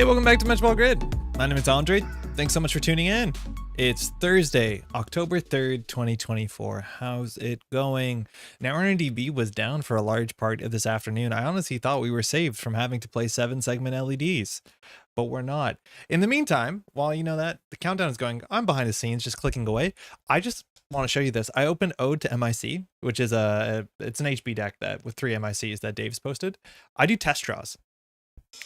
Hey, welcome back to Métropole Grid. My name is Andre. Thanks so much for tuning in. It's Thursday, October 3rd, 2024. How's it going? Netrunner DB was down for a large part of this afternoon. I honestly thought we were saved from having to play 7-segment LEDs, but we're not. In the meantime, while you know that, the countdown is going, I'm behind the scenes just clicking away. I just want to show you this. I opened Ode to MIC, which is it's an HB deck that with 3 MICs that Dave's posted. I do test draws.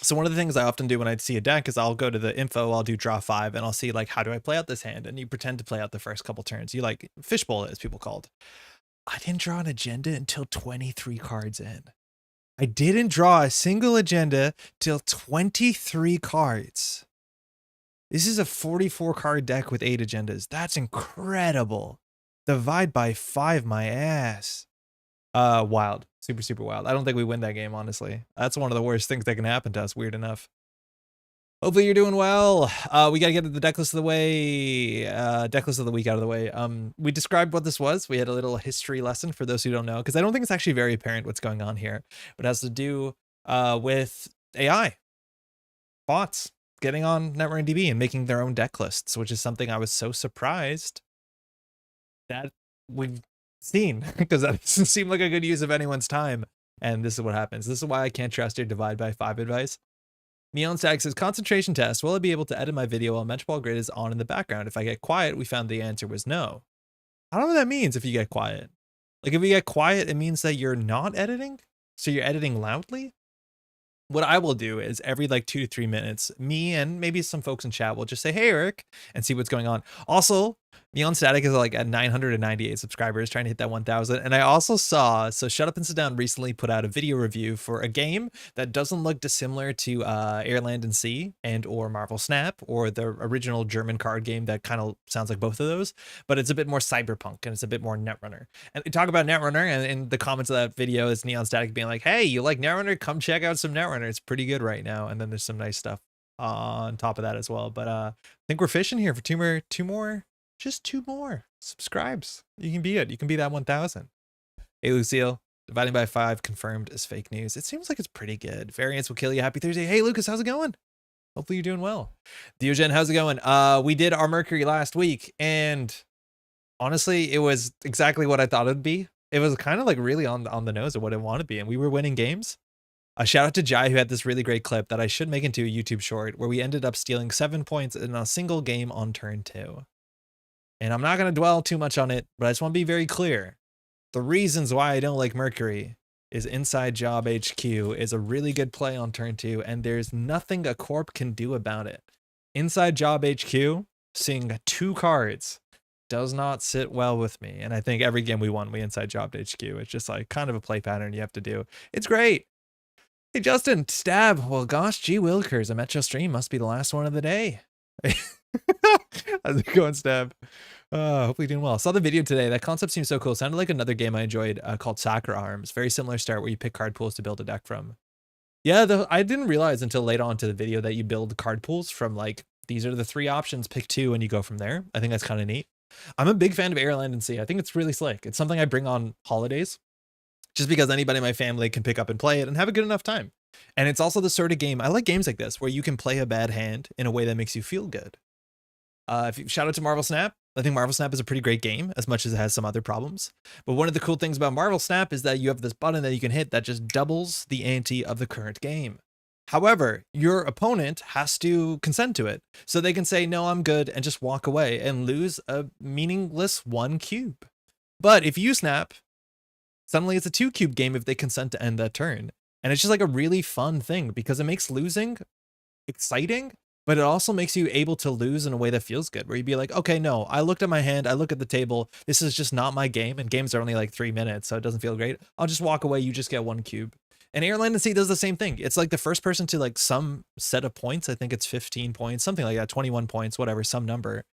So one of the things I often do when I see a deck is I'll go to the info, I'll do draw 5, and I'll see like, how do I play out this hand? And you pretend to play out the first couple turns. You like fishbowl it, as people called. I didn't draw an agenda until 23 cards in. I didn't draw a single agenda till 23 cards. This is a 44 card deck with 8 agendas. That's incredible. Divide by 5 my ass. Wild. Super wild. I don't think we win that game, honestly. That's one of the worst things that can happen to us, weird enough. Hopefully you're doing well. We got to get the deck list of the way, deck list of the week out of the way. We described what this was. We had a little history lesson for those who don't know, because I don't think it's actually very apparent what's going on here. But it has to do with AI, bots, getting on Netrunner DB and making their own deck lists, which is something I was so surprised that we've seen, because that doesn't seem like a good use of anyone's time. And this is what happens. This is why I can't trust your divide by 5 advice. Neon Stag says, concentration test. Will I be able to edit my video while Métropole Grid is on in the background? If I get quiet, we found the answer was no. I don't know what that means if you get quiet. Like if you get quiet, it means that you're not editing? So you're editing loudly? What I will do is every like 2 to 3 minutes, me and maybe some folks in chat will just say, hey, Eric, and see what's going on. Also, Neon Static is like at 998 subscribers, trying to hit that 1,000. And I also saw, so Shut Up and Sit Down recently put out a video review for a game that doesn't look dissimilar to Air, Land, and Sea and or Marvel Snap or the original German card game that kind of sounds like both of those, but it's a bit more cyberpunk and it's a bit more Netrunner. And we talk about Netrunner, and in the comments of that video is Neon Static being like, hey, you like Netrunner? Come check out some Netrunner. It's pretty good right now. And then there's some nice stuff on top of that as well. But I think we're fishing here for two more subscribes. You can be it. You can be that 1,000. Hey, Lucille, dividing by 5 confirmed as fake news. It seems like it's pretty good. Variance will kill you. Happy Thursday. Hey, Lucas, how's it going? Hopefully you're doing well. Diogen, how's it going? We did our Mercury last week, and honestly, it was exactly what I thought it'd be. It was kind of like really on the nose of what it wanted to be, and we were winning games. A shout out to Jai, who had this really great clip that I should make into a YouTube short, where we ended up stealing 7 points in a single game on turn 2. And I'm not going to dwell too much on it, but I just want to be very clear. The reasons why I don't like Mercury is Inside Job HQ is a really good play on turn 2, and there's nothing a corp can do about it. Inside Job HQ, seeing 2 cards, does not sit well with me. And I think every game we won, we Inside Job HQ. It's just like kind of a play pattern you have to do. It's great. Hey, Justin, stab. Well, gosh, gee wilkers, a Metro stream must be the last one of the day. How's it going, Stab? Hopefully doing well. Saw the video today. That concept seems so cool. Sounded like another game I enjoyed called Soccer Arms. Very similar start where you pick card pools to build a deck from. Yeah, I didn't realize until late on to the video that you build card pools from like, these are the 3 options, pick 2 and you go from there. I think that's kind of neat. I'm a big fan of Air, Land, and Sea. I think it's really slick. It's something I bring on holidays just because anybody in my family can pick up and play it and have a good enough time. And it's also the sort of game, I like games like this where you can play a bad hand in a way that makes you feel good. Shout out to Marvel Snap. I think Marvel Snap is a pretty great game, as much as it has some other problems. But one of the cool things about Marvel Snap is that you have this button that you can hit that just doubles the ante of the current game. However, your opponent has to consent to it. So they can say, no, I'm good, and just walk away and lose a meaningless 1 cube. But if you snap, suddenly it's a 2 cube game if they consent to end that turn. And it's just like a really fun thing because it makes losing exciting, but it also makes you able to lose in a way that feels good, where you'd be like, okay, no, I looked at my hand, I look at the table, this is just not my game, and games are only like 3 minutes, so it doesn't feel great. I'll just walk away, you just get 1 cube. And Air, Land, and Sea does the same thing. It's like the first person to like some set of points, I think it's 15 points, something like that, 21 points, whatever, some number.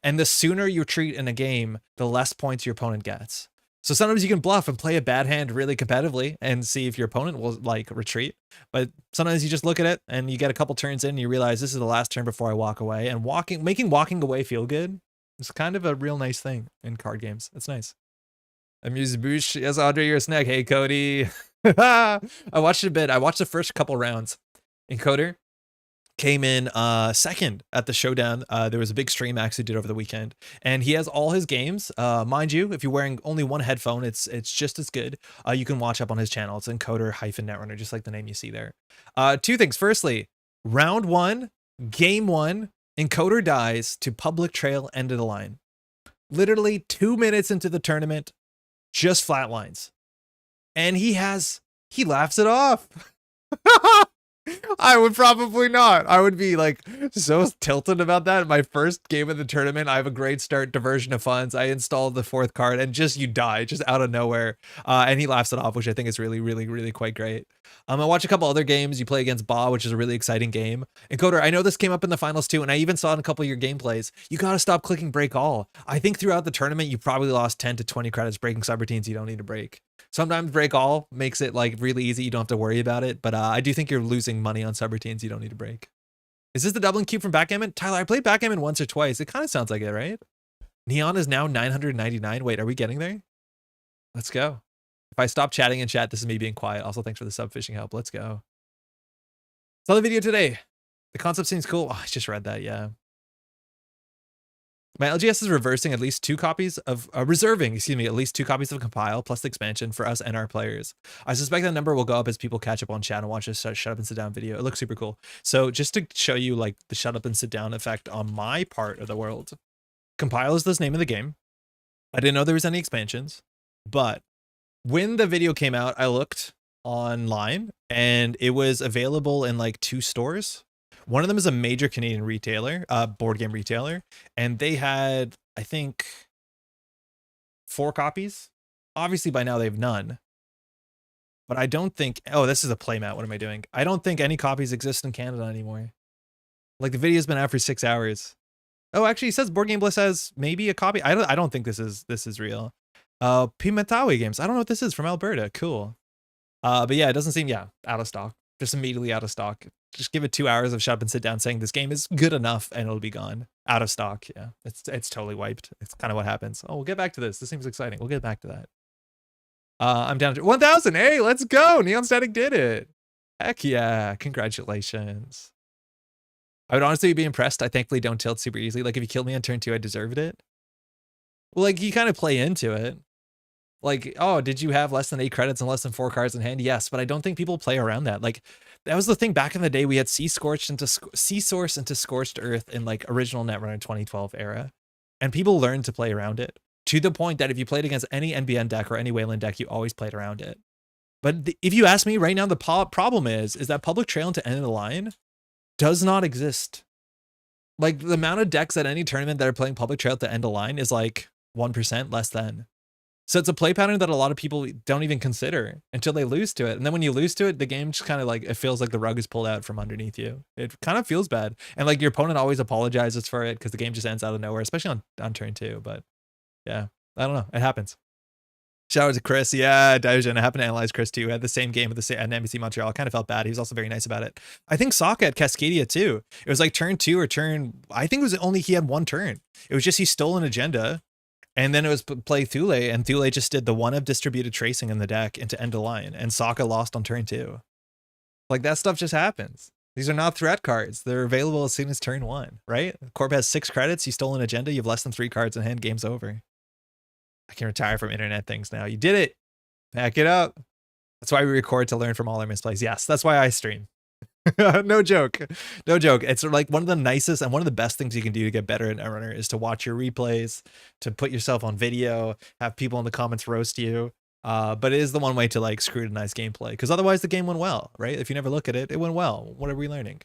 And the sooner you retreat in a game, the less points your opponent gets. So sometimes you can bluff and play a bad hand really competitively and see if your opponent will like retreat. But sometimes you just look at it and you get a couple turns in and you realize this is the last turn before I walk away. And making walking away feel good is kind of a real nice thing in card games. It's nice. Amuse-bouche. Yes, Audrey, you're a snack. Hey, Cody. I watched a bit. I watched the first couple rounds. Encoder, came in second at the showdown. There was a big stream Max who did over the weekend, and he has all his games. Mind you, if you're wearing only one headphone, it's just as good. You can watch up on his channel. It's Encoder-Netrunner, just like the name you see there. Two things. Firstly, round 1, game 1, Encoder dies to public trail end of the line. Literally 2 minutes into the tournament, just flatlines. And he laughs it off. I would probably not. I would be like so tilted about that. My first game of the tournament, I have a great start, diversion of funds. I installed the 4th card and just you die just out of nowhere. And he laughs it off, which I think is really, really, really quite great. I watch a couple other games. You play against Ba, which is a really exciting game. Encoder, I know this came up in the finals too, and I even saw it in a couple of your gameplays. You got to stop clicking break all. I think throughout the tournament, you probably lost 10 to 20 credits breaking subroutines you don't need to break. Sometimes break all makes it like really easy. You don't have to worry about it. But I do think you're losing money on subroutines you don't need to break. Is this the doubling cube from backgammon? Tyler, I played backgammon once or twice. It kind of sounds like it, right? Neon is now 999. Wait, are we getting there? Let's go. If I stop chatting in chat, this is me being quiet. Also, thanks for the sub fishing help. Let's go. Saw the video today. The concept seems cool. Oh, I just read that. Yeah. My LGS is reversing at least 2 copies of reserving, excuse me, at least 2 copies of compile plus the expansion for us and our players. I suspect that number will go up as people catch up on chat and watch this shut up and sit down video. It looks super cool. So just to show you like the shut up and sit down effect on my part of the world, compile is the name of the game. I didn't know there was any expansions, but when the video came out, I looked online and it was available in like 2 stores. One of them is a major Canadian retailer, board game retailer, and they had, I think, 4 copies. Obviously, by now they have none. But I don't think, oh, this is a playmat. What am I doing? I don't think any copies exist in Canada anymore. Like the video's been out for 6 hours. Oh, actually, it says Board Game Bliss has maybe a copy. I don't think this is real. Pimatawi Games. I don't know what this is, from Alberta. Cool. But yeah, it doesn't seem, yeah, out of stock. Just immediately out of stock. Just give it 2 hours of shut up and sit down saying this game is good enough and it'll be gone. Out of stock. Yeah, it's totally wiped. It's kind of what happens. Oh, we'll get back to this. This seems exciting. We'll get back to that. I'm down to 1,000. Hey, let's go. Neon Static did it. Heck yeah. Congratulations. I would honestly be impressed. I thankfully don't tilt super easily. Like if you killed me on turn 2, I deserved it. Well, like you kind of play into it. Like, oh, did you have less than 8 credits and less than 4 cards in hand? Yes, but I don't think people play around that. Like, that was the thing back in the day. We had Sea Source into Scorched Earth in like original Netrunner 2012 era, and people learned to play around it to the point that if you played against any NBN deck or any Wayland deck, you always played around it. But if you ask me right now, the problem is that public trail into end of the line does not exist. Like the amount of decks at any tournament that are playing public trail to end of line is like 1% less than. So it's a play pattern that a lot of people don't even consider until they lose to it. And then when you lose to it, the game just kind of like, it feels like the rug is pulled out from underneath you. It kind of feels bad. And like your opponent always apologizes for it because the game just ends out of nowhere, especially on turn 2. But yeah, I don't know. It happens. Shout out to Chris. Yeah, Diogen. I happened to analyze Chris too. I had the same game at NBC Montreal. I kind of felt bad. He was also very nice about it. I think Sokka at Cascadia too. It was like turn 2 or I think it was only he had 1 turn. It was just he stole an agenda. And then it was play Thule, and Thule just did the 1 of distributed tracing in the deck into end of line, and Sokka lost on turn 2. Like that stuff just happens. These are not threat cards. They're available as soon as turn 1, right? Corp has 6 credits. You stole an agenda. You have less than 3 cards in hand. Game's over. I can retire from internet things now. You did it. Back it up. That's why we record to learn from all our misplays. Yes, that's why I stream. No joke. No joke. It's like one of the nicest and one of the best things you can do to get better at Netrunner is to watch your replays, to put yourself on video, have people in the comments roast you. But it is the one way to like scrutinize gameplay, because otherwise the game went well, right? If you never look at it, it went well. What are we learning?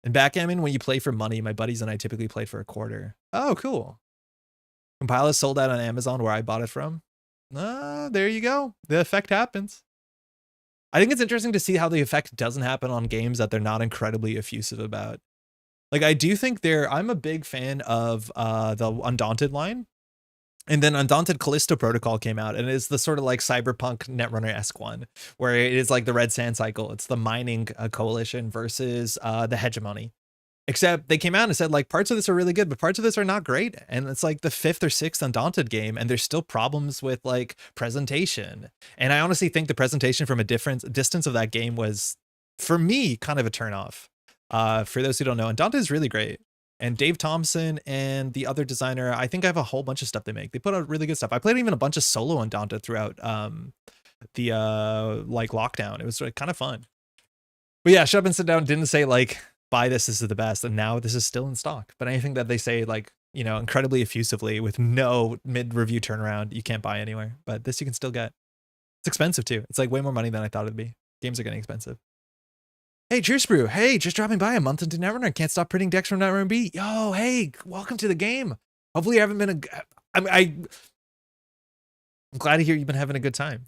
And backgammon, when you play for money, my buddies and I typically played for a quarter. Oh, cool. Compile is sold out on Amazon where I bought it from. There you go. The effect happens. I think it's interesting to see how the effect doesn't happen on games that they're not incredibly effusive about. Like, I do think I'm a big fan of the Undaunted line. And then Undaunted Callisto Protocol came out, and it's the sort of like cyberpunk Netrunner-esque one, where it is like the Red Sand Cycle. It's the mining coalition versus the hegemony. Except they came out and said like parts of this are really good, but parts of this are not great. And it's like the 5th or 6th Undaunted game, and there's still problems with like presentation. And I honestly think the presentation from a different distance of that game was, for me, kind of a turnoff. For those who don't know, Andante is really great. And Dave Thompson and the other designer, I think I have a whole bunch of stuff they make. They put out really good stuff. I played even a bunch of solo Andante throughout the like lockdown. It was kind of fun. But yeah, shut up and sit down didn't say like buy this is the best, and now this is still in stock. But anything that they say like, you know, incredibly effusively with no mid-review turnaround, you can't buy anywhere. But this you can still get. It's expensive too. It's like way more money than I thought it'd be. Games are getting expensive. Hey, Cheers Brew. Hey, just dropping by a month into Netrunner. Can't stop printing decks from Netrunner B. Yo, hey, welcome to the game. Hopefully you haven't been I'm glad to hear you've been having a good time.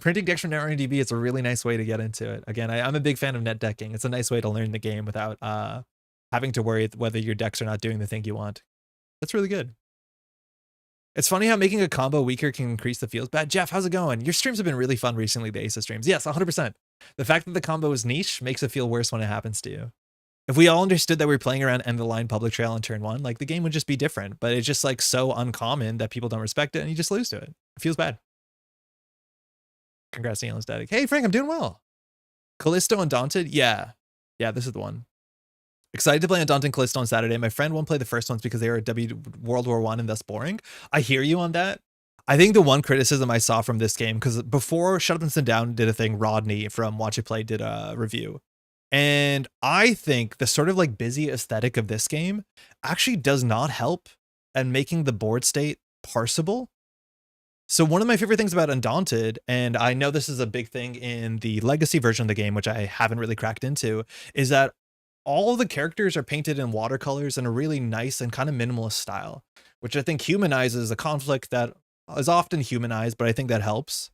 Printing decks from Netrunner DB is a really nice way to get into it. Again, I'm a big fan of net decking. It's a nice way to learn the game without having to worry whether your decks are not doing the thing you want. That's really good. It's funny how making a combo weaker can increase the feels bad. Jeff, how's it going? Your streams have been really fun recently, the Ace streams. Yes, 100%. The fact that the combo is niche makes it feel worse when it happens to you. If we all understood that we were playing around end the line public trail on turn 1, like the game would just be different, but it's just like so uncommon that people don't respect it and you just lose to it. It feels bad. Congrats, Neil Static. Hey, Frank, I'm doing well. Callisto Undaunted? Yeah. Yeah, this is the one. Excited to play Undaunted and Callisto on Saturday. My friend won't play the first ones because they were World War I and thus boring. I hear you on that. I think the one criticism I saw from this game, because before Shut Up and Sit Down did a thing, Rodney from Watch It Play did a review. And I think the sort of like busy aesthetic of this game actually does not help in making the board state parsable. So one of my favorite things about Undaunted, and I know this is a big thing in the legacy version of the game, which I haven't really cracked into, is that all of the characters are painted in watercolors in a really nice and kind of minimalist style, which I think humanizes a conflict that is often humanized, but I think that helps.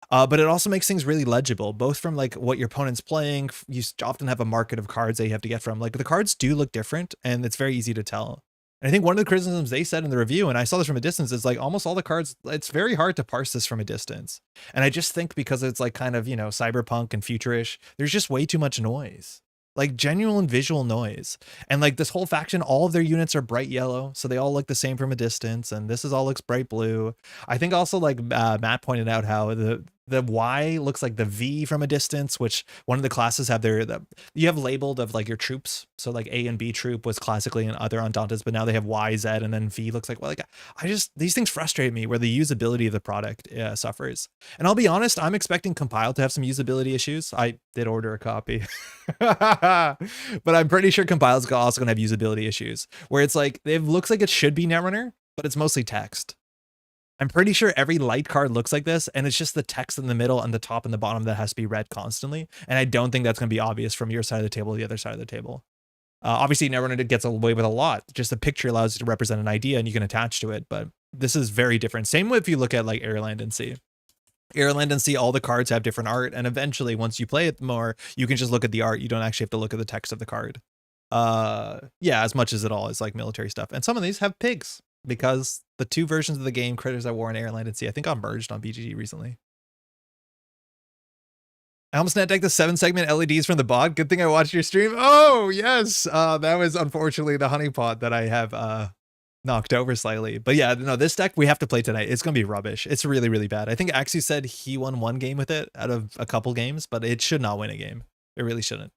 But it also makes things really legible, both from like what your opponent's playing. You often have a market of cards that you have to get from. Like the cards do look different and it's very easy to tell. And I think one of the criticisms they said in the review, and I saw this from a distance, is like almost all the cards, it's very hard to parse this from a distance. And I just think because it's like kind of, you know, cyberpunk and futurish, there's just way too much noise. Like genuine visual noise. And like this whole faction, all of their units are bright yellow, so they all look the same from a distance, and this is all looks bright blue. I think also like Matt pointed out how the Y looks like the V from a distance, which one of the classes have you have labeled of like your troops. So like A and B troop was classically in other Undaunted, but now they have Y, Z, and then V looks like, well, like these things frustrate me where the usability of the product suffers. And I'll be honest, I'm expecting Compile to have some usability issues. I did order a copy, but I'm pretty sure Compile is also gonna have usability issues where it's like, it looks like it should be Netrunner, but it's mostly text. I'm pretty sure every light card looks like this, and it's just the text in the middle and the top and the bottom that has to be read constantly. And I don't think that's going to be obvious from your side of the table to the other side of the table. Obviously, Netrunner gets away with a lot. Just the picture allows you to represent an idea and you can attach to it, but this is very different. Same way if you look at like Airland and Sea. Airland and Sea, all the cards have different art, and eventually once you play it more, you can just look at the art. You don't actually have to look at the text of the card. Yeah, as much as it all is like military stuff. And some of these have pigs, because the two versions of the game, Critters at War and Airland and Sea, I think got merged on BGG recently. I almost net decked the 7-segment LEDs from the bot. Good thing I watched your stream. Oh, yes. That was unfortunately the honeypot that I have knocked over slightly. But yeah, no, this deck we have to play tonight. It's going to be rubbish. It's really, really bad. I think Axie said he won one game with it out of a couple games, but it should not win a game. It really shouldn't.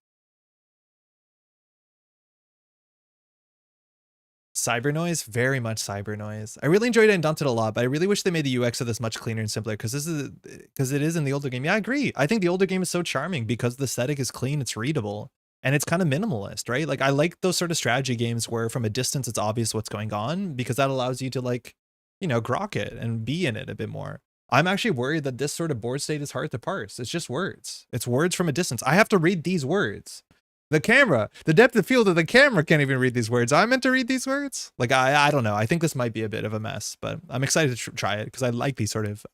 Cyber noise, very much cyber noise. I really enjoyed Undaunted a lot, but I really wish they made the UX of this much cleaner and simpler, because it is in the older game. Yeah, I agree. I think the older game is so charming because the aesthetic is clean, it's readable, and it's kind of minimalist, right? Like I like those sort of strategy games where from a distance it's obvious what's going on, because that allows you to like, you know, grok it and be in it a bit more. I'm actually worried that this sort of board state is hard to parse. It's just words. It's words from a distance. I have to read these words. The camera, the depth of field of the camera can't even read these words. I'm meant to read these words. Like, I don't know. I think this might be a bit of a mess, but I'm excited to try it because I like these sort of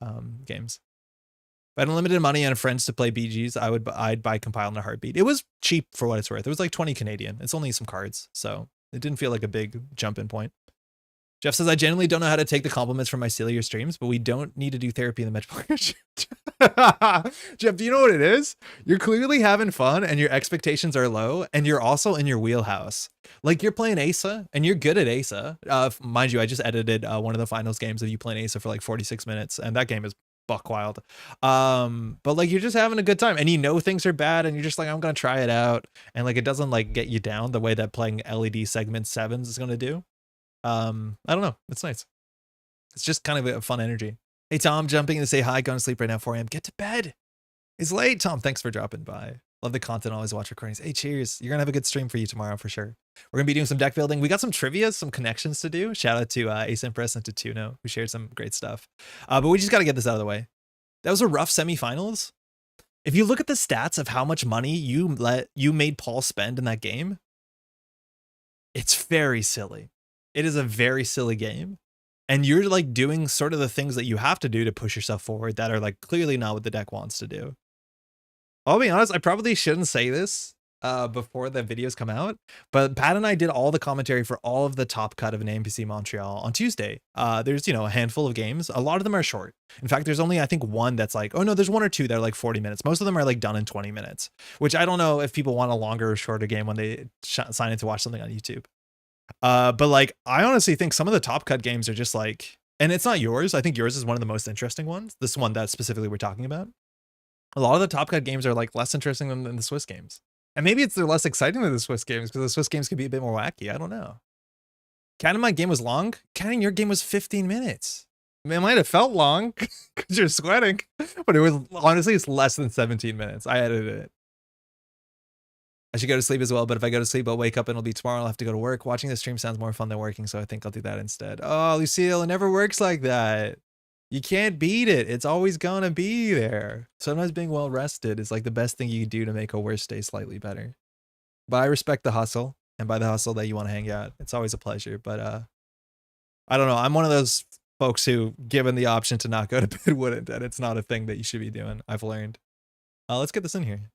games. If I had unlimited money and friends to play BGs, I'd buy Compile in a heartbeat. It was cheap for what it's worth. It was like 20 Canadian. It's only some cards, so it didn't feel like a big jump in point. Jeff says, I genuinely don't know how to take the compliments from my sillier streams, but we don't need to do therapy in the Metropolitan. Jeff, do you know what it is? You're clearly having fun and your expectations are low, and you're also in your wheelhouse. Like you're playing Asa and you're good at Asa. Mind you, I just edited one of the finals games of you playing Asa for like 46 minutes, and that game is buck wild. But like you're just having a good time and you know things are bad and you're just like, I'm gonna try it out. And like it doesn't like get you down the way that playing LED segment 7s is gonna do. I don't know. It's nice. It's just kind of a fun energy. Hey Tom, jumping in to say hi, going to sleep right now, 4 a.m. Get to bed. It's late, Tom. Thanks for dropping by. Love the content, always watch recordings. Hey, cheers. You're gonna have a good stream for you tomorrow for sure. We're gonna be doing some deck building. We got some trivia, some connections to do. Shout out to AceEmpress and to Tuno, who shared some great stuff. But we just gotta get this out of the way. That was a rough semifinals. If you look at the stats of how much money you made Paul spend in that game, it's very silly. It is a very silly game. And you're like doing sort of the things that you have to do to push yourself forward that are like clearly not what the deck wants to do. I'll be honest, I probably shouldn't say this before the videos come out, but Pat and I did all the commentary for all of the top cut of an AMPC Montreal on Tuesday. There's, you know, a handful of games. A lot of them are short. In fact, there's only, I think, one that's like, oh no, there's 1 or 2 that are like 40 minutes. Most of them are like done in 20 minutes, which I don't know if people want a longer or shorter game when they sign in to watch something on YouTube. But like, I honestly think some of the top cut games are just like, and it's not yours. I think yours is one of the most interesting ones. This one that specifically we're talking about. A lot of the top cut games are like less interesting than the Swiss games. And maybe they're less exciting than the Swiss games because the Swiss games could be a bit more wacky. I don't know. Cannon, my game was long. Cannon, your game was 15 minutes. I mean, it might have felt long because you're sweating, but it was honestly, it's less than 17 minutes. I edited it. I should go to sleep as well, but if I go to sleep, I'll wake up and it'll be tomorrow. I'll have to go to work. Watching the stream sounds more fun than working, so I think I'll do that instead. Oh, Lucille, it never works like that. You can't beat it. It's always gonna be there. Sometimes being well rested is like the best thing you can do to make a worse day slightly better. But I respect the hustle, and by the hustle that you want to hang out, it's always a pleasure. But I don't know. I'm one of those folks who, given the option to not go to bed, wouldn't, and it's not a thing that you should be doing. I've learned. Let's get this in here.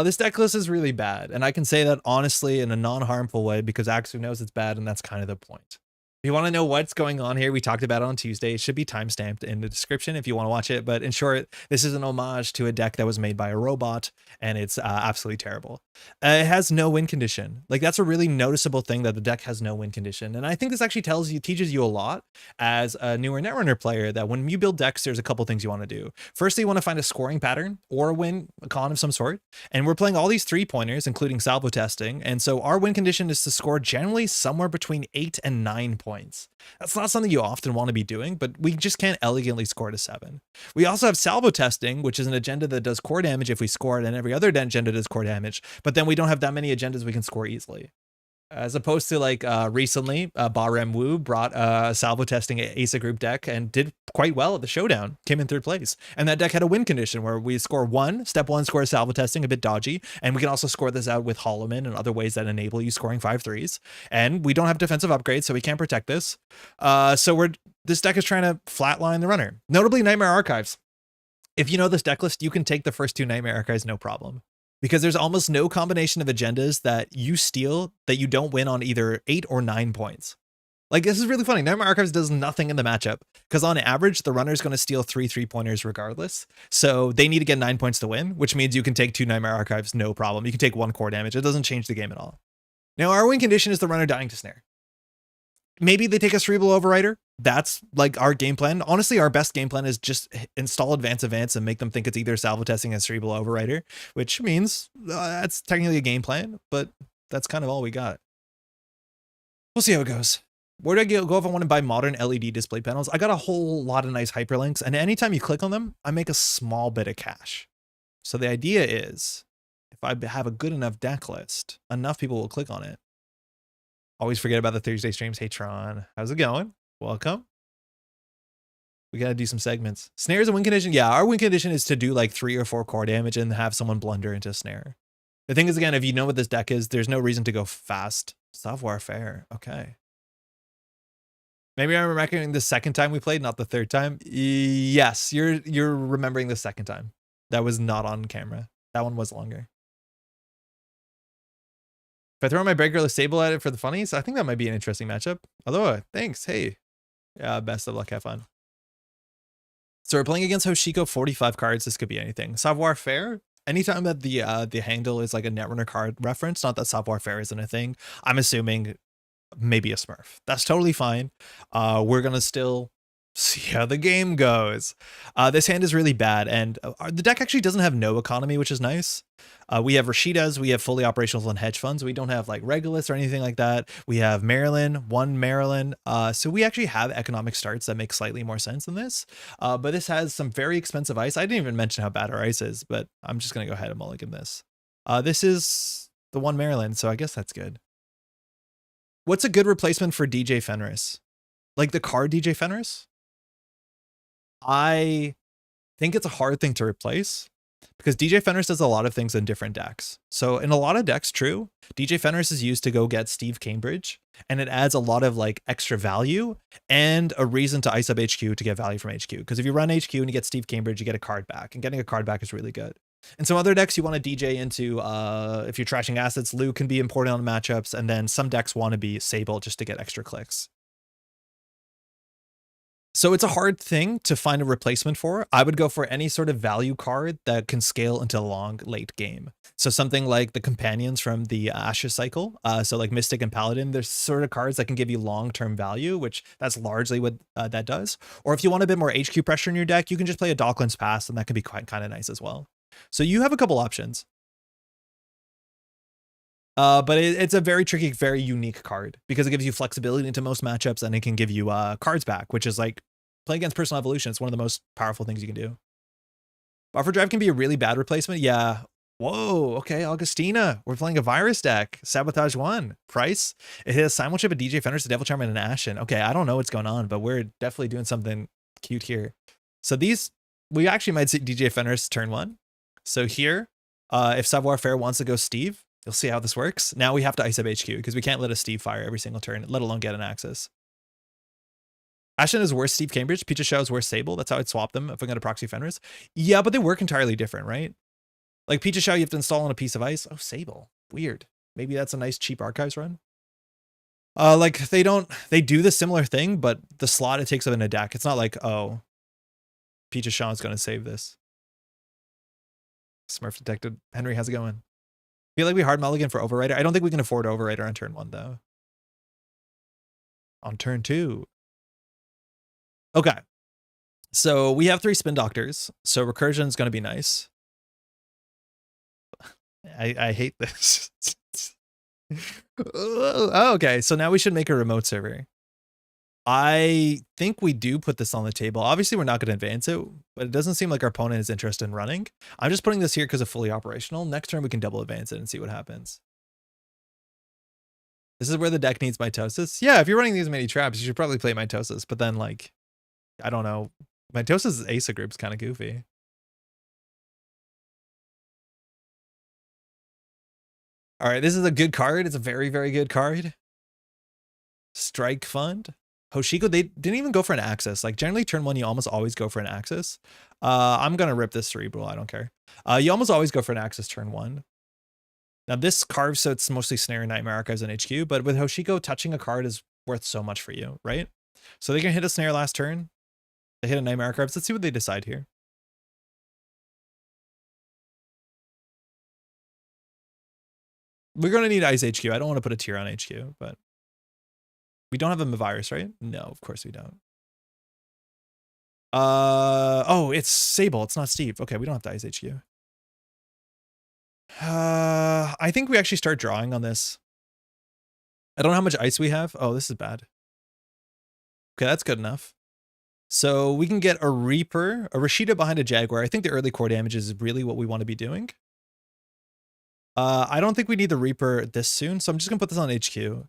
This deck list is really bad, and I can say that honestly in a non-harmful way because Axu knows it's bad, and that's kind of the point. If you want to know what's going on here, we talked about it on Tuesday. It should be timestamped in the description if you want to watch it. But in short, this is an homage to a deck that was made by a robot, and it's absolutely terrible. It has no win condition. Like, that's a really noticeable thing, that the deck has no win condition. And I think this actually teaches you a lot as a newer Netrunner player, that when you build decks, there's a couple things you want to do. Firstly, you want to find a scoring pattern or a con of some sort. And we're playing all these 3-pointers, including salvo testing. And so our win condition is to score generally somewhere between 8 and 9 points. That's not something you often want to be doing, but we just can't elegantly score to 7. We also have salvo testing, which is an agenda that does core damage if we score it, and every other agenda does core damage, but then we don't have that many agendas we can score easily. As opposed to like recently, Barem Wu brought a salvo testing Asa group deck and did quite well at the showdown, came in 3rd place. And that deck had a win condition where we score 1, step 1 score salvo testing, a bit dodgy. And we can also score this out with Holloman and other ways that enable you scoring 5-3s. And we don't have defensive upgrades, so we can't protect this. So this deck is trying to flatline the runner. Notably, Nightmare Archives. If you know this deck list, you can take the first 2 Nightmare Archives, no problem. Because there's almost no combination of agendas that you steal that you don't win on either 8 or 9 points. Like, this is really funny. Nightmare Archives does nothing in the matchup because on average, the runner's going to steal 3 3-pointers regardless. So they need to get 9 points to win, which means you can take 2 Nightmare Archives, no problem. You can take 1 core damage. It doesn't change the game at all. Now, our win condition is the runner dying to snare. Maybe they take a Cerebral Overrider. That's like our game plan. Honestly, our best game plan is just install Advance and make them think it's either salvo testing and Cerebral Overrider, which means that's technically a game plan, but that's kind of all we got. We'll see how it goes. Where do I go if I want to buy modern LED display panels? I got a whole lot of nice hyperlinks, and anytime you click on them, I make a small bit of cash. So the idea is, if I have a good enough deck list, enough people will click on it. Always forget about the Thursday streams. Hey, Tron. How's it going? Welcome. We got to do some segments. Snare is a win condition. Yeah, our win condition is to do like 3 or 4 core damage and have someone blunder into a snare. The thing is, again, if you know what this deck is, there's no reason to go fast. Savoir faire. Okay. Maybe I'm remembering the second time we played, not the third time. Yes, you're remembering the second time. That was not on camera. That one was longer. If I throw my breakerless Sable at it for the funnies, I think that might be an interesting matchup. Although, thanks. Hey. Yeah, best of luck. Have fun. So we're playing against Hoshiko, 45 cards. This could be anything. Savoir faire. Anytime that the handle is like a Netrunner card reference, not that Savoir faire isn't a thing, I'm assuming maybe a Smurf. That's totally fine. We're going to still See how the game goes. This hand is really bad, and the deck actually doesn't have no economy, which is nice. We have Rashidas, we have fully operational and hedge funds. We don't have like Regulus or anything like that. We have Maryland, one Maryland. So we actually have economic starts that make slightly more sense than this. But this has some very expensive ice. I didn't even mention how bad our ice is, but I'm just going to go ahead and mulligan this. This is the one Maryland, so I guess that's good. What's a good replacement for DJ Fenris? Like the card DJ Fenris? I think it's a hard thing to replace because DJ Fenris does a lot of things in different decks. So in a lot of decks, true, DJ Fenris is used to go get Steve Cambridge, and it adds a lot of like extra value and a reason to ice up HQ to get value from HQ. Because if you run HQ and you get Steve Cambridge, you get a card back, and getting a card back is really good. In some other decks, you want to DJ into, if you're trashing assets, Lou can be important on matchups, and then some decks want to be Sable just to get extra clicks. So it's a hard thing to find a replacement for. I would go for any sort of value card that can scale into long late game. So something like the companions from the Ashes cycle. So like Mystic and Paladin, there's sort of cards that can give you long-term value, which that's largely what that does. Or if you want a bit more HQ pressure in your deck, you can just play a Docklands Pass, and that can be quite kind of nice as well. So you have a couple options. But it's a very tricky, very unique card because it gives you flexibility into most matchups, and it can give you cards back, which is like play against personal evolution. It's one of the most powerful things you can do. Buffer Drive can be a really bad replacement. Yeah. Whoa. Okay. Augustina. We're playing a virus deck. Sabotage 1. Price. It has Simulchip, a DJ Fenris, a Devil Charm, and an Ashen. Okay. I don't know what's going on, but we're definitely doing something cute here. So these, we actually might see DJ Fenris turn 1. So here, if Savoir Faire wants to go Steve, you'll see how this works. Now we have to ice up HQ because we can't let a Steve fire every single turn, let alone get an Axis. Ashen is worse Steve Cambridge. Peach Shao is worse Sable. That's how I'd swap them if I'm going to proxy Fenris. Yeah, but they work entirely different, right? Like Peach Shao, you have to install on a piece of ice. Oh, Sable. Weird. Maybe that's a nice cheap archives run. Like they do the similar thing, but the slot it takes up in a deck. It's not like, oh, Peach Shao is going to save this. Smurf detected. Henry, how's it going? Feel like we hard mulligan for Overwriter. I don't think we can afford Overwriter on turn 1 though. On turn 2. Okay. So we have 3 Spin Doctors. So Recursion is going to be nice. I hate this. Oh, okay. So now we should make a remote server. I think we do put this on the table. Obviously, we're not going to advance it, but it doesn't seem like our opponent is interested in running. I'm just putting this here because of fully operational. Next turn, we can double advance it and see what happens. This is where the deck needs Mitosis. Yeah, if you're running these many traps, you should probably play Mitosis. But then, like, I don't know. Mitosis' ACE group's kind of goofy. All right, this is a good card. It's a very, very good card. Strike Fund. Hoshiko, they didn't even go for an Axis. Like generally turn 1, you almost always go for an Axis. I'm going to rip this Cerebral. I don't care. You almost always go for an Axis turn 1. Now this carves, so it's mostly Snare, Nightmare Archives, and HQ, but with Hoshiko, touching a card is worth so much for you, right? So they can hit a Snare last turn. They hit a Nightmare Archives. Let's see what they decide here. We're going to need Ice HQ. I don't want to put a tier on HQ, but we don't have a virus, right? No, of course we don't. Oh, it's Sable. It's not Steve. Okay, we don't have to Ice HQ. I think we actually start drawing on this. I don't know how much ice we have. Oh, this is bad. Okay, that's good enough. So we can get a Reaper, a Rashida behind a Jaguar. I think the early core damage is really what we want to be doing. I don't think we need the Reaper this soon, so I'm just going to put this on HQ.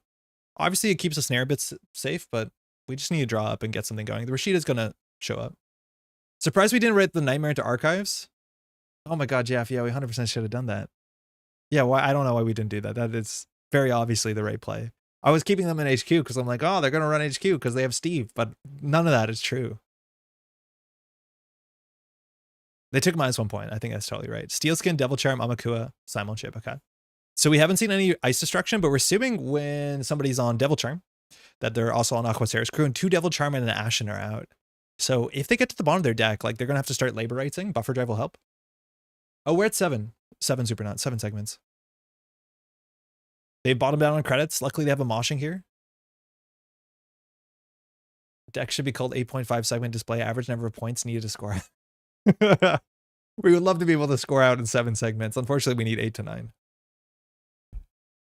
Obviously, it keeps the Snare a bit safe, but we just need to draw up and get something going. The Rashida's going to show up. Surprised we didn't write the Nightmare into Archives. Oh my god, Jeff. Yeah, we 100% should have done that. Yeah, why? I don't know why we didn't do that. That is very obviously the right play. I was keeping them in HQ because I'm like, oh, they're going to run HQ because they have Steve, but none of that is true. They took -1 point. I think that's totally right. Steelskin, Devil Charm, Amakua, Simon Chip. Okay. So we haven't seen any ice destruction, but we're assuming when somebody's on Devil Charm that they're also on Aquaterra's crew, and 2 Devil Charm and an Ashen are out. So if they get to the bottom of their deck, like they're going to have to start labor righting. Buffer Drive will help. Oh, we're at 7. 7 Supernaut, 7 segments. They bottomed out on credits. Luckily, they have a moshing here. Deck should be called 8.5 segment display. Average number of points needed to score. We would love to be able to score out in 7 segments. Unfortunately, we need 8 to 9.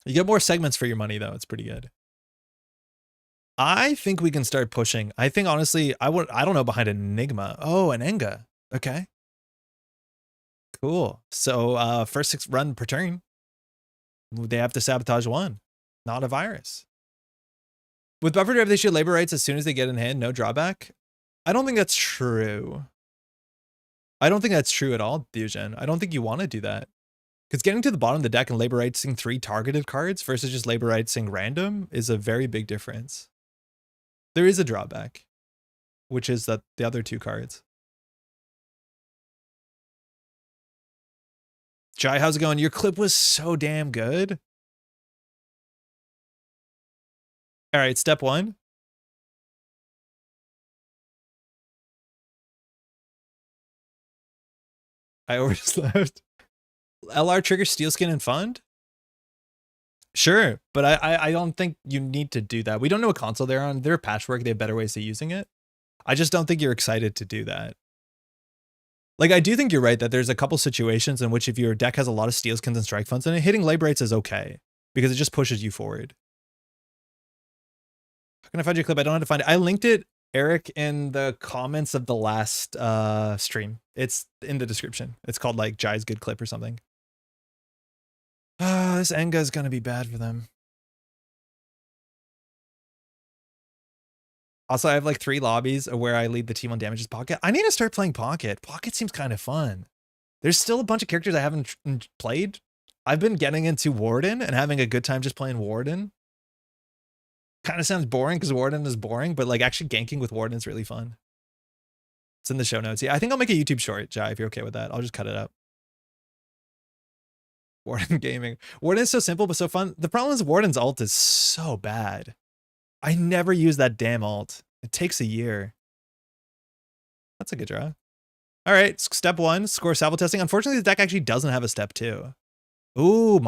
You get more segments for your money, though. It's pretty good. I think we can start pushing. I think, honestly, I don't know behind Enigma. Oh, an Enga. Okay. Cool. So first 6 run per turn, they have to sabotage 1. Not a virus. With buffer drive, they should labor rights as soon as they get in hand. No drawback. I don't think that's true. I don't think that's true at all, Fusion. I don't think you want to do that. Because getting to the bottom of the deck and labor rightsing 3 targeted cards versus just labor rightsing random is a very big difference. There is a drawback, which is that the other 2 cards. Jai, how's it going? Your clip was so damn good. All right, step 1. I overslept. LR trigger Steelskin and Fund? Sure, but I don't think you need to do that. We don't know what console they're on. They're Patchwork. They have better ways of using it. I just don't think you're excited to do that. Like, I do think you're right that there's a couple situations in which if your deck has a lot of Steelskins and Strike Funds in it, hitting labor rights is okay because it just pushes you forward. How can I find your clip? I don't know how to find it. I linked it, Eric, in the comments of the last stream. It's in the description. It's called like Jai's Good Clip or something. This Enga is going to be bad for them. Also, I have like 3 lobbies where I lead the team on damages Pocket. I need to start playing Pocket. Pocket seems kind of fun. There's still a bunch of characters I haven't played. I've been getting into Warden and having a good time just playing Warden. Kind of sounds boring because Warden is boring, but like actually ganking with Warden is really fun. It's in the show notes. Yeah, I think I'll make a YouTube short, Jai, if you're okay with that. I'll just cut it up. Warden gaming. Warden is so simple but so fun. The problem is Warden's ult is so bad. I never use that damn ult. It takes a year. That's a good draw. All right, step 1, score salvo testing. Unfortunately, the deck actually doesn't have a step 2. Ooh,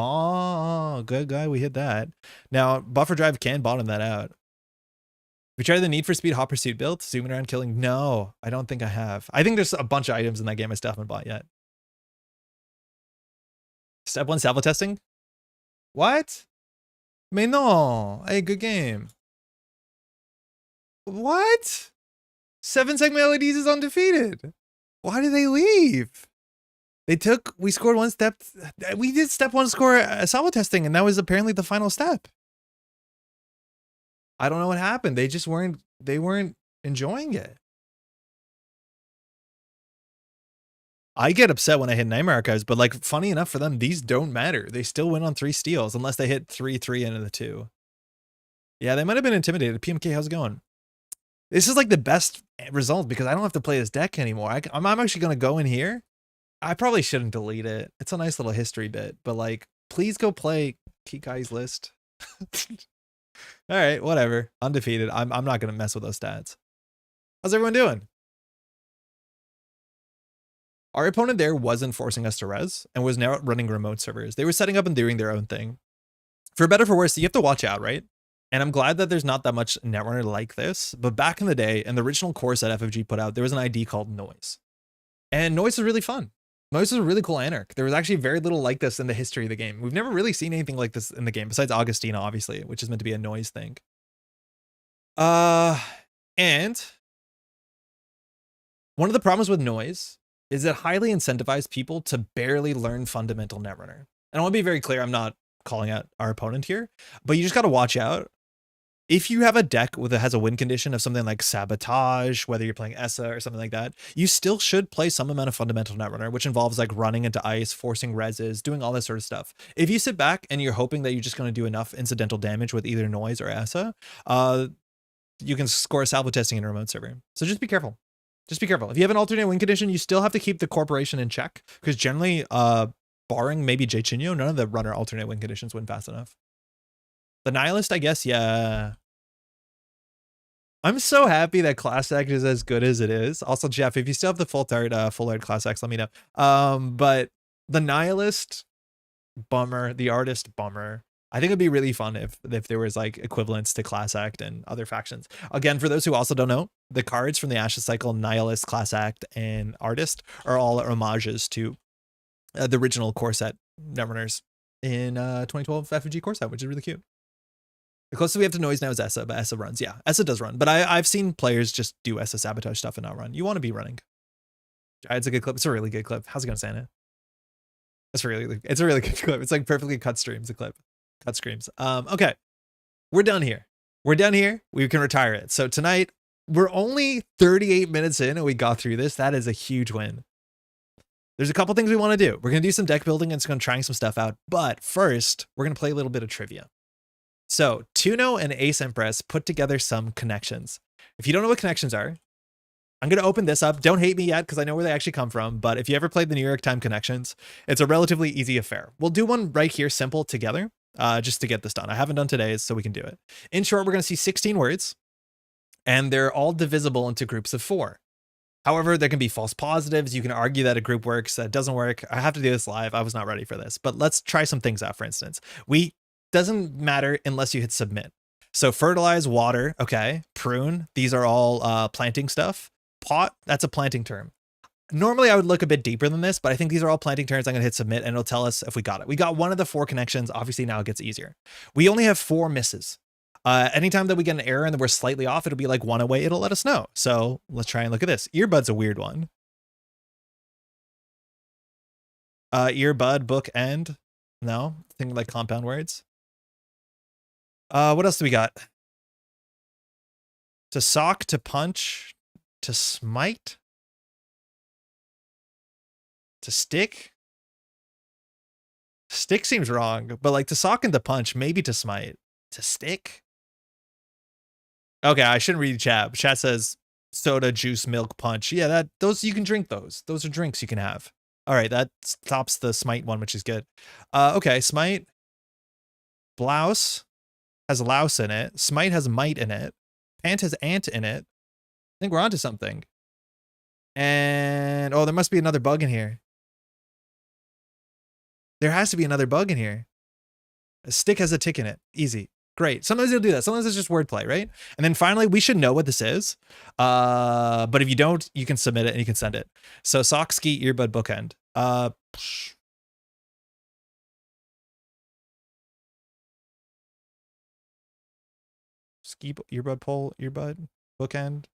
good guy. We hit that. Now, buffer drive can bottom that out. We tried the Need for Speed Hot Pursuit build, zooming around killing. No, I don't think I have. I think there's a bunch of items in that game I still haven't bought yet. Step 1, salvo testing. What? Mais non. Hey, good game. What? 7 segment LEDs is undefeated. Why did they leave? We scored 1 step. We did step 1 score salvo testing, and that was apparently the final step. I don't know what happened. They just weren't enjoying it. I get upset when I hit Nightmare Archives, but like funny enough for them, these don't matter. They still win on 3 steals unless they hit 3-3 into the 2. Yeah, they might have been intimidated. PMK, how's it going? This is like the best result because I don't have to play this deck anymore. I'm actually going to go in here. I probably shouldn't delete it. It's a nice little history bit, but like, please go play Kikai's list. All right, whatever. Undefeated. I'm not going to mess with those stats. How's everyone doing? Our opponent there wasn't forcing us to res and was now running remote servers. They were setting up and doing their own thing. For better or for worse, you have to watch out, right? And I'm glad that there's not that much Netrunner like this, but back in the day, in the original course that FFG put out, there was an ID called Noise. And Noise is really fun. Noise is a really cool anarch. There was actually very little like this in the history of the game. We've never really seen anything like this in the game, besides Augustina, obviously, which is meant to be a Noise thing. And one of the problems with Noise is it highly incentivized people to barely learn fundamental Netrunner. And I want to be very clear, I'm not calling out our opponent here, but you just got to watch out. If you have a deck that has a win condition of something like Sabotage, whether you're playing Essa or something like that, you still should play some amount of fundamental Netrunner, which involves like running into ice, forcing reses, doing all this sort of stuff. If you sit back and you're hoping that you're just going to do enough incidental damage with either Noise or Essa, you can score salvo testing in a remote server. So just be careful. Just be careful. If you have an alternate win condition, you still have to keep the corporation in check, because generally, barring maybe J Chinyo, none of the runner alternate win conditions win fast enough. The Nihilist, I guess, yeah. I'm so happy that Class X is as good as it is. Also, Jeff, if you still have the full art Class X, let me know. But the Nihilist, bummer. The Artist, bummer. I think it'd be really fun if there was like equivalents to Class Act and other factions. Again, for those who also don't know, the cards from the Ashes Cycle, Nihilist, Class Act, and Artist are all homages to the original core set Netrunners in 2012 FFG core set, which is really cute. The closest we have to noise now is ESA, but ESA runs. Yeah, ESA does run, but I've seen players just do ESA sabotage stuff and not run. You want to be running. It's a good clip. It's a really good clip. How's it going, Santa? It's a really good clip. It's like perfectly cut streams, a clip. Cut screams. Okay, we're done here. We're done here. We can retire it. So tonight, we're only 38 minutes in and we got through this. That is a huge win. There's a couple things we want to do. We're going to do some deck building and it's going to trying some stuff out. But first, we're going to play a little bit of trivia. So Tuno and AceEmpress put together some connections. If you don't know what connections are, I'm going to open this up. Don't hate me yet because I know where they actually come from. But if you ever played the New York Time connections, it's a relatively easy affair. We'll do one right here, simple, together, just to get this done. I haven't done today's, so we can do it. In short, we're going to see 16 words, and they're all divisible into groups of 4. However, there can be false positives. You can argue that a group works, that doesn't work. I have to do this live. I was not ready for this. But let's try some things out, for instance. Doesn't matter unless you hit submit. So fertilize, water, okay. Prune, these are all planting stuff. Pot, that's a planting term. Normally I would look a bit deeper than this, but I think these are all planting terms. I'm gonna hit submit and it'll tell us if we got it. We got one of the 4 connections. Obviously now it gets easier. We only have 4 misses. Anytime that we get an error and we're slightly off, it'll be like 1 away. It'll let us know. So let's try and look at this. Earbud's a weird one. Earbud, bookend. No, thinking like compound words. What else do we got? To sock, to punch, to smite, to stick. Stick seems wrong, but like to sock and to punch, maybe to smite, to stick. Okay, I shouldn't read chat. Chat says soda, juice, milk, punch. Yeah, those you can drink those. Those are drinks you can have. All right, that stops the smite one, which is good. Okay, smite. Blouse has louse in it. Smite has might in it. Pant has ant in it. I think we're onto something. And oh, there must be another bug in here. There has to be another bug in here. A stick has a tick in it. Easy. Great. Sometimes you'll do that. Sometimes it's just wordplay, right? And then finally, we should know what this is. But if you don't, you can submit it and you can send it. So sock, ski, earbud, bookend. Ski, earbud, pole, earbud, bookend.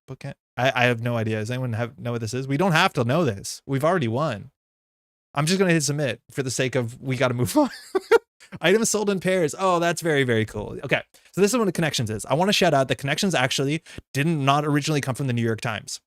I have no idea. Does anyone know what this is? We don't have to know this. We've already won. I'm just going to hit submit for the sake of we got to move on. Items sold in pairs. Oh, that's very, very cool. Okay, so this is what the connections is. I want to shout out that connections actually not originally come from the New York Times.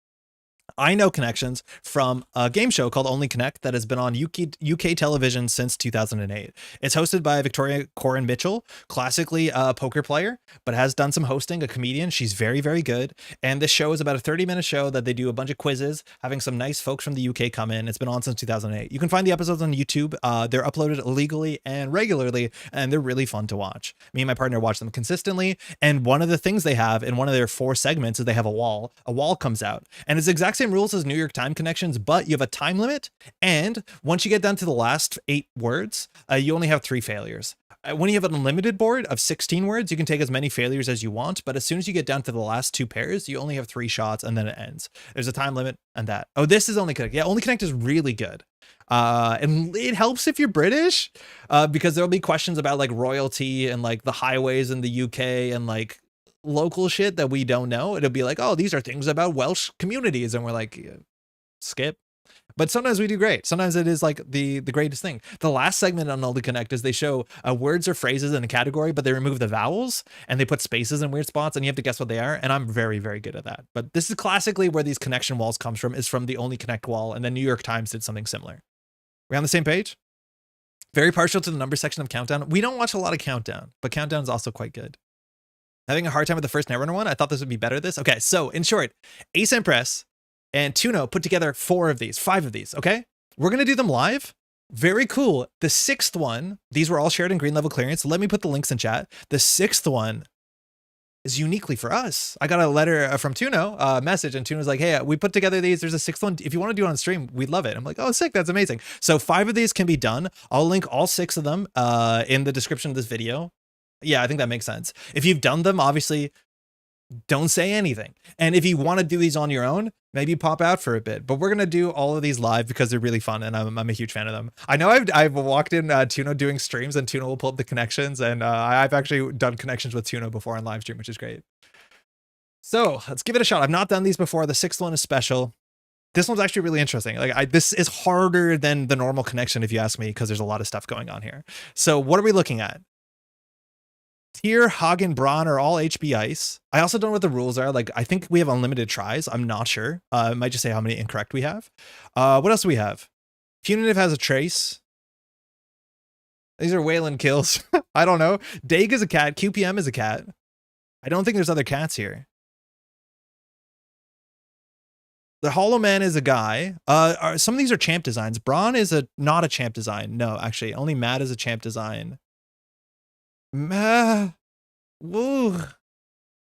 I know connections from a game show called Only Connect that has been on UK television since 2008. It's hosted by Victoria Corin Mitchell, classically a poker player, but has done some hosting, a comedian. She's very, very good. And this show is about a 30-minute show that they do a bunch of quizzes, having some nice folks from the UK come in. It's been on since 2008. You can find the episodes on YouTube. They're uploaded legally and regularly, and they're really fun to watch. Me and my partner watch them consistently. And one of the things they have in one of their 4 segments is they have a wall. A wall comes out, and it's the exact same rules as New York Time connections, but you have a time limit. And once you get down to the last 8 words, you only have 3 failures. When you have an unlimited board of 16 words, you can take as many failures as you want. But as soon as you get down to the last 2 pairs, you only have 3 shots and then it ends. There's a time limit and that. Oh, this is Only Connect. Yeah, Only Connect is really good. And it helps if you're British, because there'll be questions about like royalty and like the highways in the UK and like local shit that we don't know. It'll be like, oh, these are things about Welsh communities, and we're like, skip. But sometimes we do great. Sometimes it is like the greatest thing. The last segment on Only Connect is they show words or phrases in a category, but they remove the vowels and they put spaces in weird spots, and you have to guess what they are. And I'm very, very good at that. But this is classically where these connection walls comes from, is from the Only Connect wall, and then New York Times did something similar. We're on the same page? Very partial to the number section of Countdown. We don't watch a lot of Countdown, but Countdown is also quite good. Having a hard time with the first Netrunner one. I thought this would be better this. Okay, so in short, AceEmpress and Tuno put together 5 of these, okay? We're gonna do them live. Very cool. The 6th one, these were all shared in green level clearance. Let me put the links in chat. The 6th one is uniquely for us. I got a letter from Tuno, a message, and Tuno was like, hey, we put together these. There's a 6th one. If you want to do it on stream, we'd love it. I'm like, oh, sick. That's amazing. So 5 of these can be done. I'll link all 6 of them in the description of this video. Yeah, I think that makes sense. If you've done them, obviously, don't say anything. And if you want to do these on your own, maybe pop out for a bit. But we're going to do all of these live because they're really fun, and I'm a huge fan of them. I know I've walked in Tuno doing streams, and Tuno will pull up the connections, and I've actually done connections with Tuno before on live stream, which is great. So let's give it a shot. I've not done these before. The 6th one is special. This one's actually really interesting. Like this is harder than the normal connection, if you ask me, because there's a lot of stuff going on here. So what are we looking at? Tyr, Hagen, Braun are all HB ice. I also don't know what the rules are. Like, I think we have unlimited tries. I'm not sure. It might just say how many incorrect we have. What else do we have? Punitive has a trace. These are Wayland kills. I don't know. Daig is a cat. QPM is a cat. I don't think there's other cats here. The Hollow Man is a guy. Some of these are champ designs. Braun is not a champ design. No, actually, only Matt is a champ design. Woo.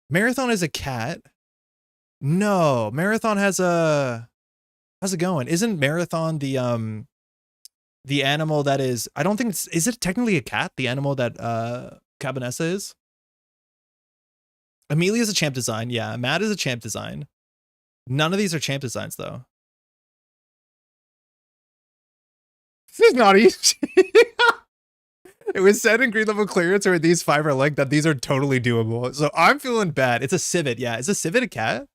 Marathon is a cat. No, Marathon has a... How's it going? Isn't Marathon the animal that is... I don't think it's... Is it technically a cat? The animal that Cabanessa is? Amelia is a champ design. Yeah, Matt is a champ design. None of these are champ designs, though. This is not easy. It was said in green level clearance, or these 5 are like that. These are totally doable. So I'm feeling bad. It's a civet. Yeah. Is a civet a cat?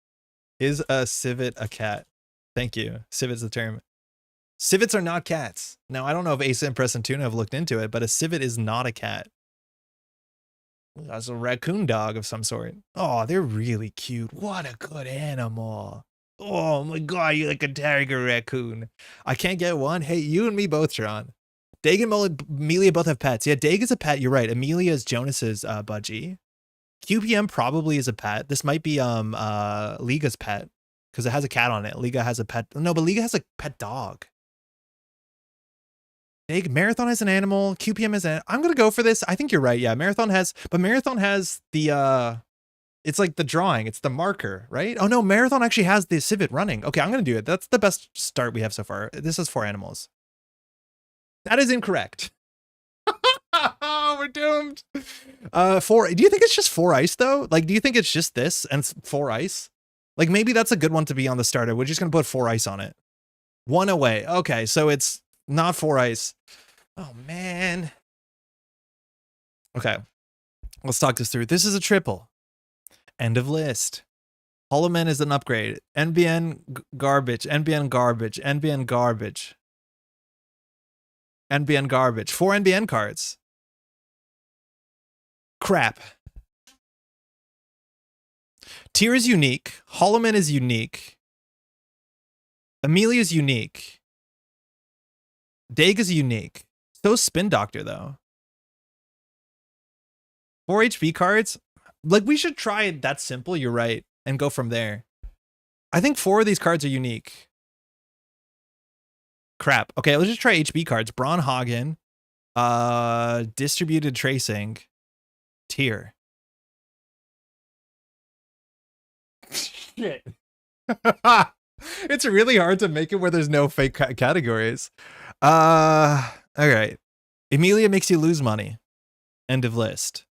Is a civet a cat? Thank you. Civet's the term. Civets are not cats. Now, I don't know if AceEmpress and Tuno have looked into it, but a civet is not a cat. That's a raccoon dog of some sort. Oh, they're really cute. What a good animal. Oh my God, you're like a tiger raccoon. I can't get one. Hey, you and me both, Sean. Daig and Amelia both have pets. Yeah, Daig is a pet. You're right. Amelia is Jonas's budgie. QPM probably is a pet. This might be Liga's pet because it has a cat on it. Liga has a pet. No, but Liga has a pet dog. Daig, Marathon has an animal. QPM is an... I'm going to go for this. I think you're right. Yeah, Marathon has... But Marathon has the... It's like the drawing. It's the marker, right? Oh, no. Marathon actually has the civet running. Okay, I'm going to do it. That's the best start we have so far. This is 4 animals. That is incorrect. We're doomed. 4. Do you think it's just 4 ice, though? Like, do you think it's just this and 4 ice? Like, maybe that's a good one to be on the starter. We're just going to put 4 ice on it. 1 away. Okay, so it's... Not 4 ice. Oh, man. Okay. Let's talk this through. This is a triple. End of list. Hollow Man is an upgrade. NBN garbage. NBN garbage. NBN garbage. NBN garbage. 4 NBN cards. Crap. Tyr is unique. Hollow Man is unique. Amelia is unique. Daig is unique. So Spin Doctor, though. 4 HP cards? Like, we should try it that simple, you're right, and go from there. I think 4 of these cards are unique. Crap. Okay, let's just try HP cards. Braun Hagen. Distributed Tracing. Tyr. Shit. It's really hard to make it where there's no fake categories. All right. Amelia makes you lose money. End of list.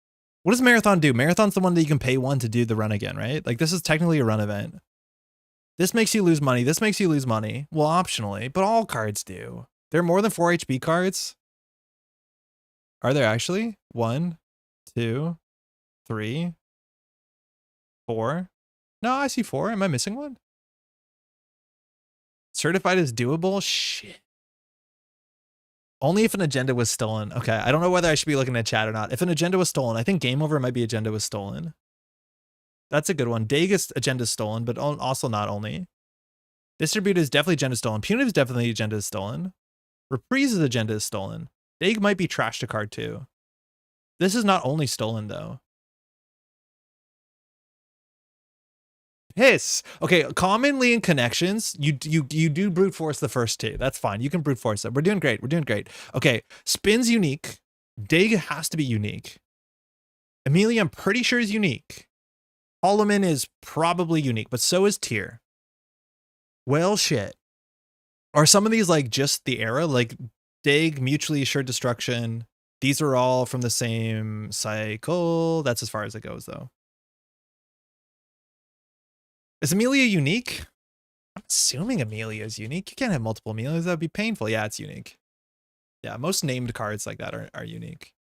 What does Marathon do? Marathon's the one that you can pay 1 to do the run again, right? Like, this is technically a run event. This makes you lose money. This makes you lose money. Well, optionally, but all cards do. There are more than 4 HP cards. Are there actually? 1, 2, 3, 4. No, I see 4. Am I missing one? Certified as doable? Shit. Only if an agenda was stolen. Okay, I don't know whether I should be looking at chat or not. If an agenda was stolen, I think Game Over might be agenda was stolen. That's a good one. Daig's agenda is stolen, but also not only. Distribute is definitely agenda stolen. Punitive is definitely agenda is stolen. Reprise's agenda is stolen. Daig might be trashed a card too. This is not only stolen though. Piss. Okay, commonly in connections, you do brute force the first 2. That's fine. You can brute force them. We're doing great. We're doing great. Okay, Spin's unique. Daig has to be unique. Amelia, I'm pretty sure is unique. Holloman is probably unique, but so is Tyr. Well, shit. Are some of these like just the era? Like Daig, mutually assured destruction. These are all from the same cycle. That's as far as it goes, though. Is Amelia unique? I'm assuming Amelia is unique. You can't have multiple Amelias. That would be painful. Yeah, it's unique. Yeah, most named cards like that are unique.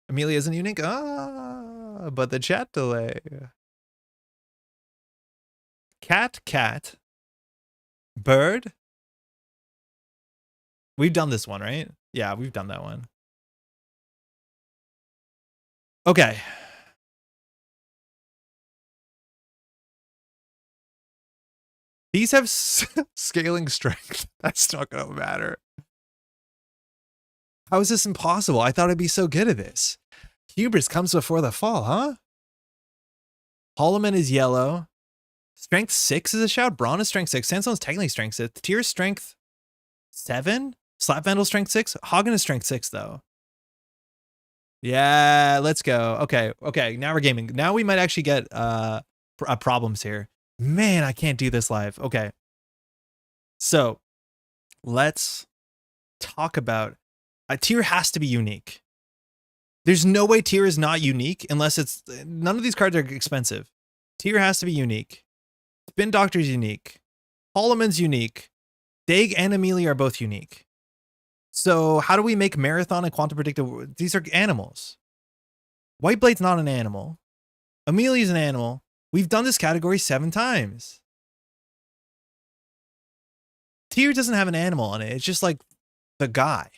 Amelia isn't unique? Ah, but the chat delay. Cat. Bird. We've done this one, right? Yeah, we've done that one. Okay. These have scaling strength. That's not gonna matter. How is this impossible? I thought I'd be so good at this. Hubris comes before the fall, huh? Holloman is yellow. Strength 6 is a shout. Brawn is strength 6. Sandstone's technically strength 6. Tier strength 7. Slap Vandal strength 6. Hagen is strength 6 though. Yeah, let's go. Okay. Now we're gaming. Now we might actually get problems here. Man, I can't do this live. Okay. So let's talk about a tier has to be unique. There's no way tier is not unique unless it's none of these cards are expensive. Tier has to be unique. Spin Doctor's unique. Holloman's unique. Daeg and Amelia are both unique. So how do we make Marathon and Quantum Predictive? These are animals. Whiteblade's not an animal. Amelia's an animal. We've done this category 7 times. Tier doesn't have an animal on it. It's just like the guy.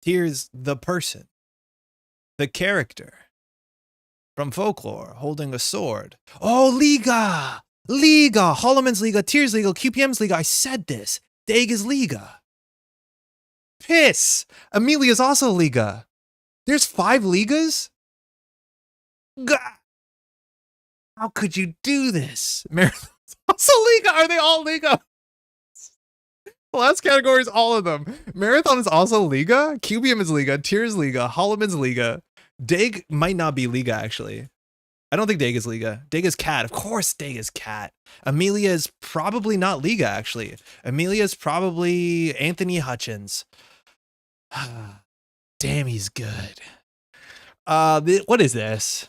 Tier's the person. The character. From folklore, holding a sword. Oh, Liga! Liga! Holloman's Liga, Tier's Liga, QPM's Liga. I said this. Daeg is Liga. Piss! Amelia's also Liga. There's 5 Ligas? Gah! How could you do this? Marathon's also Liga. Are they all Liga? The last category is all of them. Marathon is also Liga. QBM is Liga. Tier is Liga. Holloman's Liga. Daeg might not be Liga, actually. I don't think Daeg is Liga. Daeg is Cat. Of course Daeg is Cat. Amelia is probably not Liga, actually. Amelia is probably Anthony Hutchins. Damn, he's good. What is this?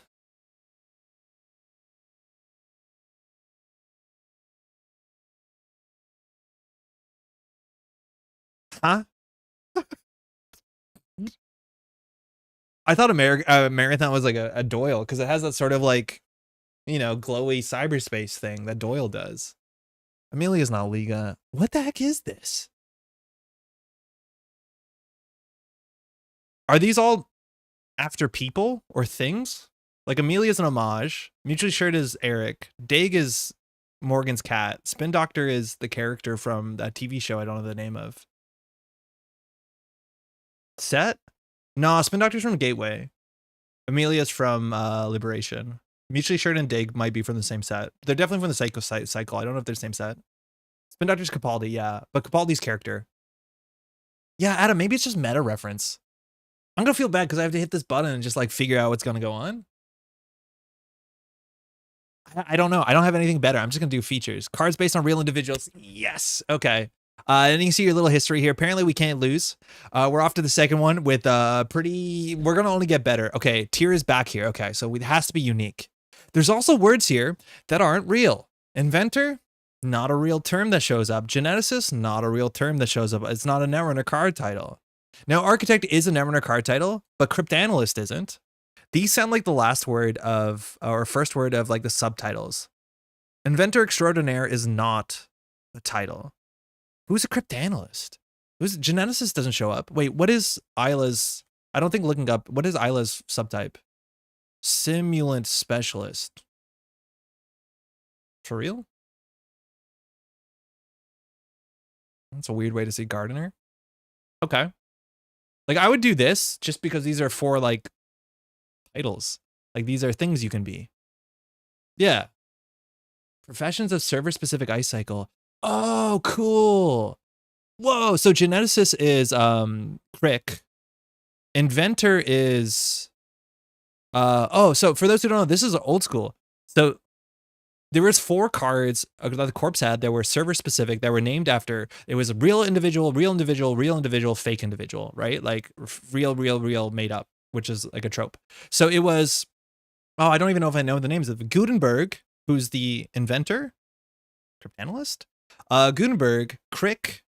Huh? I thought Marathon was like a Doyle because it has that sort of like, you know, glowy cyberspace thing that Doyle does. Amelia's not Liga. What the heck is this? Are these all after people or things? Like Amelia's an homage. Mutually Assured is Eric. Daeg is Morgan's cat. Spin Doctor is the character from that TV show I don't know the name of. Set? No, Spin Doctor's from Gateway. Amelia's from Liberation. Mutually Assured and Daeg might be from the same set. They're definitely from the cycle. I don't know if they're the same set. Spin Doctor's Capaldi, yeah. But Capaldi's character. Yeah, Adam, maybe it's just meta reference. I'm gonna feel bad because I have to hit this button and just like figure out what's gonna go on. I don't know. I don't have anything better. I'm just gonna do features. Cards based on real individuals. Yes. Okay. And you can see your little history here. Apparently we can't lose. We're off to the second one with we're gonna only get better. Okay, tier is back here. Okay, so it has to be unique. There's also words here that aren't real. Inventor, not a real term that shows up. Geneticist, not a real term that shows up. It's not a Netrunner card title. Now, Architect is a Netrunner card title, but Cryptanalyst isn't. These sound like the last word of, or first word of like the subtitles. Inventor Extraordinaire is not a title. Who's a Cryptanalyst? Who's Geneticist doesn't show up. Wait, what is Isla's? I don't think looking up. What is Isla's subtype? Simulant Specialist. For real? That's a weird way to say gardener. Okay. Like I would do this just because these are 4 like titles. Like these are things you can be. Yeah. Professions of server specific ice cycle. Oh, cool. Whoa. So geneticist is Crick. Inventor is so for those who don't know, this is old school. So There was 4 cards that the corpse had that were server specific that were named after. It was real individual, real individual, real individual, fake individual, right? Like real made up, which is like a trope. So it was, oh, I don't even know if I know the names of it. Gutenberg, who's the inventor, cryptanalyst, Gutenberg, Crick,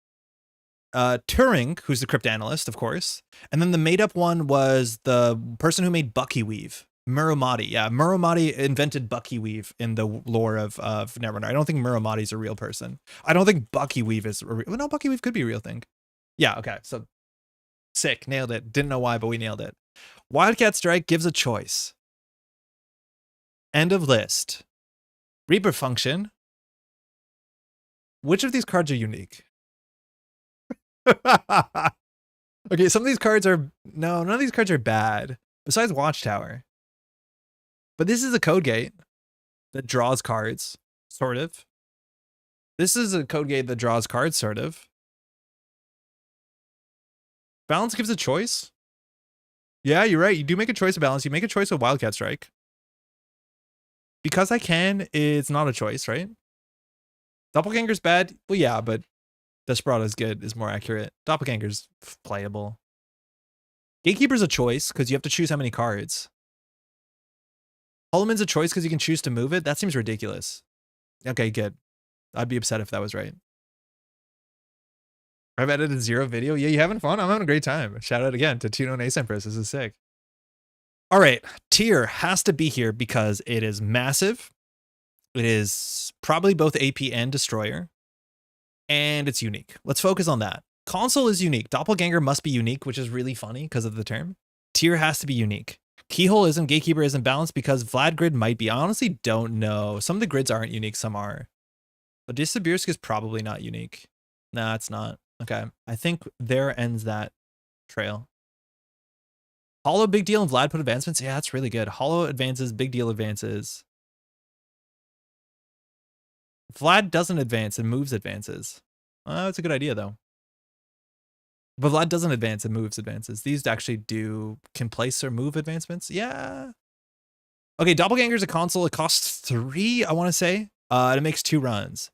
Turing, who's the cryptanalyst, of course, and then the made up one was the person who made Bucky Weave. Muramati, yeah, Muramati invented Bucky Weave in the lore of Netrunner. I don't think Muramati's a real person. I don't think Bucky Weave is a real. Well, no, Bucky Weave could be a real thing. Yeah, okay, so sick, nailed it. Didn't know why, but we nailed it. Wildcat Strike gives a choice. End of list. Reaper function. Which of these cards are unique? Okay, some of these cards are none of these cards are bad. Besides Watchtower. But this is a code gate that draws cards, sort of. This is a code gate that draws cards, sort of. Balance gives a choice. Yeah, you're right. You do make a choice of balance. You make a choice of Wildcat Strike. Because I can, it's not a choice, right? Doppelganger's bad. Well, yeah, but Desperado's good, is more accurate. Doppelganger's playable. Gatekeeper's a choice, because you have to choose how many cards. Holloman's a choice because you can choose to move it? That seems ridiculous. Okay, good. I'd be upset if that was right. I've edited 0 video. Yeah, you having fun? I'm having a great time. Shout out again to Tuno and AceEmpress. This is sick. All right, tier has to be here because it is massive. It is probably both AP and Destroyer. And it's unique. Let's focus on that. Console is unique. Doppelganger must be unique, which is really funny because of the term. Tier has to be unique. Keyhole isn't, Gatekeeper isn't balanced because Vlad grid might be. I honestly don't know. Some of the grids aren't unique, some are. But Disabirsk is probably not unique. Nah, it's not. Okay, I think there ends that trail. Hollow, big deal, and Vlad put advancements. Yeah, that's really good. Hollow advances, big deal advances. Vlad doesn't advance and moves advances. That's a good idea, though. But Vlad doesn't advance and moves advances. These actually can place or move advancements. Yeah. Okay, Doppelganger's a console. It costs 3, I want to say. And it makes 2 runs.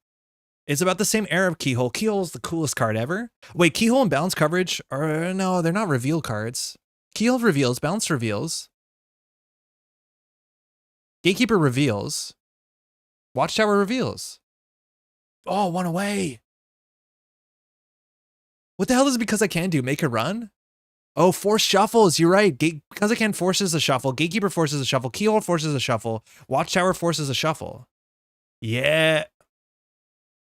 It's about the same era of Keyhole. Keyhole is the coolest card ever. Wait, Keyhole and Balance Coverage are, no, they're not reveal cards. Keyhole reveals, Balance reveals. Gatekeeper reveals. Watchtower reveals. Oh, 1 away. What the hell does Because I Can do? Make a run? Oh, force shuffles. You're right. Because I Can forces a shuffle. Gatekeeper forces a shuffle. Keyhole forces a shuffle. Watchtower forces a shuffle. Yeah.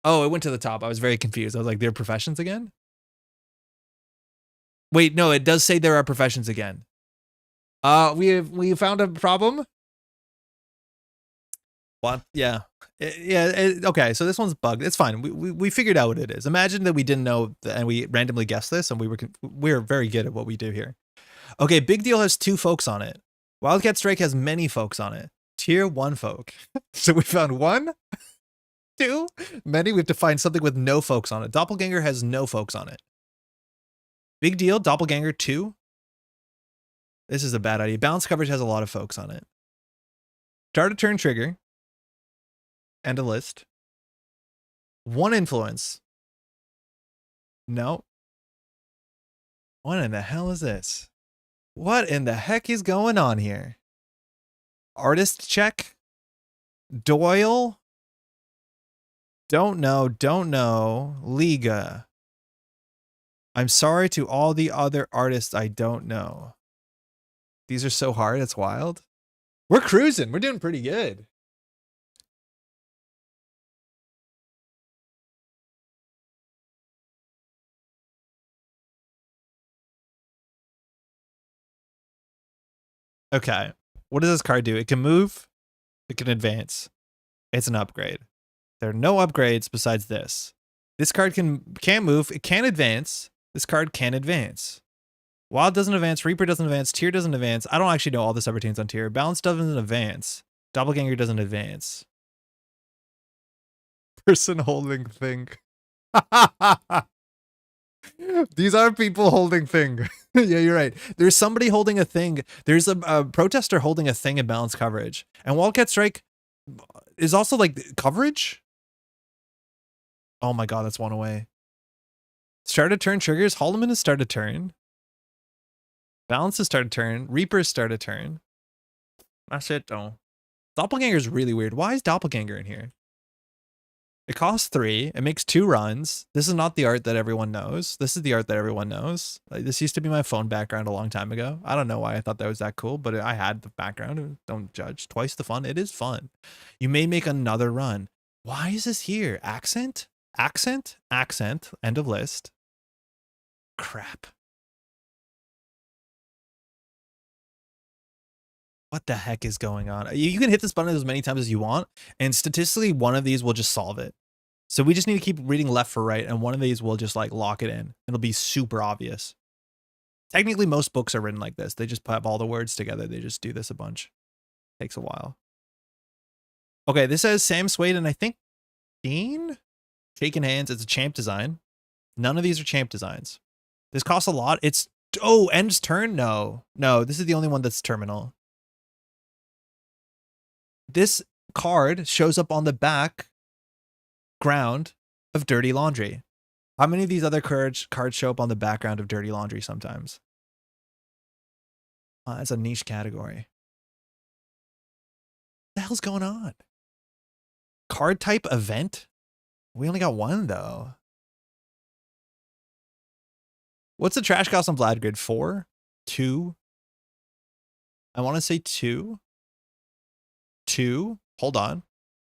Oh, it went to the top. I was very confused. I was like, they're professions again? Wait, no, it does say there are professions again. We found a problem? What? Yeah. Okay, so this one's bugged. It's fine. We figured out what it is. Imagine that we didn't know and we randomly guessed this and we're very good at what we do here. Okay, Big Deal has 2 folks on it. Wildcat Strike has many folks on it. Tier 1 folk. So we found 1, 2, many. We have to find something with no folks on it. Doppelganger has no folks on it. Big Deal, Doppelganger 2. This is a bad idea. Balance Coverage has a lot of folks on it. Start a turn trigger. End a list. 1 influence. No. What in the hell is this? What in the heck is going on here? Artist check? Doyle? Don't know. Liga. I'm sorry to all the other artists I don't know. These are so hard, it's wild. We're cruising. We're doing pretty good. Okay. What does this card do? It can move. It can advance. It's an upgrade. There are no upgrades besides this. This card can't move. It can advance. This card can advance. Wild doesn't advance. Reaper doesn't advance. Tier doesn't advance. I don't actually know all the subroutines on tier. Balance doesn't advance. Doppelganger doesn't advance. Person holding thing. These are people holding thing. Yeah, you're right. There's somebody holding a thing. There's a protester holding a thing in Balance Coverage. And Wildcat Strike is also like coverage. Oh my god, that's one away. Start a turn triggers. Holloman is start a turn. Balance is start a turn. Reaper is start a turn. That's it though. Doppelganger is really weird. Why is Doppelganger in here? It costs 3. It makes 2 runs. This is not the art that everyone knows. This is the art that everyone knows. Like, this used to be my phone background a long time ago. I don't know why I thought that was that cool, but I had the background. Don't judge. Twice the fun. It is fun. You may make another run. Why is this here? Accent? Accent? Accent. End of list. Crap. What the heck is going on? You can hit this button as many times as you want, and statistically, one of these will just solve it. So we just need to keep reading left for right, and one of these will just like lock it in. It'll be super obvious. Technically, most books are written like this. They just put all the words together. They just do this a bunch. Takes a while. Okay, this says Sam Swade and I think Dean? Shaking hands. It's a champ design. None of these are champ designs. This costs a lot. It's, oh, ends turn? No. No, this is the only one that's terminal. This card shows up on the back ground of Dirty Laundry. How many of these other cards show up on the background of Dirty Laundry sometimes? That's a niche category. What the hell's going on? Card type event? We only got 1 though. What's the trash cost on Vlad Grid? 4? 2? I want to say 2. 2. Hold on.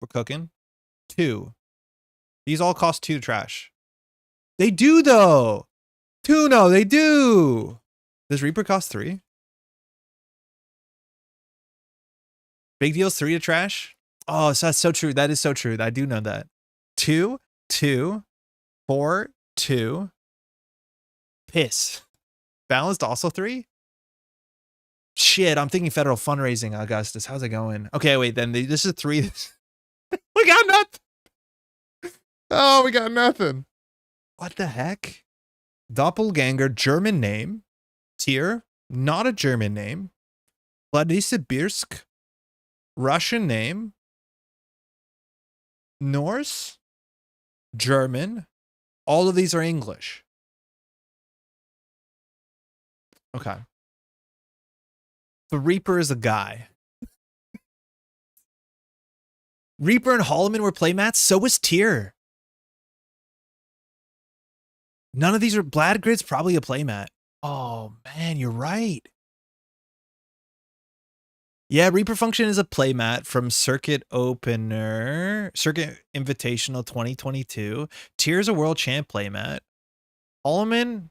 We're cooking. 2. These all cost 2 trash. They do though. Tuno, they do. Does Reaper cost 3? Big deal's 3 to trash. Oh, so that's so true. That is so true. I do know that. 2, 2, 4, 2. Piss. Balanced also 3? Shit, I'm thinking federal fundraising, Augustus. How's it going? Okay, wait, then this is 3. We got nothing. Oh, we got nothing. What the heck? Doppelganger, German name. Tier, not a German name. Vladisibirsk, Russian name. Norse, German. All of these are English. Okay. The Reaper is a guy. Reaper and Holloman were playmats. So was Tier. None of these are. Vlad Grid's probably a playmat. Oh, man, you're right. Yeah, Reaper Function is a playmat from Circuit Opener. Circuit Invitational 2022. Tier's a World Champ playmat. Holloman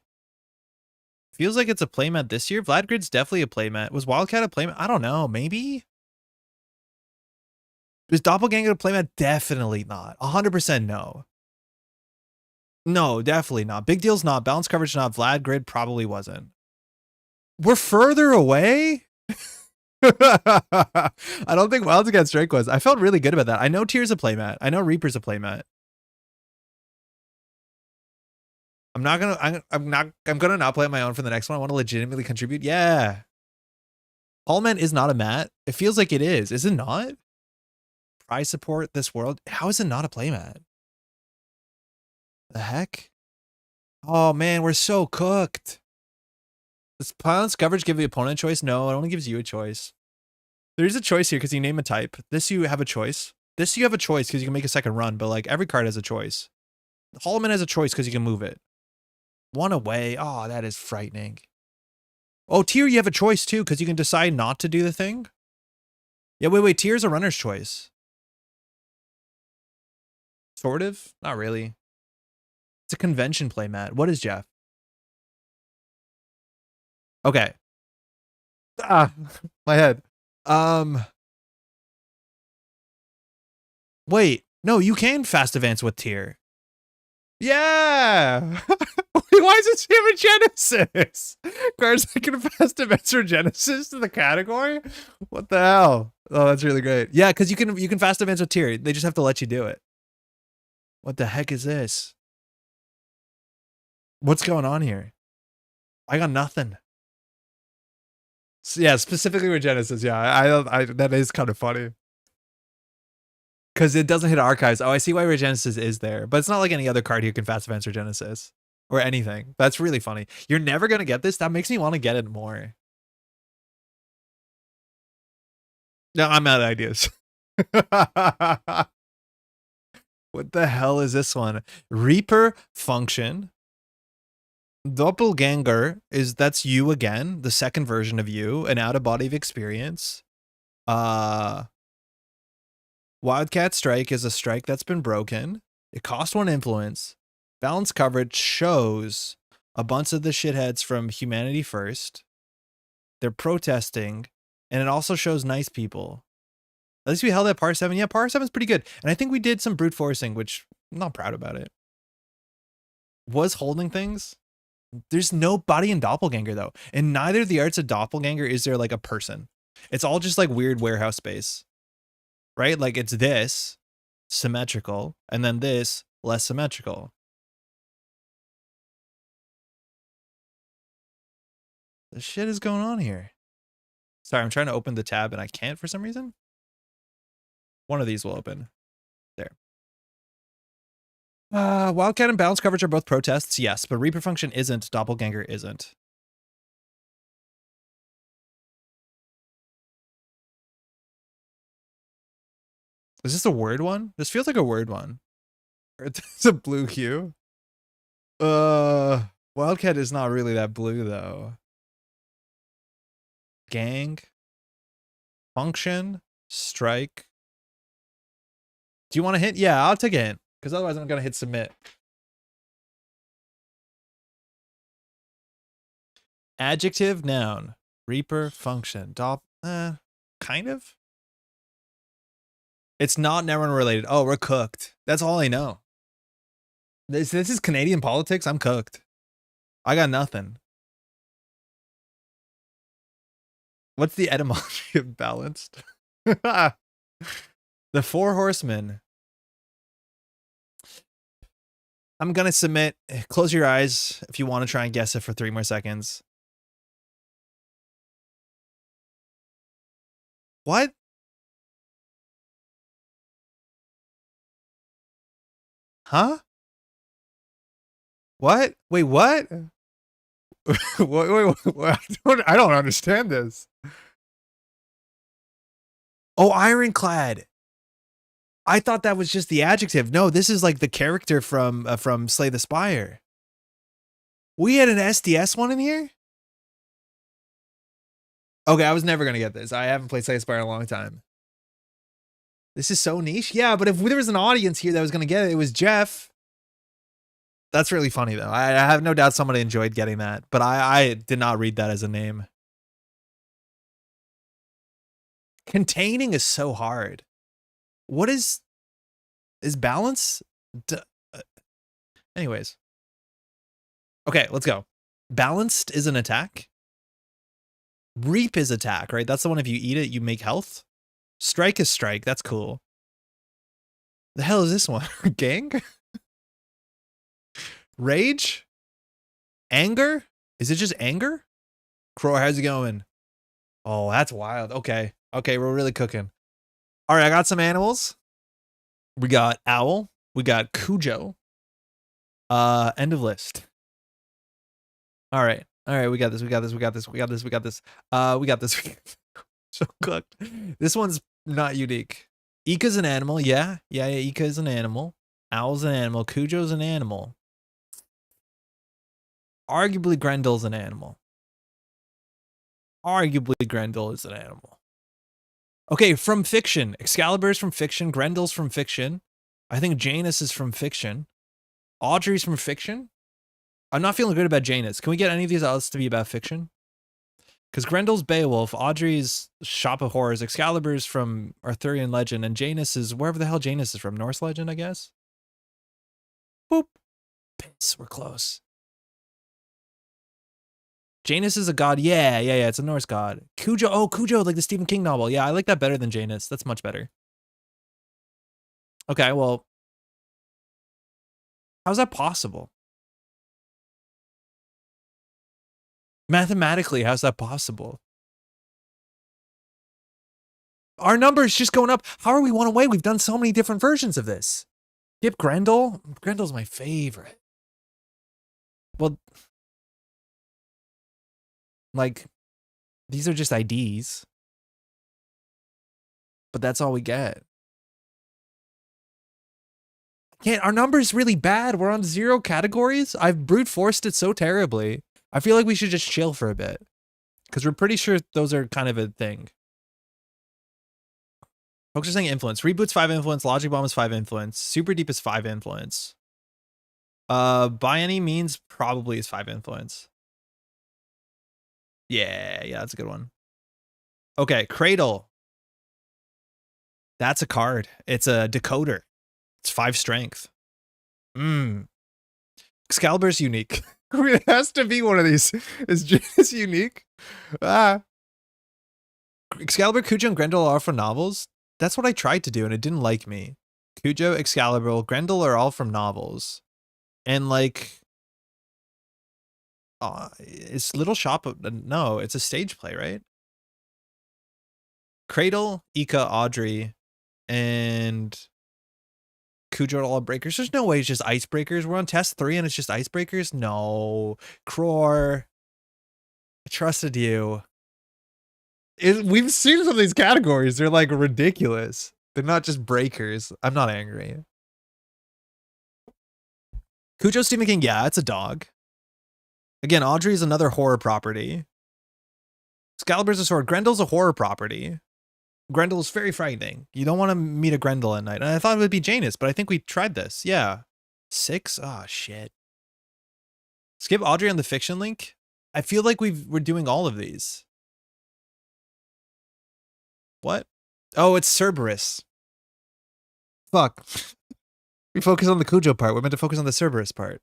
feels like it's a playmat this year. Vlad Grid's definitely a playmat. Was Wildcat a playmat? I don't know. Maybe? Is Doppelganger a playmat? Definitely not. 100% no. No, definitely not. Big Deal's not. Balance Coverage not. Vlad Grid probably wasn't. We're further away? I don't think Wilds Against Drake was. I felt really good about that. I know Tier's a playmat. I know Reaper's a playmat. I'm gonna not play on my own for the next one. I want to legitimately contribute. Yeah. Allman is not a mat. It feels like it is. Is it not? Prize support this world. How is it not a playmat? The heck? Oh man, we're so cooked. Does balance coverage give the opponent a choice? No, it only gives you a choice. There is a choice here because you name a type. This you have a choice. This you have a choice because you can make a second run, but like every card has a choice. Holloman has a choice because you can move it. 1 away. Oh, that is frightening. Oh, Tier, you have a choice too because you can decide not to do the thing. Yeah, wait. Tier's a runner's choice. Sort of? Not really. It's a convention playmat. What is Jeff? Okay. Ah, my head. Wait. No, you can fast advance with Tier. Yeah. Why is it Hammer Genesis? Cards that can fast advance for Genesis to the category? What the hell? Oh, that's really great. Yeah, because you can fast advance with Tier. They just have to let you do it. What the heck is this? What's going on here? I got nothing. So, yeah, specifically with Genesis. Yeah, I that is kind of funny. Because it doesn't hit archives. Oh, I see why Regenesis is there. But it's not like any other card who can fast advance Regenesis. Or anything. That's really funny. You're never going to get this? That makes me want to get it more. No, I'm out of ideas. What the hell is this one? Reaper function. Doppelganger that's you again, the second version of you, an out-of-body experience. Wildcat Strike is a strike that's been broken. It costs 1 influence. Balance coverage shows a bunch of the shitheads from Humanity First. They're protesting, and it also shows nice people. At least we held at par 7. Yeah, par 7 is pretty good. And I think we did some brute forcing, which I'm not proud about it. Was holding things. There's no body in Doppelganger, though. In neither of the arts of Doppelganger is there like a person. It's all just like weird warehouse space. Right? Like it's this symmetrical, and then this less symmetrical. The shit is going on here. Sorry, I'm trying to open the tab and I can't for some reason. One of these will open. There. Wildcat and balance coverage are both protests, yes, but Reaper function isn't. Doppelganger isn't. Is this a word one? This feels like a word one. It's a blue hue. Wildcat is not really that blue though. Gang. Function. Strike. Do you want to hit? Yeah, I'll take a hint. Because otherwise I'm going to hit submit. Adjective, noun. Reaper, function. Kind of? It's not Netrunner related. Oh, we're cooked. That's all I know. This is Canadian politics. I'm cooked. I got nothing. What's the etymology of balanced? The 4 horsemen. I'm going to submit. Close your eyes if you want to try and guess it for 3 more seconds. What? Huh? What? Wait, what? wait, I don't understand this. Oh, ironclad. I thought that was just the adjective. No, this is like the character from Slay the Spire. We had an SDS one in here? Okay, I was never going to get this. I haven't played Slay the Spire in a long time. This is so niche. Yeah, but if there was an audience here that was going to get it, it was Jeff. That's really funny, though. I have no doubt somebody enjoyed getting that, but I did not read that as a name. Containing is so hard. What is balance? Anyways. Okay, let's go. Balanced is an attack. Reap is attack, right? That's the one if you eat it, you make health. Strike is strike. That's cool. The hell is this one? Gang? Rage? Anger? Is it just anger? Crow, how's it going? Oh, that's wild. Okay. Okay, we're really cooking. All right, I got some animals. We got owl. We got Cujo. End of list. All right. All right, we got this. We got this. We got this. We got this. We got this. We got this. So cooked. This one's not unique. Ika's an animal. Yeah. Ika is an animal. Owl's an animal. Cujo's an animal. Arguably, Grendel's an animal. Arguably, Grendel is an animal. Okay, from fiction. Excalibur's from fiction. Grendel's from fiction. I think Janus is from fiction. Audrey's from fiction. I'm not feeling good about Janus. Can we get any of these else to be about fiction? Because Grendel's Beowulf, Audrey's Shop of Horrors, Excalibur's from Arthurian legend, and Janus is wherever the hell Janus is from. Norse legend, I guess? Boop. Piss, we're close. Janus is a god. Yeah. It's a Norse god. Cujo. Oh, Cujo, like the Stephen King novel. Yeah, I like that better than Janus. That's much better. Okay, well. How's that possible? Mathematically, how's that possible? Our number's just going up. How are we one away? We've done so many different versions of this. Skip Grendel. Grendel's my favorite. Well, like, these are just IDs. But that's all we get. Our number's really bad. We're on 0 categories. I've brute forced it so terribly. I feel like we should just chill for a bit. Because we're pretty sure those are kind of a thing. Folks are saying influence. Reboot's 5 influence. Logic Bomb is 5 influence. Super Deep is 5 influence. By any means, probably is 5 influence. Yeah, that's a good one. Okay, Cradle. That's a card. It's a decoder. It's 5 strength. Excalibur's unique. It has to be one of these. Is Janus unique? Excalibur, Cujo, and Grendel are from novels. That's what I tried to do, and it didn't like me. Cujo, Excalibur, Grendel are all from novels. And like, it's Little Shop. No, it's a stage play, right? Cradle, Ika, Audrey, and Cujo are all breakers. There's no way it's just icebreakers. We're on test 3 and it's just icebreakers. No, Cror, I trusted you. We've seen some of these categories. They're like ridiculous. They're not just breakers. I'm not angry. Cujo, Stephen King. Yeah, it's a dog. Again, Audrey's another horror property. Excalibur's a sword. Grendel's a horror property. Grendel's very frightening. You don't want to meet a Grendel at night. And I thought it would be Janus, but I think we tried this. Yeah. 6? Oh, shit. Skip Audrey on the fiction link? I feel like we're doing all of these. What? Oh, it's Cerberus. Fuck. We focus on the Cujo part. We're meant to focus on the Cerberus part.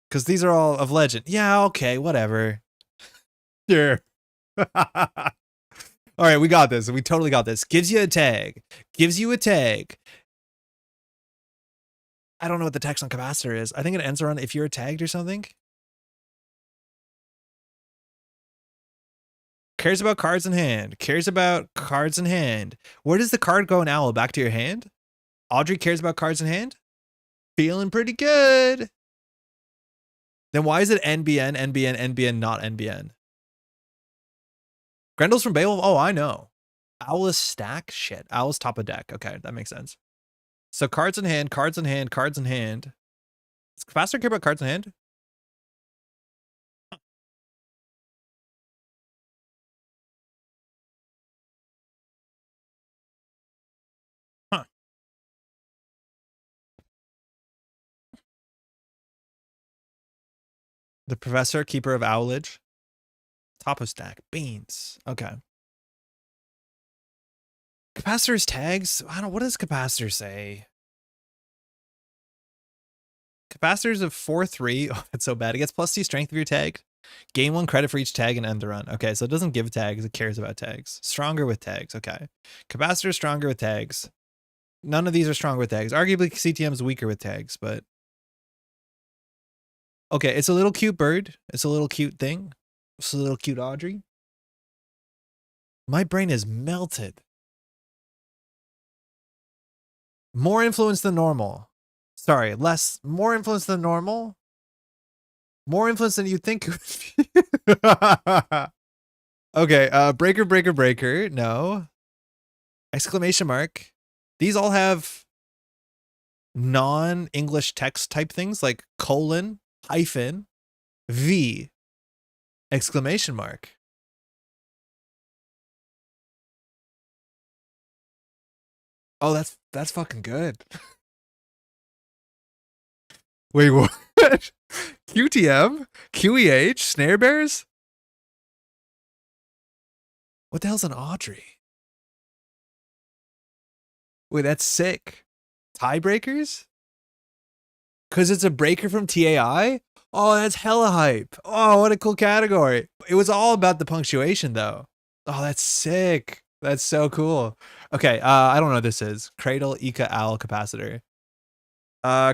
Because these are all of legend. Yeah, okay, whatever. Sure. All right, we got this. We totally got this. Gives you a tag. Gives you a tag. I don't know what the text on capacitor is. I think it ends around if you're tagged or something. Cares about cards in hand. Cares about cards in hand. Where does the card go in Owl? Back to your hand? Audrey cares about cards in hand? Feeling pretty good. Then why is it NBN, NBN, NBN, not NBN? Grendel's from Beowulf? Oh, I know. Owl is stack? Shit. Owl's top of deck. Okay, that makes sense. So cards in hand, cards in hand, cards in hand. Does capacitor care about cards in hand? Huh. The professor, keeper of owlage. Top of stack. Beans. Okay. Capacitor's tags? What does capacitor say? Capacitor's of 4-3. Oh, that's so bad. It gets +2 strength if you're tagged. Gain 1 credit for each tag and end the run. Okay, so it doesn't give tags. It cares about tags. Stronger with tags. Okay. Capacitor's stronger with tags. None of these are stronger with tags. Arguably, CTM is weaker with tags, but... Okay, it's a little cute bird. It's a little cute thing. It's a little cute Audrey. My brain is melted. More influence than normal. Sorry, more influence than normal. More influence than you think. Okay, breaker, breaker, breaker. No. Exclamation mark. These all have non-English text type things like colon, hyphen, V, exclamation mark. Oh, that's fucking good. Wait, what? QTM? QEH? Snare bears? What the hell's an Audrey? Wait, that's sick. Tiebreakers? Because it's a breaker from TAI? Oh, that's hella hype. Oh, what a cool category. It was all about the punctuation, though. Oh, that's sick. That's so cool. Okay, I don't know what this is. Cradle, Ika, Owl, Capacitor.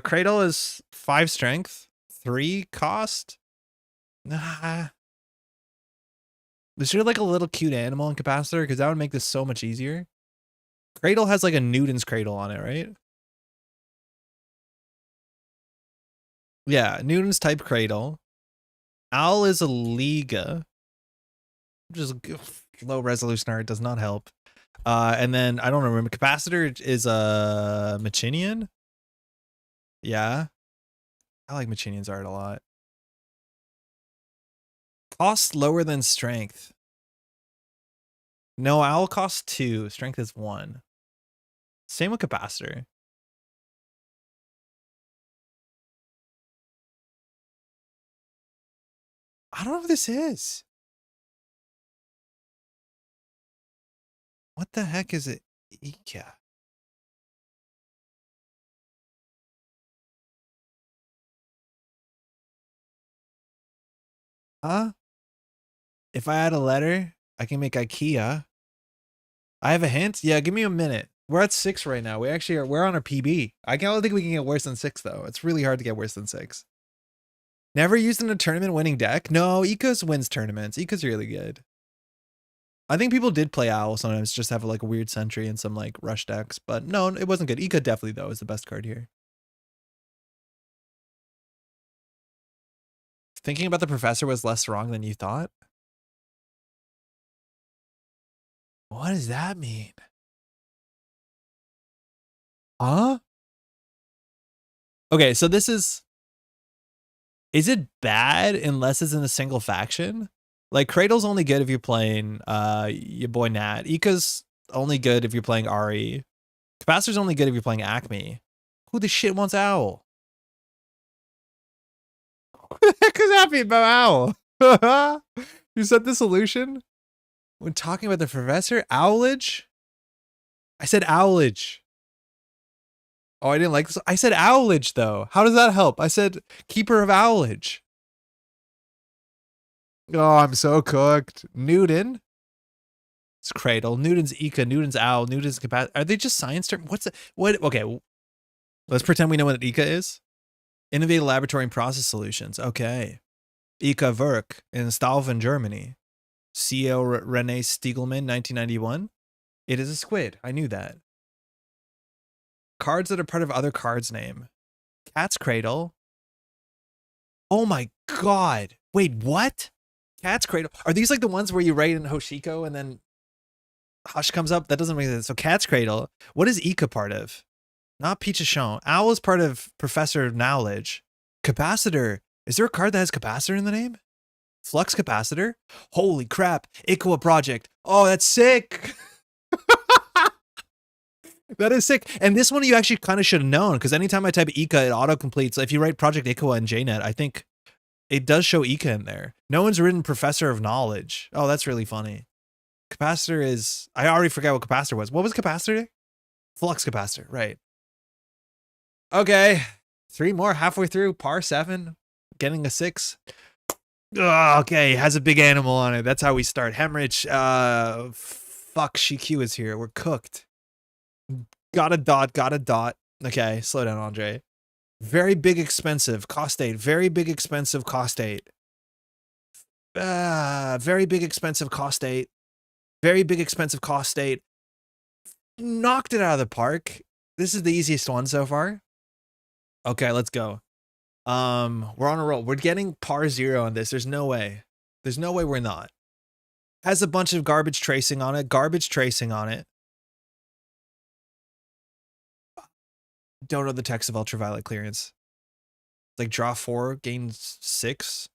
Cradle is 5 strength, 3 cost. Nah. Is there like a little cute animal in Capacitor? Because that would make this so much easier. Cradle has like a Newton's cradle on it, right? Yeah, Newton's type cradle. Owl is a Liga. Just low resolution art does not help. And then I don't remember. Capacitor is a Machinian. Yeah, I like Machinian's art a lot. Cost lower than strength. No, Owl costs 2. Strength is 1. Same with Capacitor. I don't know what this is. What the heck is it? Yeah. Huh? If I add a letter, I can make IKEA. I have a hint? Yeah, give me a minute. We're at 6 right now. We're on our PB. I don't think we can get worse than 6 though. It's really hard to get worse than 6. Never used in a tournament winning deck? No, Ecos wins tournaments. Ecos really good. I think people did play Owl sometimes, just have like a weird sentry and some like rush decks, but no, it wasn't good. Eco definitely though is the best card here. Thinking about the professor was less wrong than you thought? What does that mean? Huh? Okay, so this is it bad unless it's in a single faction? Like Cradle's only good if you're playing your boy Nat. Ika's only good if you're playing Ari. Capacitor's only good if you're playing Acme. Who the shit wants Owl? Who the heck is happy about Owl? You said the solution? When talking about the professor? Owlage? I said Owlage. Oh, I didn't like this. I said Owlage, though. How does that help? I said Keeper of Owlage. Oh, I'm so cooked. Newton. It's Cradle. Newton's Ika. Newton's Owl. Newton's Capacitor. Are they just science terms? What's the, what? Okay. Let's pretend we know what Ika is. Innovative Laboratory and Process Solutions. Okay. Ika Werk in Staufen, Germany. CEO Rene Stiegelman, 1991. It is a squid. I knew that. Cards that are part of other cards name. Cat's Cradle. Oh my god. Wait, what? Cat's Cradle. Are these like the ones where you write in Hoshiko and then Hush comes up? That doesn't make sense. So Cat's Cradle. What is Ika part of? Not Pichachon. Owl is part of Professor of Knowledge. Capacitor. Is there a card that has Capacitor in the name? Flux Capacitor? Holy crap. Ikoa Project. Oh, that's sick. That is sick. And this one you actually kind of should have known, because anytime I type Ika, it auto-completes. If you write Project Ikoa in JNet, I think it does show Ika in there. No one's written Professor of Knowledge. Oh, that's really funny. Capacitor is... I already forgot what Capacitor was. What was Capacitor? Flux Capacitor, right. Okay. 3 more, halfway through. Par 7. Getting a 6. Oh, okay, has a big animal on it. That's how we start. Hemorrhage. Fuck, Shiku is here. We're cooked. Got a dot. Okay, slow down, Andre. Very big, expensive. Cost 8. Very big, expensive. Cost 8. Very big, expensive. Cost 8. Very big, expensive. Cost 8. Knocked it out of the park. This is the easiest one so far. Okay, let's go. We're on a roll. We're getting par 0 on this. There's no way. There's no way we're not. Has a bunch of garbage tracing on it. Don't know the text of ultraviolet clearance. Like draw 4, gain 6.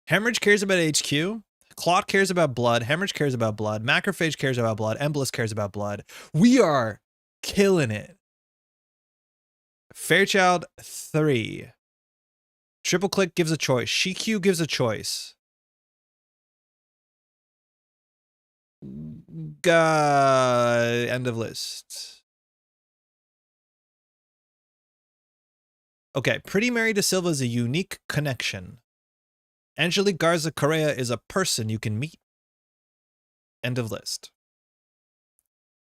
Hemorrhage cares about HQ. Clot cares about blood. Hemorrhage cares about blood. Macrophage cares about blood. Embolus cares about blood. We are killing it. Fairchild 3. Triple click gives a choice. Shiku gives a choice. End of list. Okay, Pretty Mary Da Silva is a unique connection. Angelique Garza Correa is a person you can meet. End of list.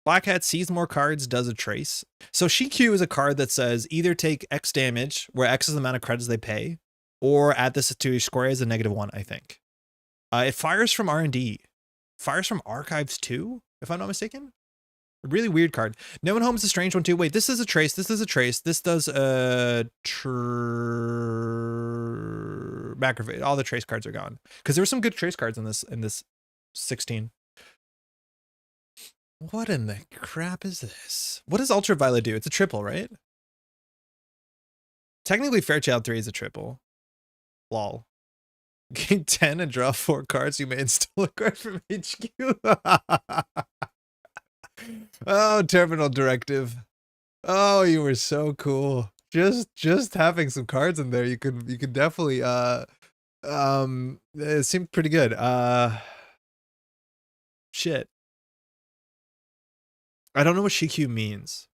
Black Hat sees more cards, does a trace. So Shiku is a card that says either take X damage, where X is the amount of credits they pay, or add this to your score as a -1, I think. It fires from R&D. Fires from Archives too, if I'm not mistaken. A really weird card. No One Home is a strange one too. Wait, this is a trace. This is a trace. This does macrophage. All the trace cards are gone because there were some good trace cards in this 16. What in the crap is this? What does Ultraviolet do? It's a triple, right? Technically, Fairchild 3 is a triple. Lol. Gain 10 and draw 4 cards. You may install a card from HQ. Oh, Terminal Directive. Oh, you were so cool. Just having some cards in there, you could definitely it seemed pretty good. Shit. I don't know what Shiku means.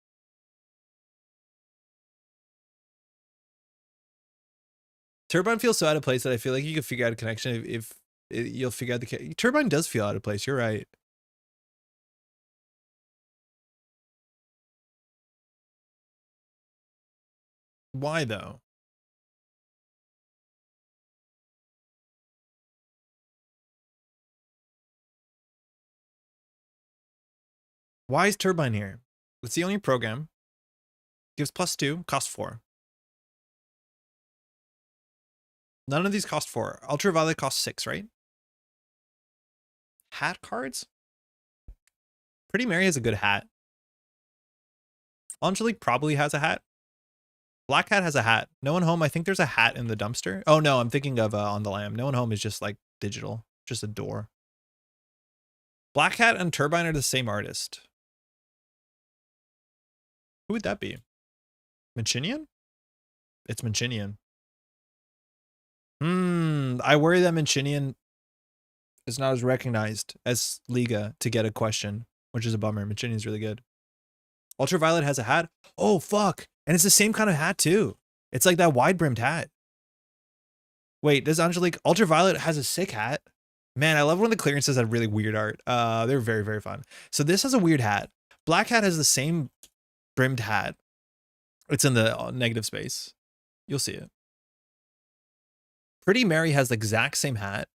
Turbine feels so out of place that I feel like you could figure out a connection if you'll figure out the Turbine does feel out of place. You're right. Why though? Why is Turbine here? It's the only program. Gives +2, cost 4. None of these cost 4. Ultraviolet costs 6, right? Hat cards? Pretty Mary has a good hat. Angelique probably has a hat. Black Hat has a hat. No One Home, I think there's a hat in the dumpster. Oh no, I'm thinking of On the Lamb. No One Home is just like digital. Just a door. Black Hat and Turbine are the same artist. Who would that be? Manchinian? It's Manchinian. I worry that Manchinian is not as recognized as Liga to get a question, which is a bummer. Manchinian's really good. Ultraviolet has a hat. Oh, fuck. And it's the same kind of hat, too. It's like that wide-brimmed hat. Wait, does Angelique... Ultraviolet has a sick hat. Man, I love when the clearances had really weird art. They're very, very fun. So this has a weird hat. Black Hat has the same brimmed hat. It's in the negative space. You'll see it. Pretty Mary has the exact same hat.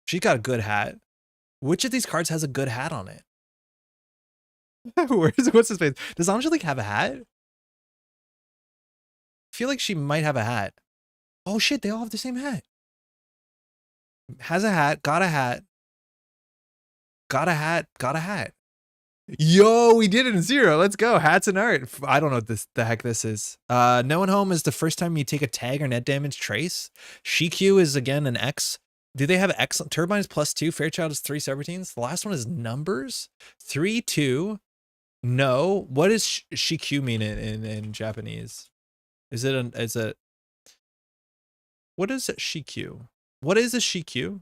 She got a good hat. Which of these cards has a good hat on it? What's his face? Does Angelique have a hat? I feel like she might have a hat. Oh shit, they all have the same hat. Has a hat, got a hat. Got a hat, got a hat. Yo, we did it in 0. Let's go. Hats and art. I don't know what the heck this is. No One Home is the first time you take a tag or net damage trace. Shiku is again an X. Do they have excellent turbines +2? Fairchild is 3 subroutines. The last one is numbers. 3, 2. No. What does Shiku mean in Japanese? Is it what is Shiku? What is a Shiku?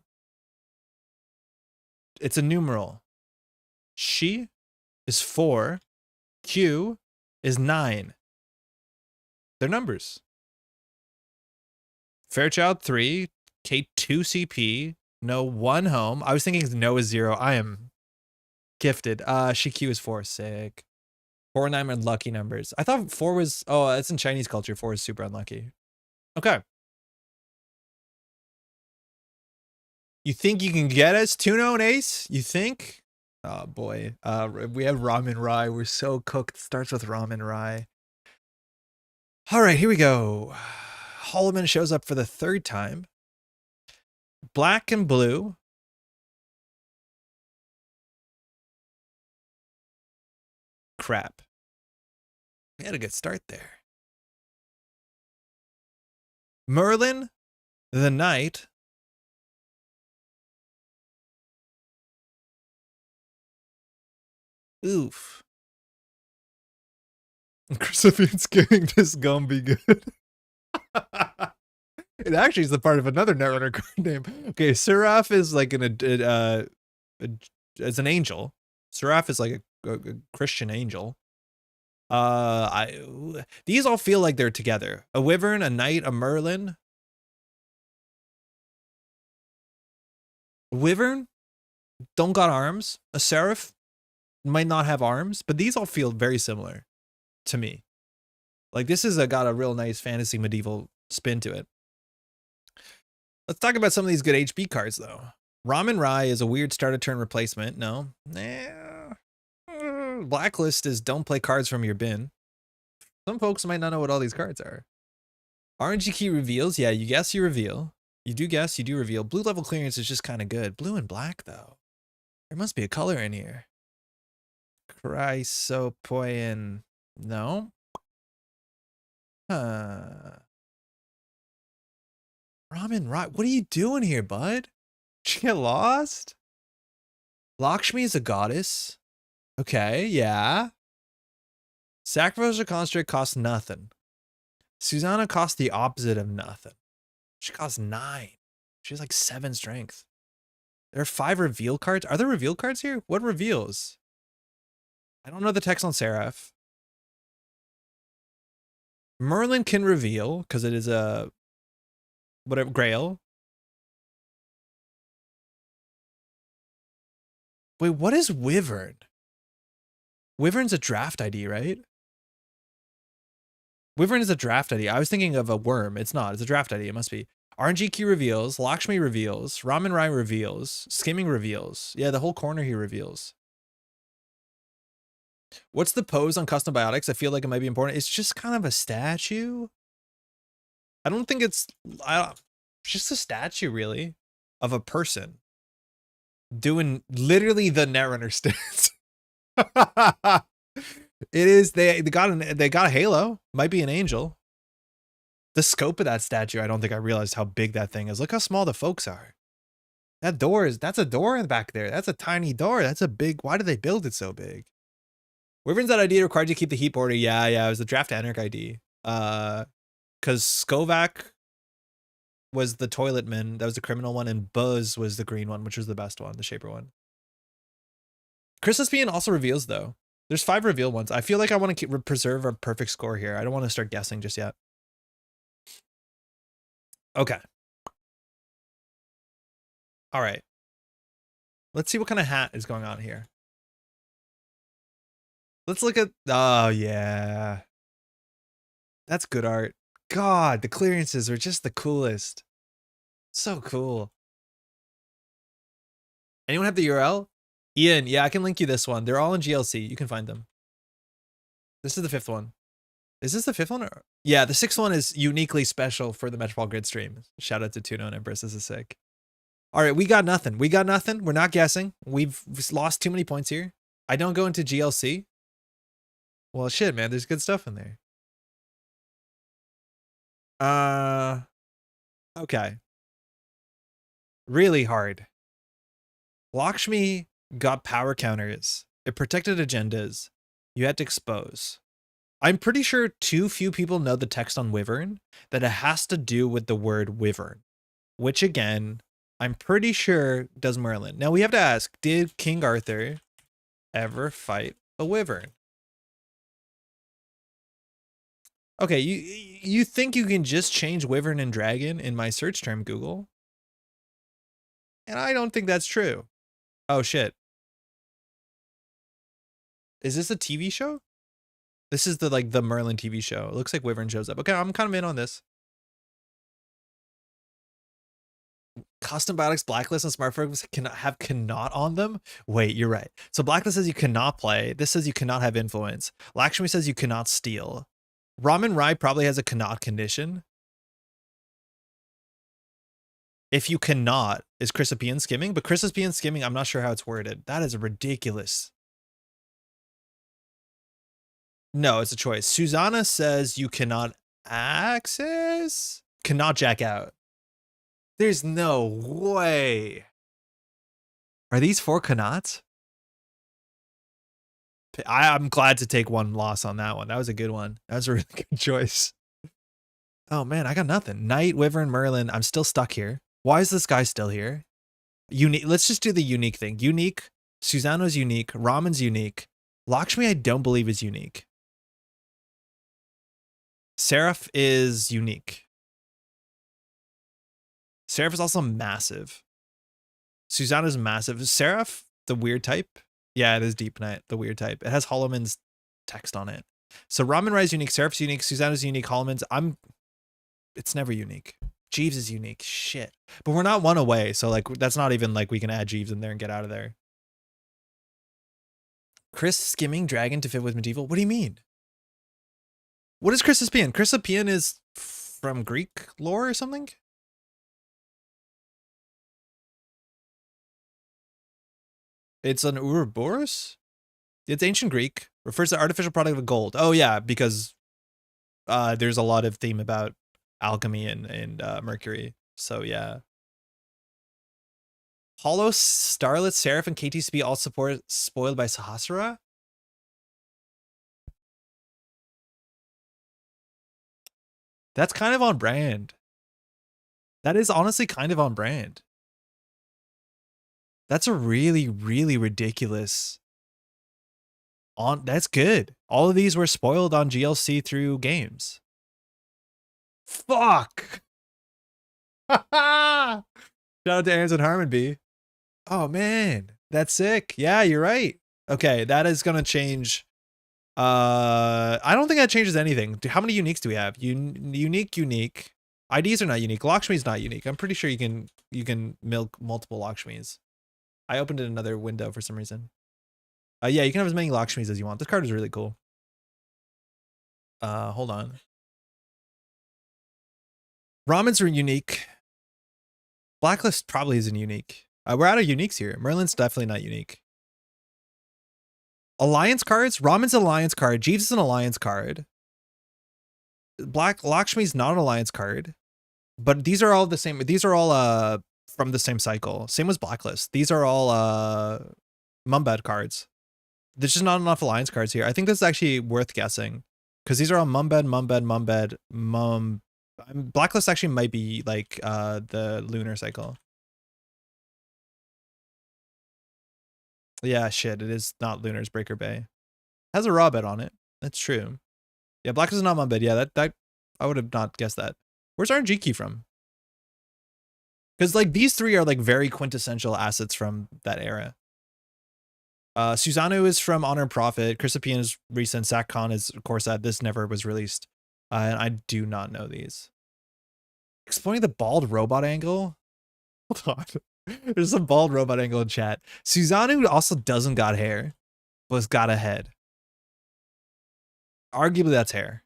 It's a numeral. Shi is 4. Q is 9. They're numbers. Fairchild 3. K2 CP. No 1 home. I was thinking no is 0. I am gifted. Shiku is 4. Sick. 4 and 9 are lucky numbers. I thought 4 was... Oh, that's in Chinese culture. 4 is super unlucky. Okay. You think you can get us Tuno and Ace? You think? Oh boy. We have Ramen Rye. We're so cooked. Starts with Ramen Rye. All right, here we go. Holloman shows up for the 3rd time. Black and blue. Crap. We had a good start there. Merlin, the Knight. Oof. Crucifix giving this gum be good. It actually is the part of another Netrunner card name. Okay, Seraph is like as an angel. Seraph is like a Christian angel. These all feel like they're together. A Wyvern, a Knight, a Merlin. A Wyvern don't got arms. A Seraph might not have arms, but these all feel very similar to me. Like this is got a real nice fantasy medieval spin to it. Let's talk about some of these good HB cards, though. Ramen Rai is a weird starter turn replacement. No. Blacklist is don't play cards from your bin. Some folks might not know what all these cards are. RNG key reveals. Yeah, you guess, you reveal. You do guess, you do reveal. Blue level clearance is just kind of good. Blue and black, though. There must be a color in here. Chrysopoian. No. Ramen Rai. What are you doing here, bud? Did you get lost? Lakshmi is a goddess. Okay, yeah. Sacrificial Construct costs nothing. Susanna costs the opposite of nothing. She costs 9. She has like 7 strength. There are 5 reveal cards. Are there reveal cards here? What reveals? I don't know the text on Seraph. Merlin can reveal because it is a whatever Grail. Wait, what is Wyvern? Wyvern's a draft ID, right? Wyvern is a draft ID. I was thinking of a worm. It's not. It's a draft ID. It must be. RNG key reveals. Lakshmi reveals. Ramen Rai reveals. Skimming reveals. Yeah, the whole corner here reveals. What's the pose on custom biotics? I feel like it might be important. It's just kind of a statue. I don't think it's just a statue, really, of a person doing literally the Netrunner stance. It is. They got a halo. Might be an angel. The scope of that statue. I don't think I realized how big that thing is. Look how small the folks are. That door is. That's a door in the back there. That's a tiny door. That's a big. Why did they build it so big? Wyvern's that ID required you to keep the heat border. Yeah. It was the draft Anarch ID. Because Skovak was the toiletman. That was the criminal one, and Buzz was the green one, which was the best one, the shaper one. Chrysalis Bean also reveals though. There's 5 reveal ones. I feel like I want to preserve a perfect score here. I don't want to start guessing just yet. Okay. All right. Let's see what kind of hat is going on here. Let's look at. Oh yeah. That's good art. God, the clearances are just the coolest. So cool. Anyone have the URL? Ian, yeah, I can link you this one. They're all in GLC. You can find them. This is the 5th one. Is this the 5th one? Or? Yeah, the 6th one is uniquely special for the Metropole Grid stream. Shout out to Tuno and Empress. This is sick. All right, we got nothing. We got nothing. We're not guessing. We've lost too many points here. I don't go into GLC. Well, shit, man. There's good stuff in there. Okay. Really hard. Lakshmi got power counters. It protected agendas. You had to expose. I'm pretty sure too few people know the text on Wyvern that it has to do with the word Wyvern, which again, I'm pretty sure does Merlin. Now we have to ask, did King Arthur ever fight a Wyvern? Okay, you think you can just change Wyvern and Dragon in my search term Google? And I don't think that's true. Oh shit. Is this a TV show? This is the the Merlin TV show. It looks like Wyvern shows up. Okay, I'm kind of in on this. Custom biotics, blacklist, and smartphones cannot on them. Wait, you're right. So blacklist says you cannot play. This says you cannot have influence. Lakshmi says you cannot steal. Ramen Rai probably has a cannot condition. If you cannot, is Chrysopian skimming? But Chrysopian skimming, I'm not sure how it's worded. That is ridiculous. No, it's a choice. Susanna says you cannot access, cannot jack out. There's no way. Are these 4 cannots? I'm glad to take one loss on that one. That was a good one. That was a really good choice. Oh man, I got nothing. Knight, Wyvern, Merlin. I'm still stuck here. Why is this guy still here? Unique. Let's just do the unique thing. Unique. Susanna's unique. Ramen's unique. Lakshmi, I don't believe is unique. Seraph is unique. Seraph is also massive. Susanna's massive. Seraph, the weird type. Yeah, it is Deep Knight, the weird type. It has Hollowman's text on it. So Ramen Rai is unique. Seraph's unique. Susanna's unique. Hollowman's. It's never unique. Jeeves is unique. Shit. But we're not one away, so like that's not even like we can add Jeeves in there and get out of there. Chris skimming dragon to fit with medieval. What do you mean? What is Chrysopian? Chrysopian is from Greek lore or something? It's an Ouroboros? It's ancient Greek. Refers to artificial product of gold. Oh yeah, because there's a lot of theme about alchemy and mercury. So yeah. Hollow, Starlet, Seraph, and KTCB all support spoiled by Sahasrara? That's kind of on brand. That is honestly kind of on brand. That's a really, really ridiculous. That's good. All of these were spoiled on GLC through games. Fuck. Shout out to Aaron's and Harmon B. Oh man, that's sick. Yeah, you're right. Okay, that is gonna change. I don't think that changes anything. How many uniques do we have? Unique. IDs are not unique. Lakshmi's not unique. I'm pretty sure you can milk multiple Lakshmis. I opened in another window for some reason. Yeah, you can have as many Lakshmis as you want. This card is really cool. Hold on. Ramens are unique. Blacklist probably isn't unique. We're out of uniques here. Merlin's definitely not unique. Alliance cards? Ramen's an alliance card. Jeeves is an alliance card. Lakshmi's not an alliance card. But these are all the same. These are all from the same cycle. Same as Blacklist. These are all Mumbad cards. There's just not enough alliance cards here. I think this is actually worth guessing. Because these are all Mumbad. Blacklist actually might be like the lunar cycle. Yeah, shit, it is not Lunar's Breaker Bay. It has a raw bed on it. That's true. Yeah, Blacklist is not Mumbad. Yeah, that I would have not guessed that. Where's RNG key from? Because like these three are like very quintessential assets from that era. Susano is from Honor and Profit. Chrysopian is recent. Sackcon is, of course, that this never was released. And I do not know these. Exploring the bald robot angle? Hold on. There's some bald robot angle in chat. Susano also doesn't got hair, but it's got a head. Arguably, that's hair.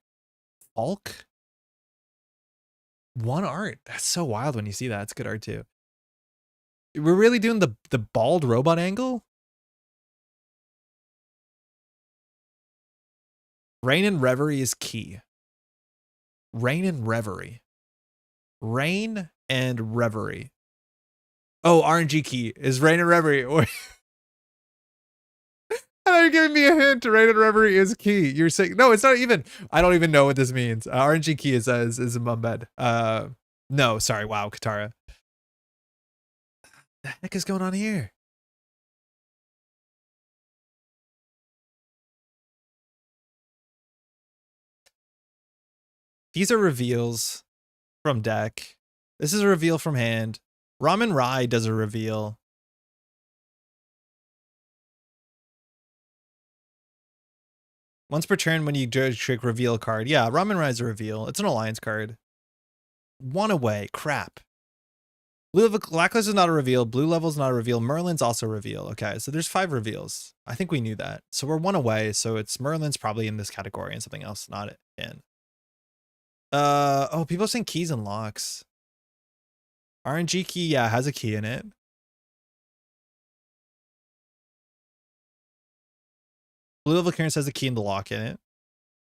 Falk? One art. That's so wild when you see that. It's good art too. We're really doing the bald robot angle? Rain and Reverie is key. Rain and Reverie. Rain and Reverie. Oh, RNG key is Rain and Reverie. You're giving me a hint. Rain and Reverie is key. You're saying no, it's not even. I don't even know what this means. RNG key is a Mumbad. No, sorry. Wow, Katara. The heck is going on here? These are reveals from deck. This is a reveal from hand. Ramen Rai does a reveal. Once per turn when you trick reveal card. Yeah, Ramen Rai is a reveal. It's an alliance card. One away. Crap. Blacklist is not a reveal. Blue level is not a reveal. Merlin's also a reveal. Okay, so there's 5 reveals. I think we knew that. So we're one away. So it's Merlin's probably in this category and something else not in. Oh, people are saying keys and locks. RNG key, yeah, has a key in it. Blue level clearance has the key and the lock in it.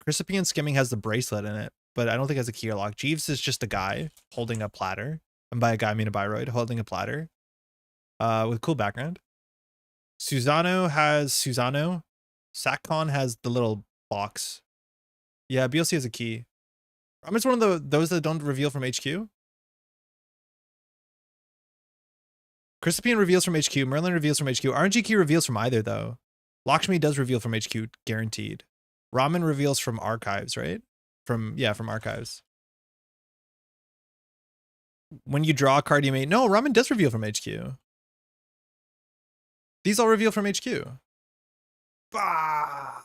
Chrysopian skimming has the bracelet in it, but I don't think it has a key or lock. Jeeves is just a guy holding a platter. And by a guy, I mean a Byroid holding a platter. With a cool background. Susano has Susano. Sackcon has the little box. Yeah, BLC has a key. I'm just one of those that don't reveal from HQ. Chrysopian reveals from HQ. Merlin reveals from HQ. RNG key reveals from either, though. Lakshmi does reveal from HQ, guaranteed. Ramen reveals from archives, right? From archives. When you draw a card, you may... No, Ramen does reveal from HQ. These all reveal from HQ. Bah!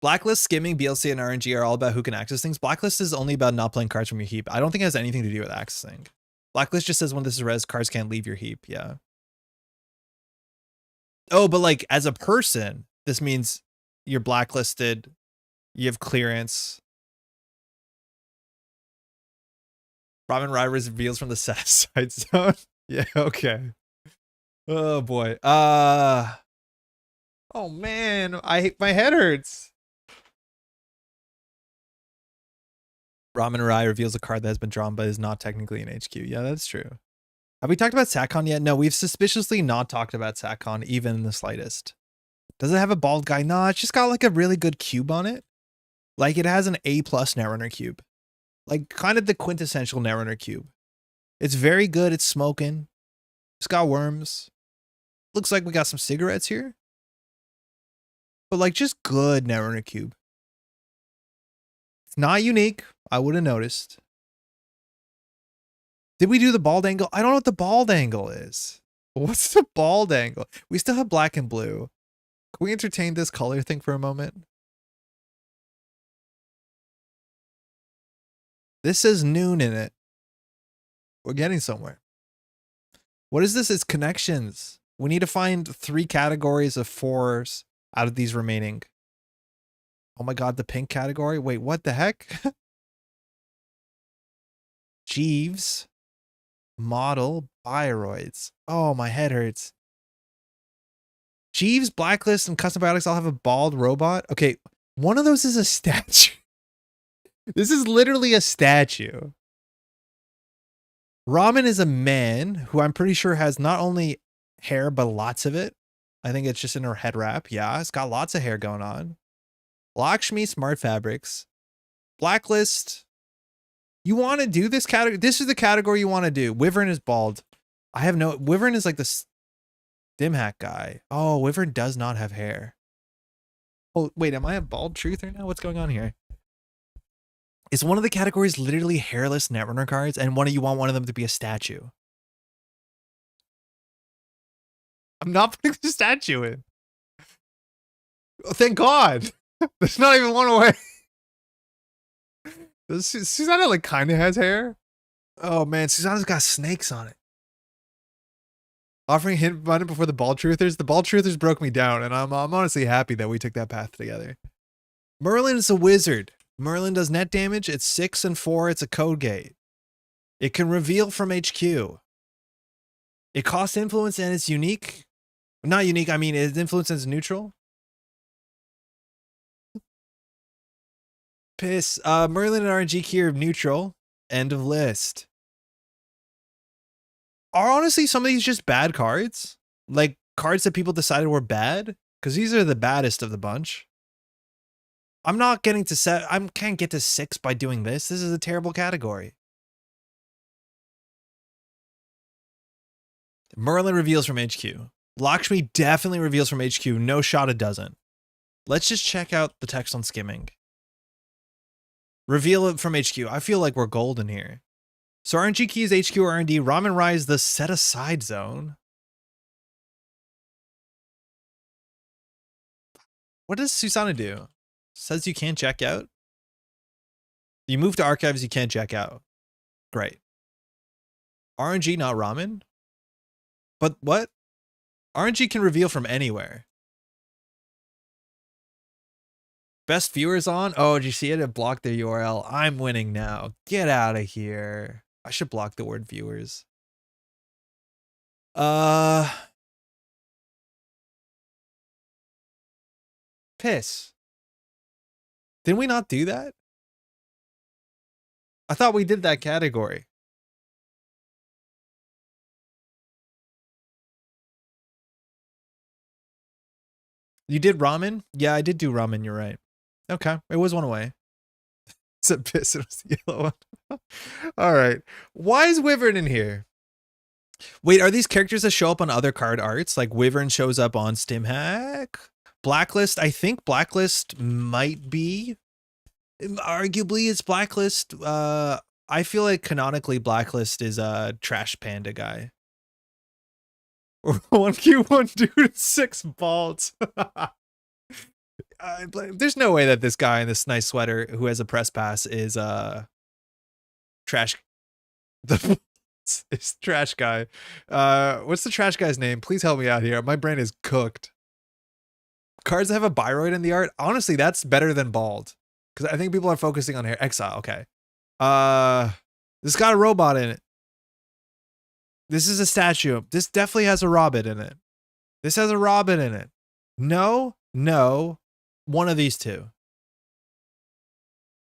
Blacklist, skimming, BLC, and RNG are all about who can access things. Blacklist is only about not playing cards from your heap. I don't think it has anything to do with accessing. Blacklist just says when this is res, cards can't leave your heap. Yeah. Oh, but like as a person, this means you're blacklisted. You have clearance. Ramen Rye reveals from the side zone. Yeah, okay. Oh boy. Oh man, my head hurts. Ramen Rye reveals a card that has been drawn but is not technically an HQ. Yeah, that's true. Have we talked about SatCon yet? No, we've suspiciously not talked about SatCon even in the slightest. Does it have a bald guy? No, it's just got like a really good cube on it. Like it has an A+ Netrunner cube. Like kind of the quintessential Netrunner cube. It's very good. It's smoking. It's got worms. Looks like we got some cigarettes here. But like just good Netrunner cube. It's not unique. I would have noticed. Did we do the bald angle? I don't know what the bald angle is. What's the bald angle? We still have black and blue. Can we entertain this color thing for a moment? This says noon in it. We're getting somewhere. What is this? It's connections. We need to find 3 categories of 4s out of these remaining. Oh my god, the pink category? Wait, what the heck? Jeeves. Model. Bioroids. Oh, my head hurts. Jeeves, Blacklist, and Custom Biotics all have a bald robot. Okay, one of those is a statue. This is literally a statue. Ramen is a man who I'm pretty sure has not only hair, but lots of it. I think it's just in her head wrap. Yeah, it's got lots of hair going on. Lakshmi, Smart Fabrics. Blacklist. You want to do this category? This is the category you want to do. Wyvern is bald. I have no... Wyvern is like the stim hack guy. Oh, Wyvern does not have hair. Oh, wait, am I a bald truther now? What's going on here? Is one of the categories literally hairless Netrunner cards, and you want one of them to be a statue? I'm not putting the statue in. Oh, thank God. There's not even one away. Susanna like kind of has hair. Oh man, Susanna's got snakes on it. Offering hint button before the bald truthers. The bald truthers broke me down, and I'm honestly happy that we took that path together. Merlin is a wizard. Merlin does net damage. It's 6 and 4. It's a code gate. It can reveal from HQ. It costs influence and it's unique. Not unique, I mean its influence is neutral. Piss. Merlin and RNG key are neutral. End of list. Are honestly some of these just bad cards? Like cards that people decided were bad? Because these are the baddest of the bunch. I'm not getting to set. I can't get to 6 by doing this. This is a terrible category. Merlin reveals from HQ. Lakshmi definitely reveals from HQ. No shot it doesn't. Let's just check out the text on skimming. Reveal it from HQ. I feel like we're golden here. So RNG key is HQ or R&D. Ramen Rise the set aside zone. What does Susanna do? Says you can't check out. You move to archives, you can't check out. Great. RNG, not ramen? But what? RNG can reveal from anywhere. Best viewers on? Oh, did you see it? It blocked the URL. I'm winning now. Get out of here. I should block the word viewers. Piss. Didn't we not do that? I thought we did that category. You did ramen? Yeah, I did do ramen. You're right. Okay. It was one away. It's a piss. It was the yellow one. All right. Why is Wyvern in here? Wait, are these characters that show up on other card arts? Like Wyvern shows up on StimHack? Blacklist? I think Blacklist might be. Arguably, it's Blacklist. I feel like canonically Blacklist is a Trash Panda guy. 1Q1 dude, 6 balls. There's no way that this guy in this nice sweater who has a press pass is trash. It's trash guy. What's the trash guy's name? Please help me out here. My brain is cooked. Cards that have a Biroid in the art. Honestly, that's better than bald. Because I think people are focusing on hair. Exile, okay. This got a robot in it. This is a statue. This definitely has a Robin in it. This has a Robin in it. No. One of these two.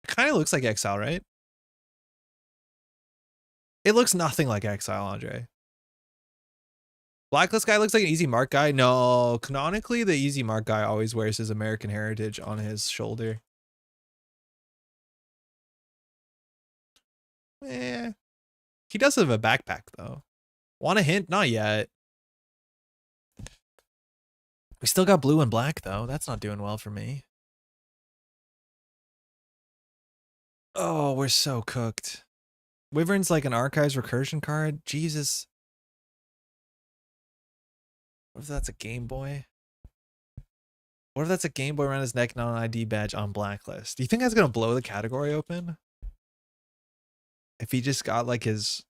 It kind of looks like Exile, right? It looks nothing like Exile, Andre. Blacklist guy looks like an Easy Mark guy. No, canonically, the Easy Mark guy always wears his American heritage on his shoulder. Eh. He does have a backpack, though. Want a hint? Not yet. We still got blue and black, though. That's not doing well for me. Oh, we're so cooked. Wyvern's like an Archives recursion card. Jesus. What if that's a Game Boy? What if that's a Game Boy around his neck, not an ID badge on Blacklist? Do you think that's going to blow the category open? If he just got like his...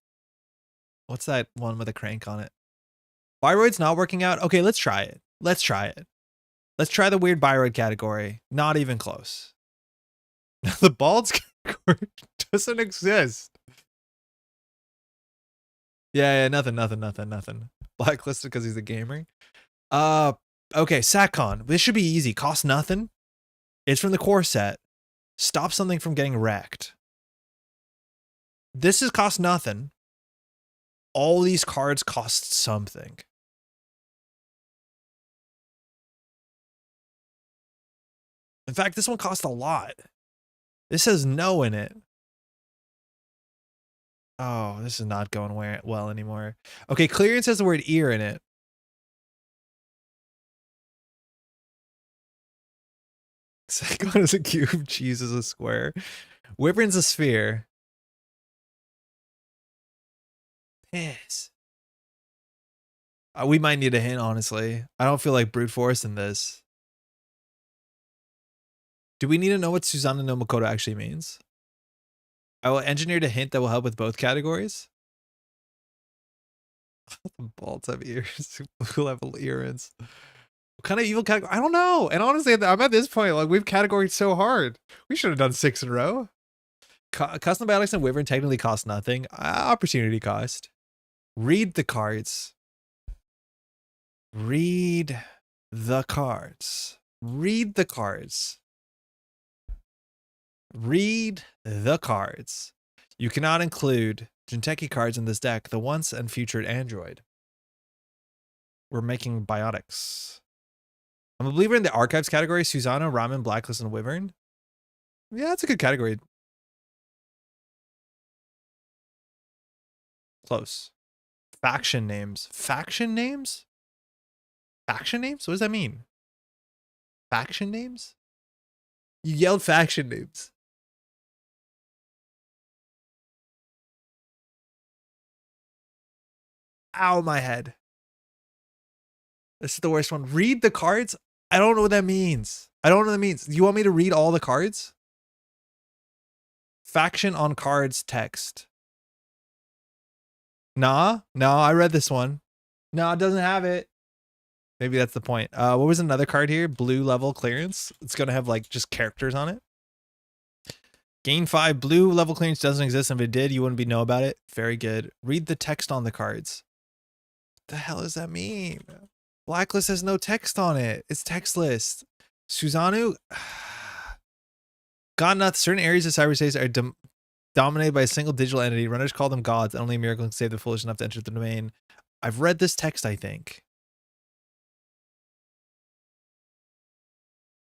What's that one with a crank on it? Biroid's not working out? Okay, let's try it. Let's try it. Let's try the weird Biroid category. Not even close. The balds category doesn't exist. Yeah, nothing. Blacklisted because he's a gamer. Okay, Satcon. This should be easy. Cost nothing. It's from the core set. Stop something from getting wrecked. This is cost nothing. All these cards cost something. In fact, this one cost a lot. This has no in it. Oh, this is not going well anymore. Okay, clearance has the word ear in it. Second is a cube, cheese is a square. Wyvern's a sphere. Piss. We might need a hint, honestly. I don't feel like brute force in this. Do we need to know what Susanna no Makoto actually means? I will engineer a hint that will help with both categories. The balls have ears. Blue level earrings. What kind of evil category? I don't know. And honestly, I'm at this point, like, we've categoried so hard. We should have done 6 in a row. Custom Biotics and Wyvern technically cost nothing. Opportunity cost. Read the cards. Read the cards. Read the cards. Read the cards. You cannot include Jinteki cards in this deck, the once and future android. We're making biotics. I'm a believer in the archives category. Susanna, Ramen, Blacklist, and Wyvern. Yeah, that's a good category. Close. Faction names. Faction names? Faction names? What does that mean? Faction names? You yelled faction names. Ow, my head. This is the worst one. Read the cards? I don't know what that means. I don't know what that means. Do you want me to read all the cards? Faction on cards text. Nah, I read this one. No, it doesn't have it. Maybe that's the point. What was another card here? Blue level clearance. It's going to have like just characters on it. Gain 5. Blue level clearance doesn't exist. If it did, you wouldn't know about it. Very good. Read the text on the cards. What the hell does that mean? Blacklist has no text on it. It's text list. Susanoo. Godnath. Certain areas of cyberspace are dominated by a single digital entity. Runners call them gods. Only a miracle can save the foolish enough to enter the domain. I've read this text, I think.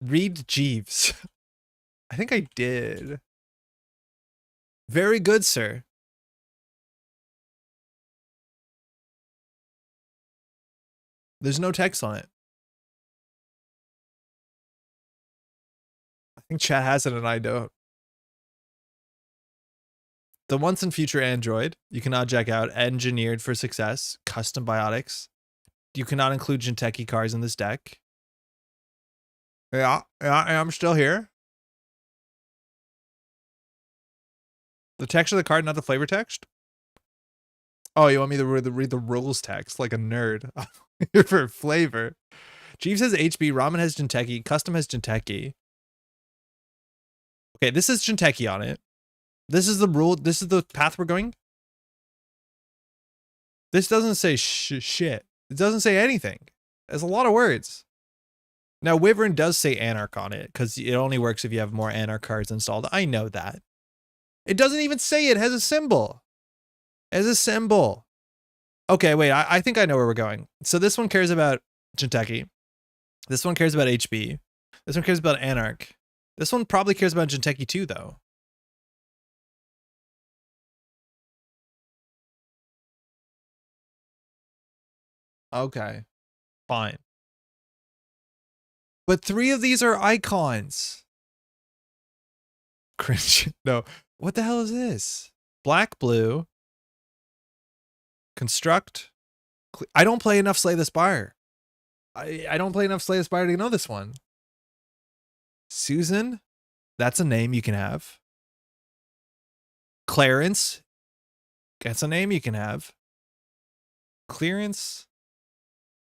Read Jeeves. I think I did. Very good, sir. There's no text on it. I think chat has it and I don't. The once and future android. You cannot check out. Engineered for success. Custom biotics. You cannot include Jinteki cards in this deck. Yeah, I'm still here. The text of the card, not the flavor text? Oh, you want me to read the rules text like a nerd? Here for flavor. Jeeves has HB, Ramen has Jinteki, Custom has Jinteki. Okay, this is Jinteki on it. This is the rule. This is the path we're going. This doesn't say shit. It doesn't say anything. There's a lot of words. Now, Wyvern does say Anarch on it because it only works if you have more Anarch cards installed. I know that. It doesn't even say it has a symbol. It has a symbol. Okay, wait. I think I know where we're going. So this one cares about Jinteki. This one cares about HB. This one cares about Anarch. This one probably cares about Jinteki too, though. Okay, fine. But 3 of these are icons. Cringe. No. What the hell is this? Black, blue. Construct. I don't play enough Slay the Spire. I don't play enough Slay the Spire to know this one. Susan. That's a name you can have. Clarence. That's a name you can have. Clearance.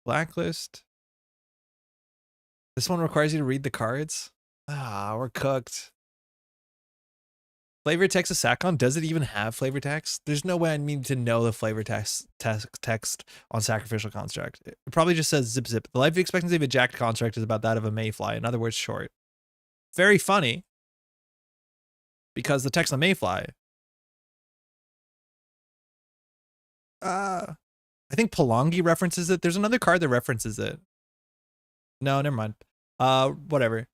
Blacklist. This one requires you to read the cards. Ah, we're cooked. Flavor text of Sakon, does it even have flavor text? There's no way I need to know the flavor text on Sacrificial Construct. It probably just says zip zip. The life expectancy of a jacked construct is about that of a mayfly. In other words, short. Very funny. Because the text on mayfly. I think Palangi references it. There's another card that references it. No, never mind. Whatever.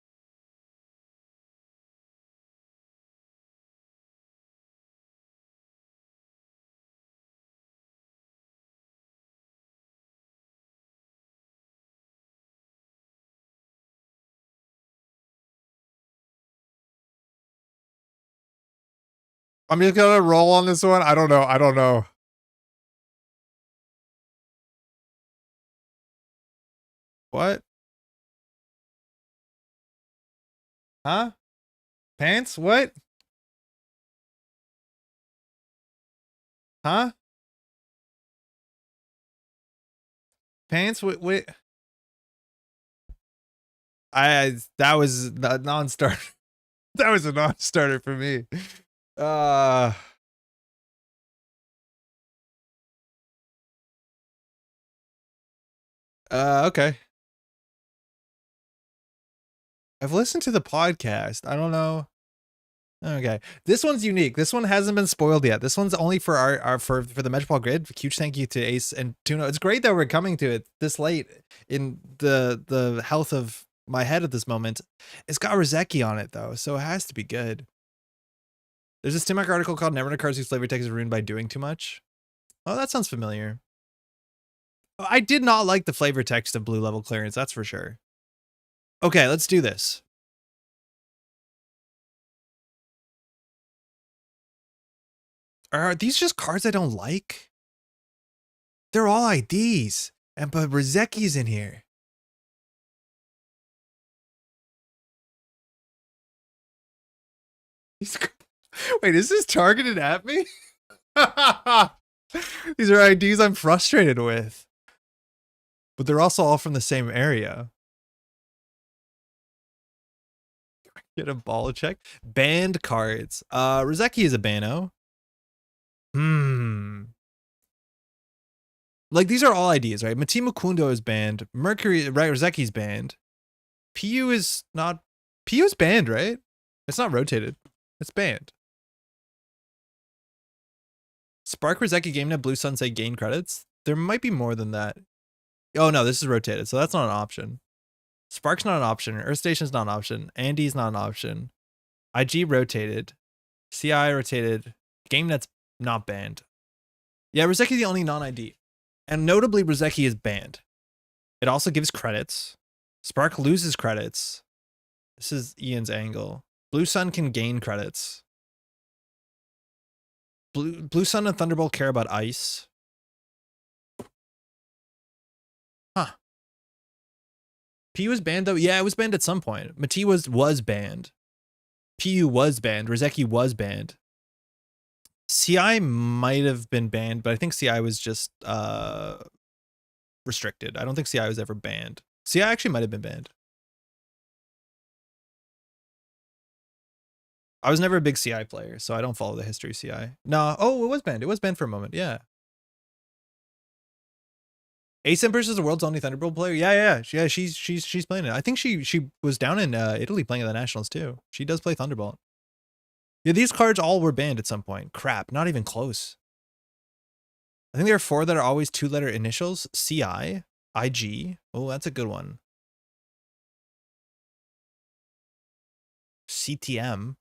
I'm just gonna roll on this one. I don't know. What? Huh? Pants? What? Huh? Pants? What? That was a non-starter. That was a non-starter for me. Okay. I've listened to the podcast. I don't know. Okay. This one's unique. This one hasn't been spoiled yet. This one's only for our for the Metropole Grid. Huge thank you to Ace and Tuno. It's great that we're coming to it this late in the health of my head at this moment. It's got Rizeki on it though, so it has to be good. There's a Stimac article called Netrunner cards whose flavor text is ruined by doing too much. Oh, that sounds familiar. I did not like the flavor text of blue level clearance, that's for sure. Okay, let's do this. Are these just cards I don't like? They're all IDs, but Rizeki's in here. Wait, is this targeted at me? These are IDs I'm frustrated with. But they're also all from the same area. Get a ball check. Banned cards. Rizeki is a bano. Like, these are all ideas, right? Matimu Kundo is banned. Mercury, right? Rizeki's banned. PU is not... PU's banned, right? It's not rotated. It's banned. Spark Rizeki Game Net Blue Sun say gain credits. There might be more than that. Oh, no, this is rotated, so that's not an option. Spark's not an option. Earth Station's not an option. Andy's not an option. IG rotated. CI rotated. Game Net's not banned. Yeah, Rizeki's the only non-ID. And notably, Rizeki is banned. It also gives credits. Spark loses credits. This is Ian's angle. Blue Sun can gain credits. Blue Sun and Thunderbolt care about ice. Huh. PU was banned though. Yeah, it was banned at some point. Mati was banned. PU was banned. Rozeki was banned. CI might have been banned, but I think CI was just restricted. I don't think CI was ever banned. CI actually might have been banned. I was never a big CI player, so I don't follow the history of CI. No, oh, it was banned. It was banned for a moment. Yeah. AceEmpress is the world's only Thunderbolt player. Yeah. She's playing it. I think she was down in Italy playing at the Nationals too. She does play Thunderbolt. Yeah, these cards all were banned at some point. Crap, not even close. I think there are 4 that are always 2-letter initials. CI, IG. Oh, that's a good one. CTM,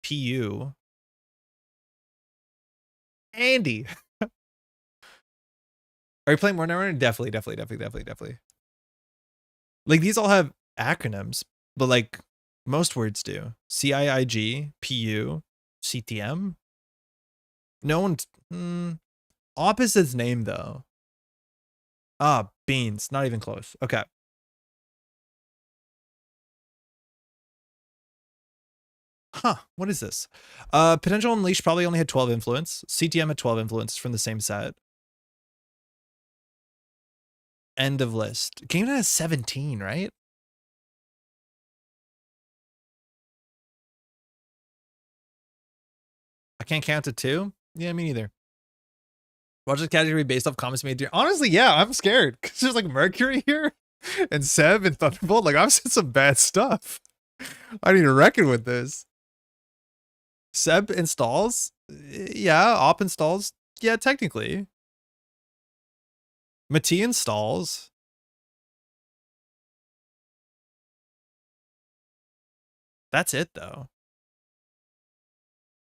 PU, Andy. Are you playing more Netrunner? Definitely. Like these all have acronyms, but like most words do. CIIG, PU, CTM. No one's opposite's name though. Ah, beans. Not even close. Okay. Huh, what is this? Potential Unleash probably only had 12 influence. CTM had 12 influence from the same set. End of list. Game has 17, right? I can't count to 2? Yeah, me neither. Watch this category based off comments made here. Honestly, yeah, I'm scared. Because there's like Mercury here and Seb and Thunderbolt. Like, I've seen some bad stuff. I need to reckon with this. Seb installs? Yeah. Op installs? Yeah, technically. Mati installs. That's it, though.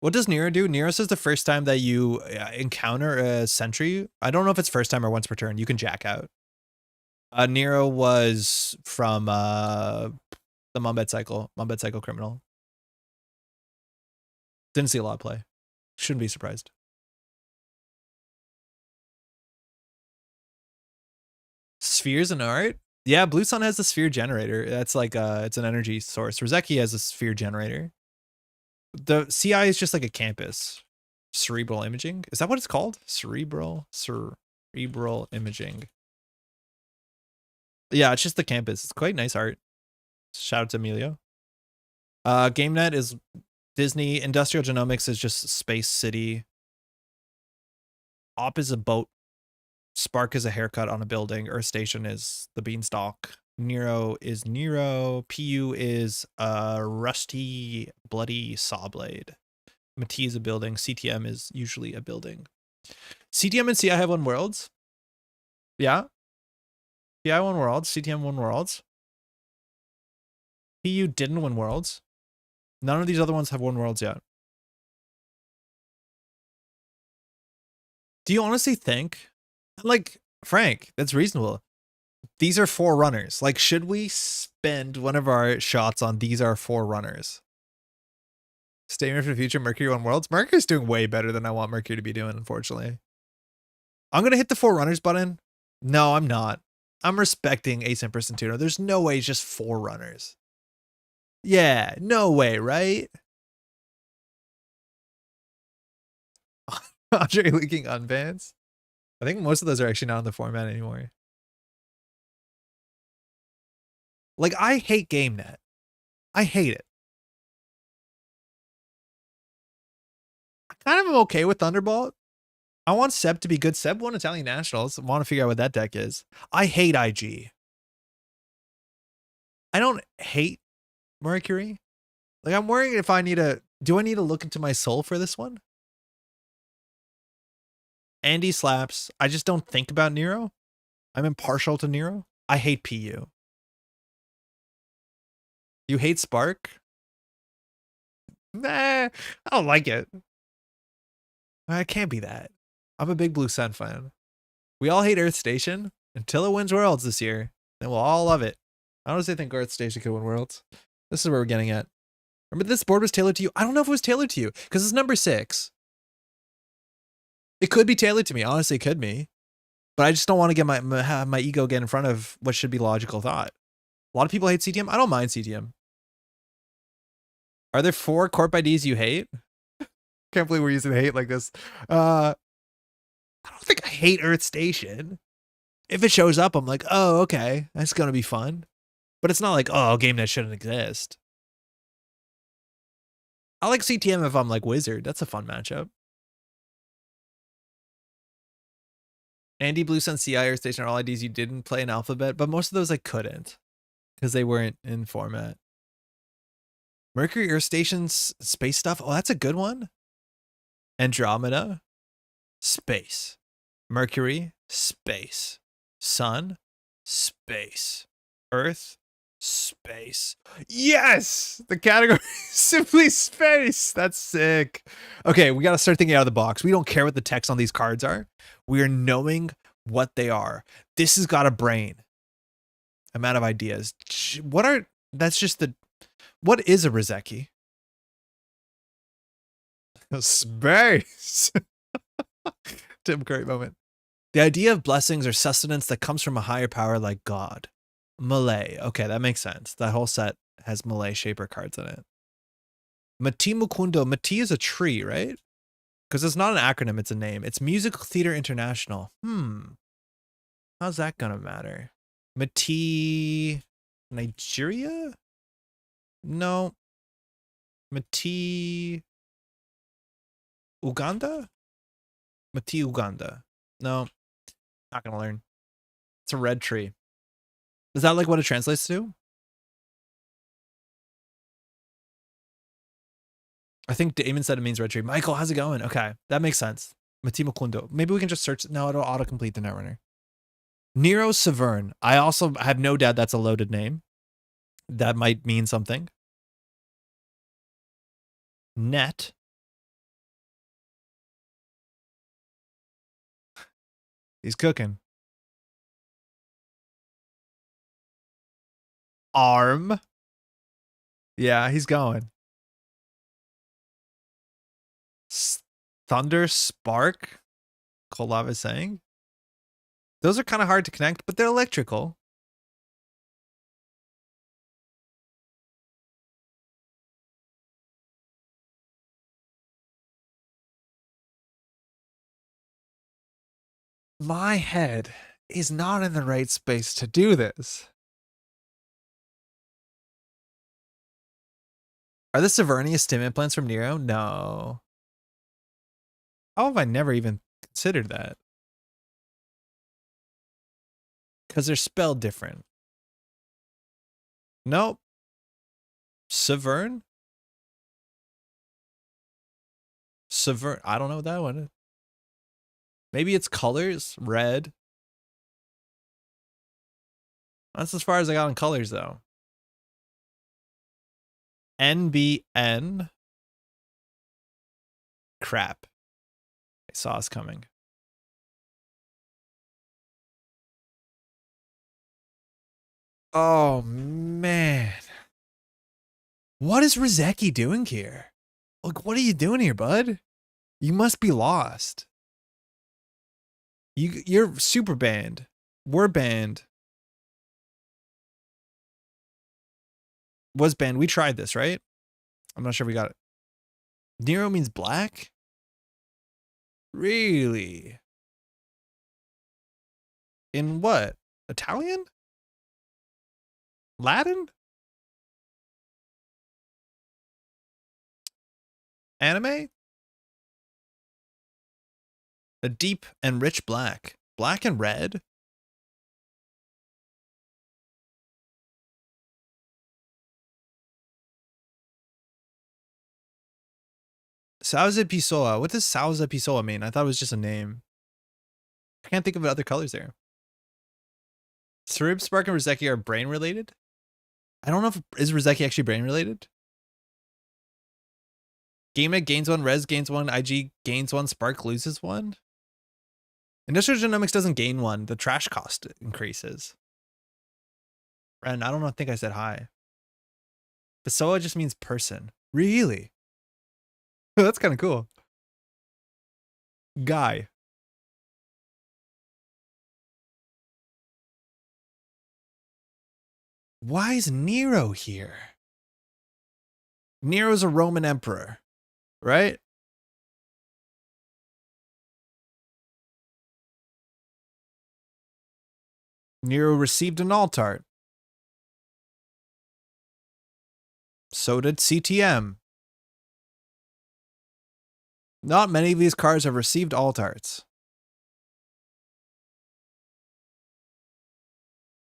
What does Nero do? Nero says the first time that you encounter a sentry, I don't know if it's first time or once per turn, you can jack out. Nero was from the Mumbet Cycle Criminal. Didn't see a lot of play. Shouldn't be surprised. Spheres and art? Yeah, Blue Sun has a sphere generator. That's like it's an energy source. Rozeki has a sphere generator. The CI is just like a campus. Cerebral imaging. Is that what it's called? Cerebral imaging. Yeah, it's just the campus. It's quite nice art. Shout out to Emilio. GameNet is Disney. Industrial Genomics is just Space City. Op is a boat. Spark is a haircut on a building. Earth Station is the beanstalk. Nero is Nero. PU is a rusty, bloody saw blade. Mati is a building. CTM is usually a building. CTM and CI have won worlds. Yeah. CI won worlds. CTM won worlds. PU didn't win worlds. None of these other ones have won worlds yet. Do you honestly think, like, Frank, that's reasonable. These are 4 runners. Like, should we spend one of our shots on these are 4 runners? Statement for the future, Mercury won worlds. Mercury's doing way better than I want Mercury to be doing, unfortunately. I'm going to hit the 4 runners button. No, I'm not. I'm respecting AceEmpress and Tuno. There's no way it's just 4 runners. Yeah, no way, right? Andre leaking unbans. I think most of those are actually not in the format anymore. Like, I hate GameNet. I hate it. I kind of am okay with Thunderbolt. I want Seb to be good. Seb won Italian Nationals. I want to figure out what that deck is. I hate IG. I don't hate Mercury. Like, I'm worrying if I need to... Do I need to look into my soul for this one? Andy slaps. I just don't think about Nero. I'm impartial to Nero. I hate PU. You hate Spark? Nah, I don't like it. I can't be that. I'm a big Blue Sun fan. We all hate Earth Station until it wins Worlds this year. Then we'll all love it. I honestly think Earth Station could win Worlds. This is where we're getting at. Remember this board was tailored to you? I don't know if it was tailored to you because it's number 6. It could be tailored to me. Honestly, it could be. But I just don't want to get my ego get in front of what should be logical thought. A lot of people hate CTM. I don't mind CTM. Are there 4 corp IDs you hate? Can't believe we're using hate like this. I don't think I hate Earth Station. If it shows up, I'm like, oh, okay, that's gonna be fun. But it's not like, oh, a game that shouldn't exist. I like CTM if I'm like Wizard. That's a fun matchup. Andy, Blue Sun, CI, Earth Station are all IDs you didn't play in Alphabet, but most of those I couldn't because they weren't in format. Mercury, Earth Station's space stuff. Oh, that's a good one. Andromeda, space. Mercury, space. Sun, space. Earth, space. Yes! The category is simply space. That's sick. Okay, we got to start thinking out of the box. We don't care what the text on these cards are. We are knowing what they are. This has got a brain. I'm out of ideas. What is a Rizeki? Space. Tim Curry moment. The idea of blessings or sustenance that comes from a higher power like God. Malay. Okay, that makes sense. That whole set has Malay shaper cards in it. Mati Mukundo. Mati is a tree, right? Because it's not an acronym, it's a name. It's Musical Theater International. How's that gonna matter? Mati... Nigeria? No. Mati... Uganda? Mati Uganda. No. Not gonna learn. It's a red tree. Is that like what it translates to? I think Damon said it means red tree. Michael, how's it going? Okay, that makes sense. Mati Mukundo. Maybe we can just search. No, it'll autocomplete the Netrunner. Nero Severn. I also have no doubt that's a loaded name. That might mean something. Net. He's cooking. Arm. Yeah, he's going. Thunder Spark. Kolava is saying. Those are kind of hard to connect, but they're electrical. My head is not in the right space to do this. Are the Severnia stim implants from Nero? No. How have I never even considered that? Because they're spelled different. Nope. Severn? Severn. I don't know what that one is. Maybe it's colors. Red. That's as far as I got on colors, though. NBN. Crap. I saw us coming. Oh, man. What is Rizeki doing here? Like, what are you doing here, bud? You must be lost. You're super banned. We're banned. Was banned. We tried this, right? I'm not sure we got it. Nero means black? Really? In what? Italian? Latin? Anime? A deep and rich black. Black and red? Sauza Pisoa. What does Sauza Pisoa mean? I thought it was just a name. I can't think of other colors there. Sarib, Spark, and Rizeki are brain related? I don't know if is Rizeki actually brain related? GameNet gains 1, Rez gains 1, IG gains 1, Spark loses 1. Industrial Genomics doesn't gain 1. The trash cost increases. And I don't think I said hi. Pisoa just means person. Really? That's kind of cool. Guy. Why is Nero here? Nero's a Roman emperor, right? Nero received an alt-art. So did CTM. Not many of these cars have received alt-arts.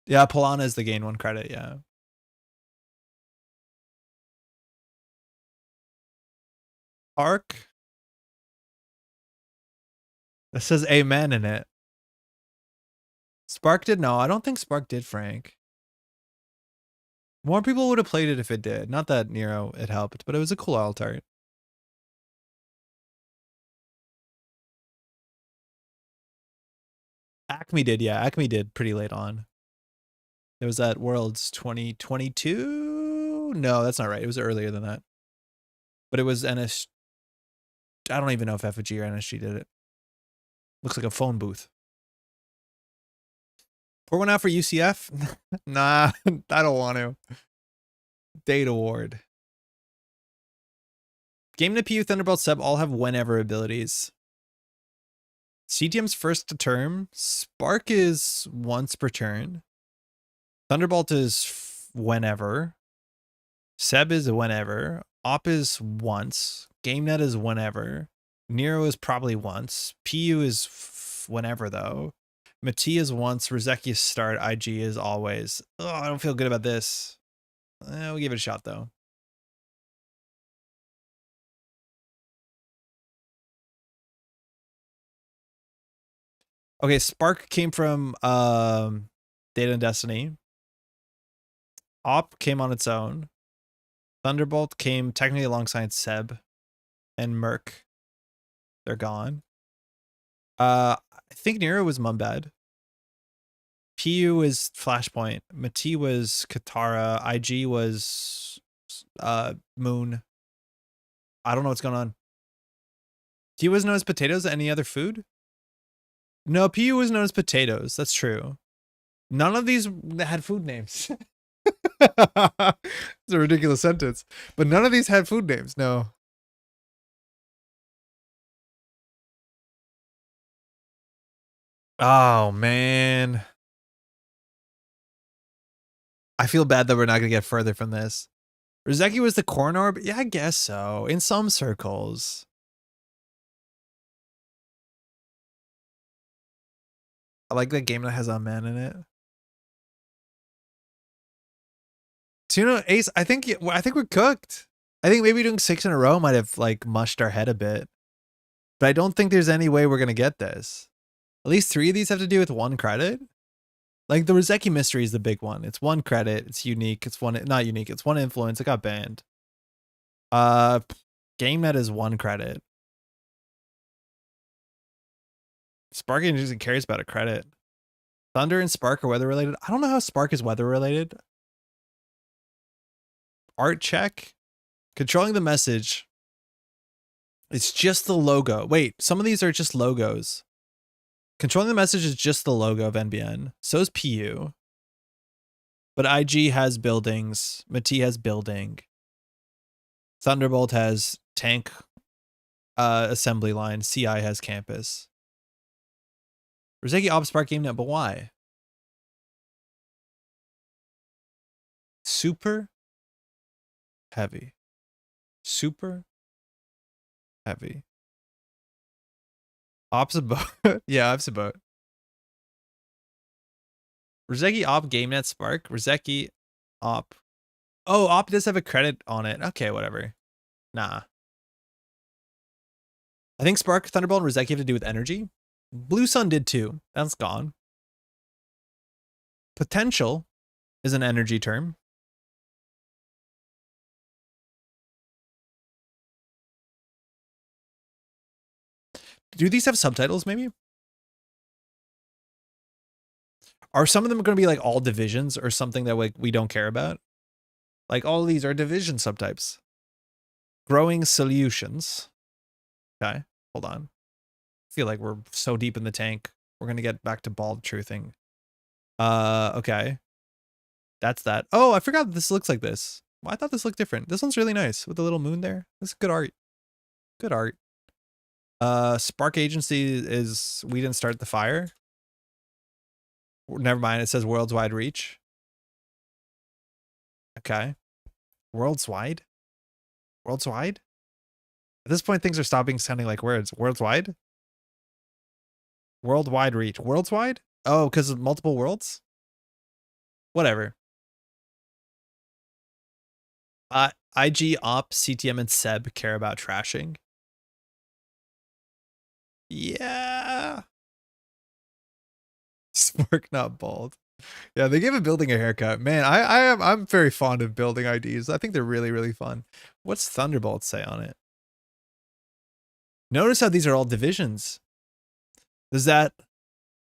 Yeah, Polana is the gain 1 credit, yeah. Arc. That says amen in it. Spark did? No, I don't think Spark did, Frank. More people would have played it if it did. Not that Nero it helped, but it was a cool alt-art. Acme did, yeah. Acme did pretty late on. It was at Worlds 2022? No, that's not right. It was earlier than that. But it was NS. I don't even know if FG or NSG did it. Looks like a phone booth. Pour one out for UCF? Nah, I don't want to. Date award. Game to PU, Thunderbolt, Seb all have whenever abilities. CTM's first term. Spark is once per turn. Thunderbolt is whenever. Seb is whenever. Op is once. GameNet is whenever. Nero is probably once. PU is whenever, though. Mati is once. Rizeki is start. IG is always. Oh, I don't feel good about this. We'll give it a shot, though. Okay, Spark came from Data and Destiny. Op came on its own. Thunderbolt came technically alongside Seb and Merc. They're gone. I think Nero was Mumbad. PU is Flashpoint. Mati was Katara. IG was Moon. I don't know what's going on. PU was known as potatoes. Any other food? No, PU was known as potatoes. That's true. None of these had food names. It's a ridiculous sentence. But none of these had food names. No. Oh, man. I feel bad that we're not going to get further from this. Rizeki was the corn orb? Yeah, I guess so. In some circles. I like that game that has a man in it. Tuno, Ace, I think we're cooked. I think maybe doing 6 in a row might have like mushed our head a bit. But I don't think there's any way we're going to get this. At least 3 of these have to do with 1 credit. Like the Rizeki mystery is the big one. It's 1 credit. It's unique. It's one, not unique. It's 1 influence. It got banned. GameNet is 1 credit. Spark usually cares about a credit. Thunder and Spark are weather related. I don't know how Spark is weather related. Art check. Controlling the message. It's just the logo. Wait, some of these are just logos. Controlling the message is just the logo of NBN. So is PU. But IG has buildings. Mati has building. Thunderbolt has tank assembly line. CI has campus. Rizeki Op Spark GameNet, but why? Super heavy. Super heavy. Op's a boat. Yeah, Op's a boat. Rizeki Op GameNet Spark. Rizeki Op. Oh, Op does have a credit on it. Okay, whatever. Nah. I think Spark, Thunderbolt, and Rizeki have to do with energy. Blue Sun did too. That's gone. Potential is an energy term. Do these have subtitles maybe? Are some of them going to be like all divisions or something that like we don't care about? Like all of these are division subtypes. Growing solutions. Okay, hold on. I feel like we're so deep in the tank. We're going to get back to bald truthing. Okay. That's that. Oh, I forgot this looks like this. Well, I thought this looked different. This one's really nice with the little moon there. This is good art. Good art. Spark Agency is we didn't start the fire. Never mind. It says world's wide reach. Okay. World's wide? World's wide? At this point, things are stopping sounding like words. World's wide? Worldwide reach. World's wide? Oh, because of multiple worlds? Whatever. IG, Op, CTM, and Seb care about trashing. Yeah. Spark not bald. Yeah, they gave a building a haircut. Man, I'm very fond of building IDs. I think they're really, really fun. What's Thunderbolt say on it? Notice how these are all divisions. Does that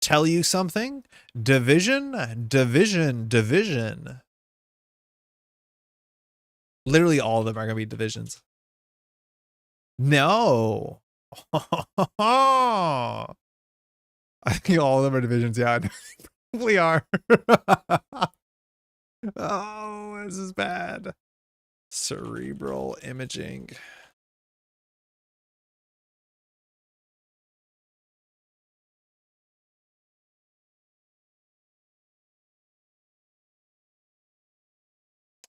tell you something? Division, division, division. Literally all of them are going to be divisions. No. I think all of them are divisions. Yeah, they probably are. Oh, this is bad. Cerebral imaging.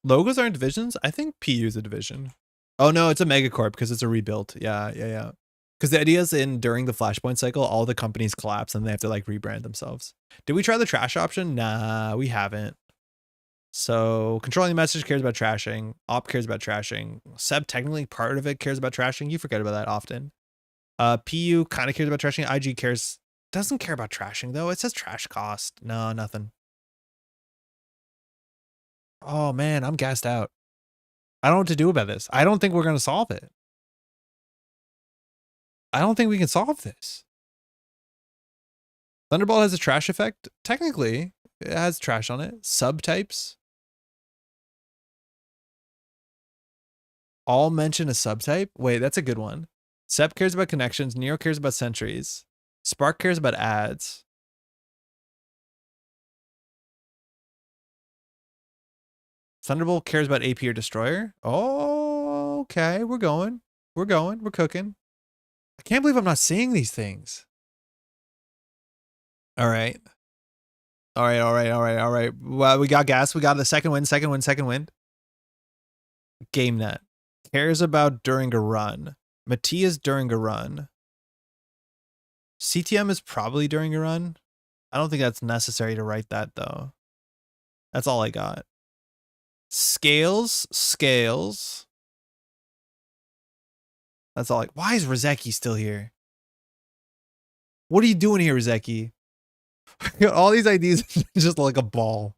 Logos aren't divisions? I think PU is a division. Oh no, it's a megacorp because it's a rebuild. Yeah. Because the idea is during the Flashpoint cycle, all the companies collapse and they have to like rebrand themselves. Did we try the trash option? Nah, we haven't. So controlling the message cares about trashing. Op cares about trashing. Seb technically part of it cares about trashing. You forget about that often. PU kind of cares about trashing. IG doesn't care about trashing though. It says trash cost. No, nothing. Oh man, I'm gassed out. I don't know what to do about this. I don't think we're going to solve it. I don't think we can solve this. Thunderbolt has a trash effect. Technically, it has trash on it. Subtypes. All mention a subtype. Wait, that's a good one. Sep cares about connections. Neo cares about sentries. Spark cares about ads. Thunderbolt cares about AP or Destroyer. Oh, okay. We're going. We're cooking. I can't believe I'm not seeing these things. All right. Well, we got gas. We got the second wind. GameNet cares about during a run. Matias during a run. CTM is probably during a run. I don't think that's necessary to write that though. That's all I got. Scales. That's all. Why is Rizeki still here? What are you doing here, Rizeki? All these IDs just like a ball,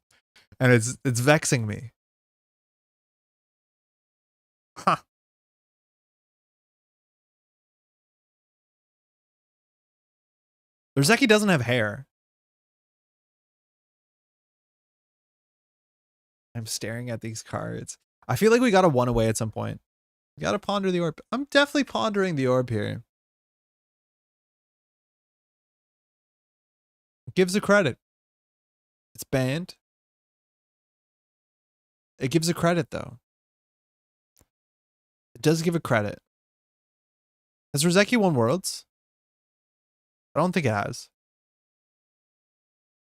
and it's vexing me. Huh. Rizeki doesn't have hair. I'm staring at these cards. I feel like we got a one away at some point. We got to ponder the orb. I'm definitely pondering the orb here. It gives a credit. It's banned. It gives a credit though. It does give a credit. Has Rizeki won Worlds? I don't think it has.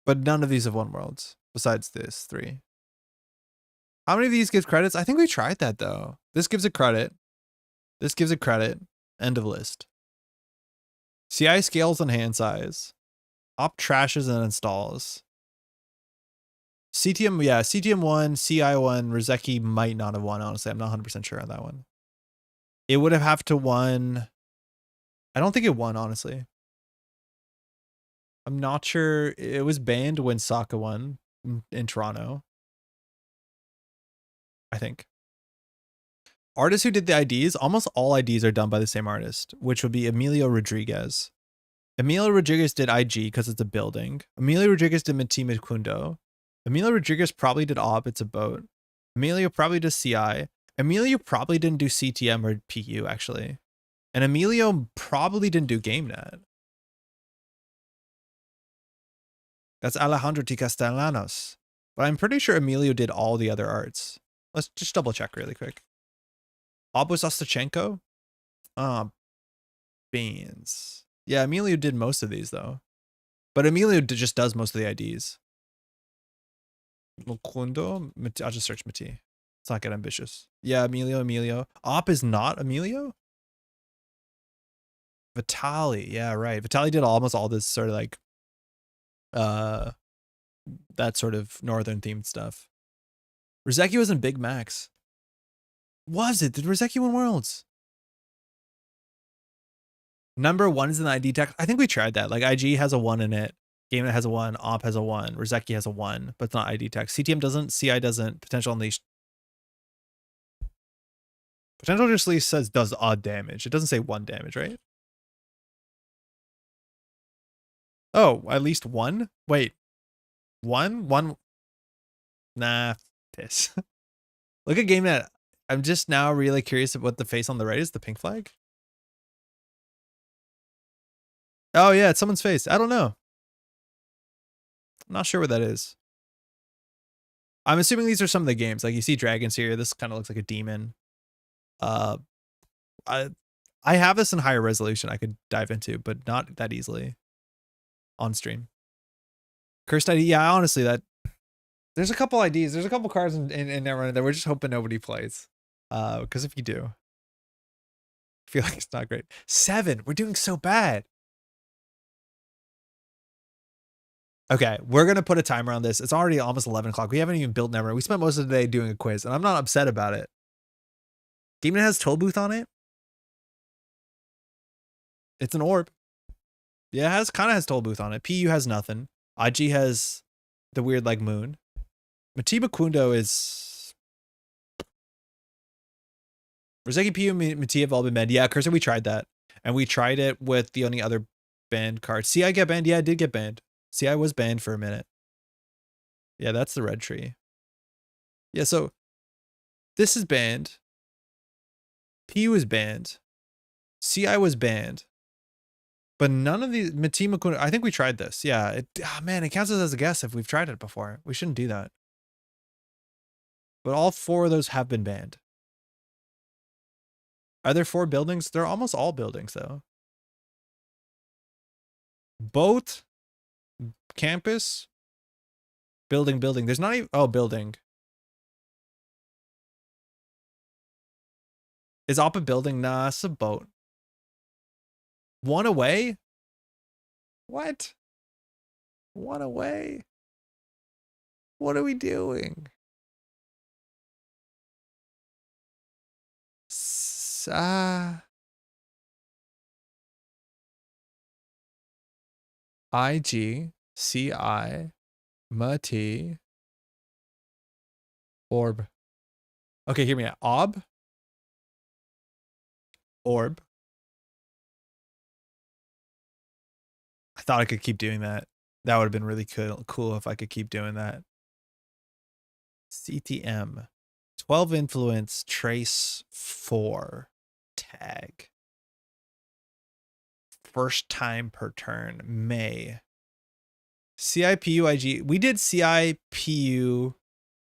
But none of these have won Worlds besides this 3. How many of these give credits? I think we tried that though. This gives a credit. This gives a credit. End of list. CI scales on hand size. Op trashes and installs. CTM, yeah, CTM won, CI won. Rizeki might not have won, honestly. I'm not 100% sure on that one. It would have to won. I don't think it won, honestly. I'm not sure. It was banned when Sokka won in Toronto. I think. Artists who did the IDs, almost all IDs are done by the same artist, which would be Emilio Rodriguez. Emilio Rodriguez did IG because it's a building. Emilio Rodriguez did Matime Kundo. Emilio Rodriguez probably did Ob, it's a boat. Emilio probably does CI. Emilio probably didn't do CTM or PU, actually. And Emilio probably didn't do GameNet. That's Alejandro T. Castellanos. But I'm pretty sure Emilio did all the other arts. Let's just double check really quick. Obos Ostachenko? Beans. Yeah, Emilio did most of these though. But Emilio just does most of the IDs. Mukundo? I'll just search Mati. Let's not get ambitious. Yeah, Emilio. Op is not Emilio? Vitali. Yeah, right. Vitali did almost all this sort of like that sort of northern themed stuff. Rizeki was in Big Max. Was it? Did Rizeki win Worlds? Number 1 is an ID tech. I think we tried that. Like IG has a 1 in it. GameNet has a 1. Op has a 1. Rizeki has a 1, but it's not ID tech. CTM doesn't. CI doesn't. Potential Unleashed. Potential Unleashed says does odd damage. It doesn't say 1 damage, right? Oh, at least 1? Wait. 1? Nah, piss. Look at GameNet. I'm just now really curious of what the face on the right is. The pink flag? Oh, yeah, it's someone's face. I don't know. I'm not sure what that is. I'm assuming these are some of the games. Like you see dragons here. This kind of looks like a demon. I have this in higher resolution I could dive into, but not that easily on stream. Cursed ID. Yeah, honestly, there's a couple IDs. There's a couple cards in Netrunner that we're just hoping nobody plays. Because if you do, I feel like it's not great. 7. We're doing so bad. Okay, we're going to put a timer on this. It's already almost 11 o'clock. We haven't even built Netrunner. We spent most of the day doing a quiz, and I'm not upset about it. GameNet has Toll Booth on it. It's an orb. Yeah, it kind of has Toll Booth on it. PU has nothing. IG has the weird like moon. Matiba Kundo is... Rizeki, PU, Mati have all been banned. Yeah, Cursor, we tried that. And we tried it with the only other banned card. CI get banned? Yeah, it did get banned. CI was banned for a minute. Yeah, that's the red tree. Yeah, so this is banned. PU is banned. CI was banned. But none of these Matima Kundo, I think we tried this. Yeah, man, it counts as a guess if we've tried it before. We shouldn't do that. But all 4 of those have been banned. Are there 4 buildings? They're almost all buildings though. Boat, campus, building. There's not even, oh, building. Is Op a building? Nah, it's a boat. 1 away? What? 1 away? What are we doing? IG, CI, Mati, Orb. Okay, hear me out. Orb. I thought I could keep doing that. That would have been really cool if I could keep doing that. CTM. 12 influence, trace 4. Tag. First time per turn. May. CIPU IG. We did CIPU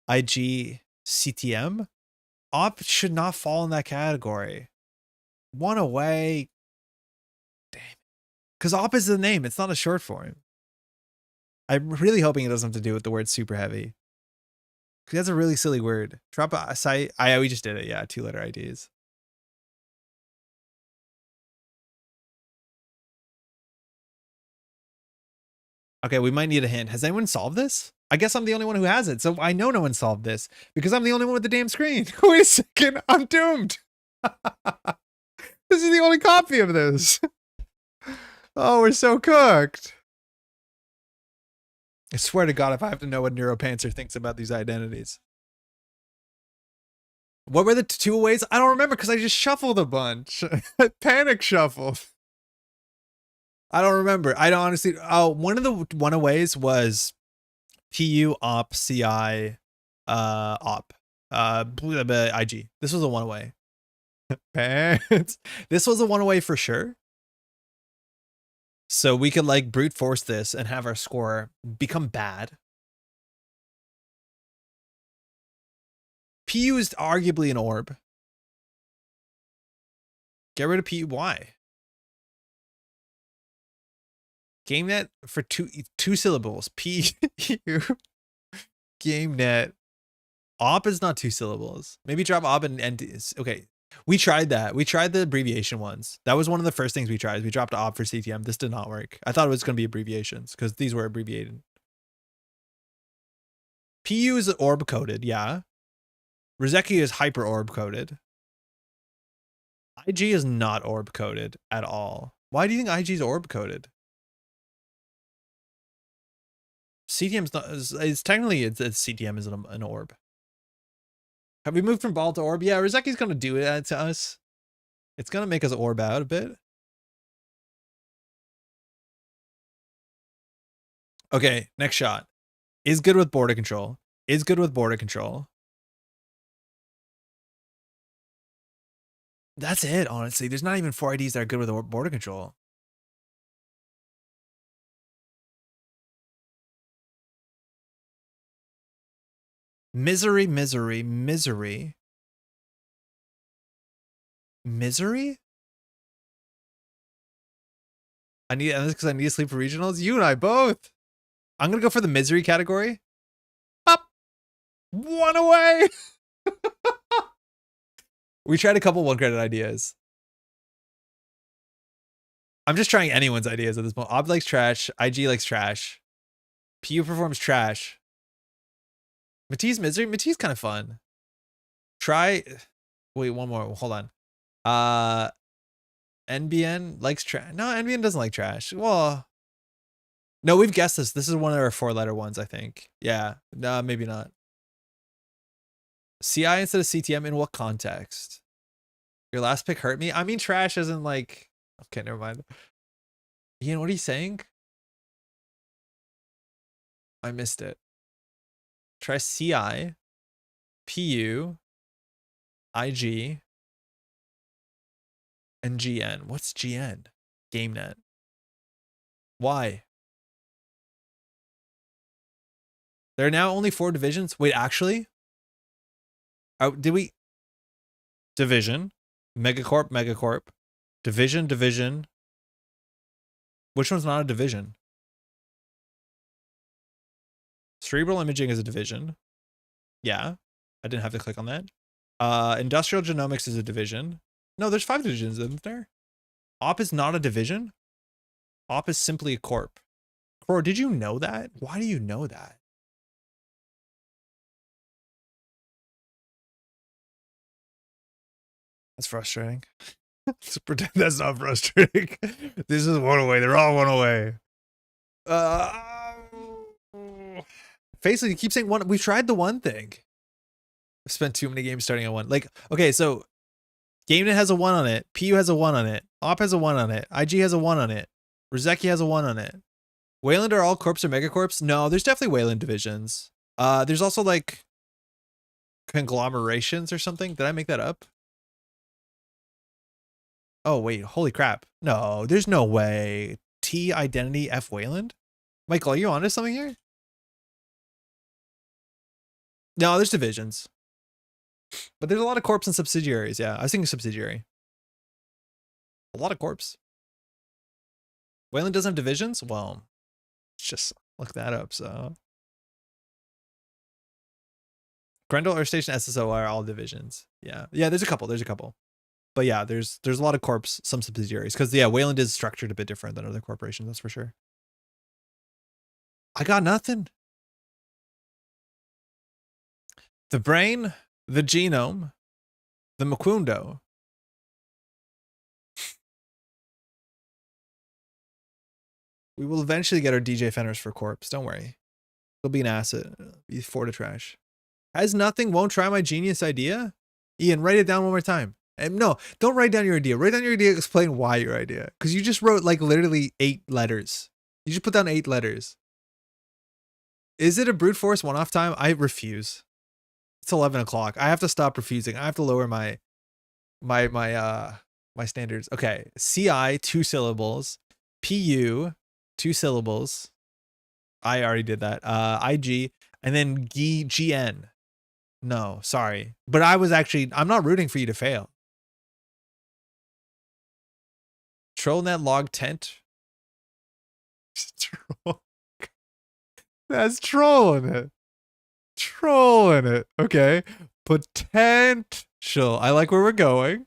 IG CTM. Op should not fall in that category. 1 away. Damn. Because Op is the name. It's not a short form. I'm really hoping it doesn't have to do with the word super heavy. Because that's a really silly word. Drop a site. We just did it. Yeah, 2-letter IDs. Okay, we might need a hint. Has anyone solved this? I guess I'm the only one who has it. So I know no one solved this because I'm the only one with the damn screen. Wait a second. I'm doomed. This is the only copy of this. Oh, we're so cooked. I swear to God, if I have to know what Neuropanzer thinks about these identities. What were the 2 aways? I don't remember because I just shuffled a bunch. Panic shuffled. I don't remember. I don't honestly. Oh, one of the 1 aways was PU, Op, CI, Op, IG. This was a 1 away. Pants. This was a 1 away for sure. So we could like brute force this and have our score become bad. PU is arguably an orb. Get rid of PU. Why? GameNet for two syllables. PU. GameNet. Op is not 2 syllables. Maybe drop op and okay. We tried that. We tried the abbreviation ones. That was one of the first things we tried. We dropped op for CTM. This did not work. I thought it was going to be abbreviations because these were abbreviated. PU is orb coded. Yeah. Rizeki is hyper orb coded. IG is not orb coded at all. Why do you think IG is orb coded? CTM's not. It's technically it's CTM isn't an orb. Have we moved from ball to orb? Yeah, Rizeki's gonna do it to us. It's gonna make us orb out a bit. Okay, next shot. Is good with border control. Is good with border control. That's it, honestly. There's not even 4 IDs that are good with border control. Misery, misery, misery. Misery? I need, and this because I need to sleep for regionals. You and I both. I'm gonna go for the misery category. Up. 1 away. We tried a couple 1 credit ideas. I'm just trying anyone's ideas at this point. Ob likes trash. IG likes trash. PU performs trash. Matisse misery. Matisse kind of fun. Try. Wait, one more. Hold on. NBN likes trash. No, NBN doesn't like trash. Well, no, we've guessed this. This is one of our 4-letter ones, I think. Yeah. No, maybe not. CI instead of CTM in what context? Your last pick hurt me. I mean, trash isn't like. Okay, never mind. Ian, what are you saying? I missed it. Try CI, PU, IG, and GN. What's GN? GameNet. Why? There are now only 4 divisions. Wait, actually? Did we? Division, Megacorp, Megacorp, Division, Division. Which one's not a division? Cerebral imaging is a division. Yeah, I didn't have to click on that. Industrial genomics is a division. No, there's 5 divisions, isn't there? Op is not a division. Op is simply a corp. Bro, did you know that? Why do you know that? That's frustrating. Pretend that's not frustrating. This is 1 away. They're all 1 away. Basically, you keep saying 1. We've tried the 1 thing. I've spent too many games starting at 1. Like, okay, so GameNet has a 1 on it. PU has a 1 on it. Op has a 1 on it. IG has a 1 on it. Rizeki has a 1 on it. Wayland are all corps or megacorps? No, there's definitely Wayland divisions. There's also like conglomerations or something. Did I make that up? Oh, wait. Holy crap. No, there's no way. T identity F Wayland? Michael, are you onto something here? No, there's divisions. But there's a lot of corps and subsidiaries. Yeah, I was thinking subsidiary. A lot of corps. Wayland doesn't have divisions? Well, just look that up, so. Grendel, Earth Station, SSO are all divisions. Yeah. Yeah, there's a couple. There's a couple. But yeah, there's a lot of corps, some subsidiaries. Because, yeah, Wayland is structured a bit different than other corporations, that's for sure. I got nothing. The brain, the genome, the Macundo. We will eventually get our DJ Fenners for corpse. Don't worry. It'll be an asset. It'll be 4 to trash. Has nothing, won't try my genius idea? Ian, write it down one more time. And no, don't write down your idea. Write down your idea, explain why your idea. Because you just wrote like literally 8 letters. You just put down 8 letters. Is it a brute force one-off time? I refuse. It's 11 o'clock. I have to stop refusing. I have to lower my standards. Okay. CI, 2 syllables. PU, 2 syllables. I already did that. IG, and then GN. No, sorry. But I'm not rooting for you to fail. Trollnet log tent. That's trolling it. Trolling it. Okay. Potential. I like where we're going.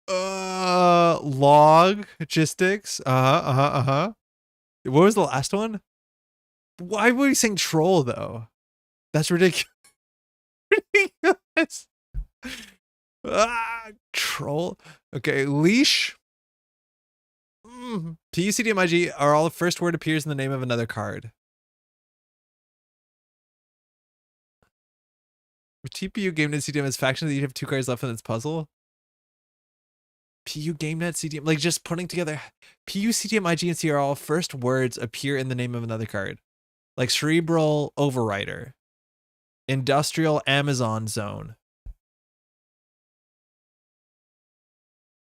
Log logistics. What was the last one? Why were we saying troll though? That's ridiculous. Ridiculous. Troll. Okay, leash. PUCDMIG are all the first word appears in the name of another card. TPU GameNet CDM is faction that you have 2 cards left in its puzzle. PU GameNet CDM, like just putting together PU CDM IG and C are all first words appear in the name of another card, like Cerebral Overrider, Industrial Amazon Zone.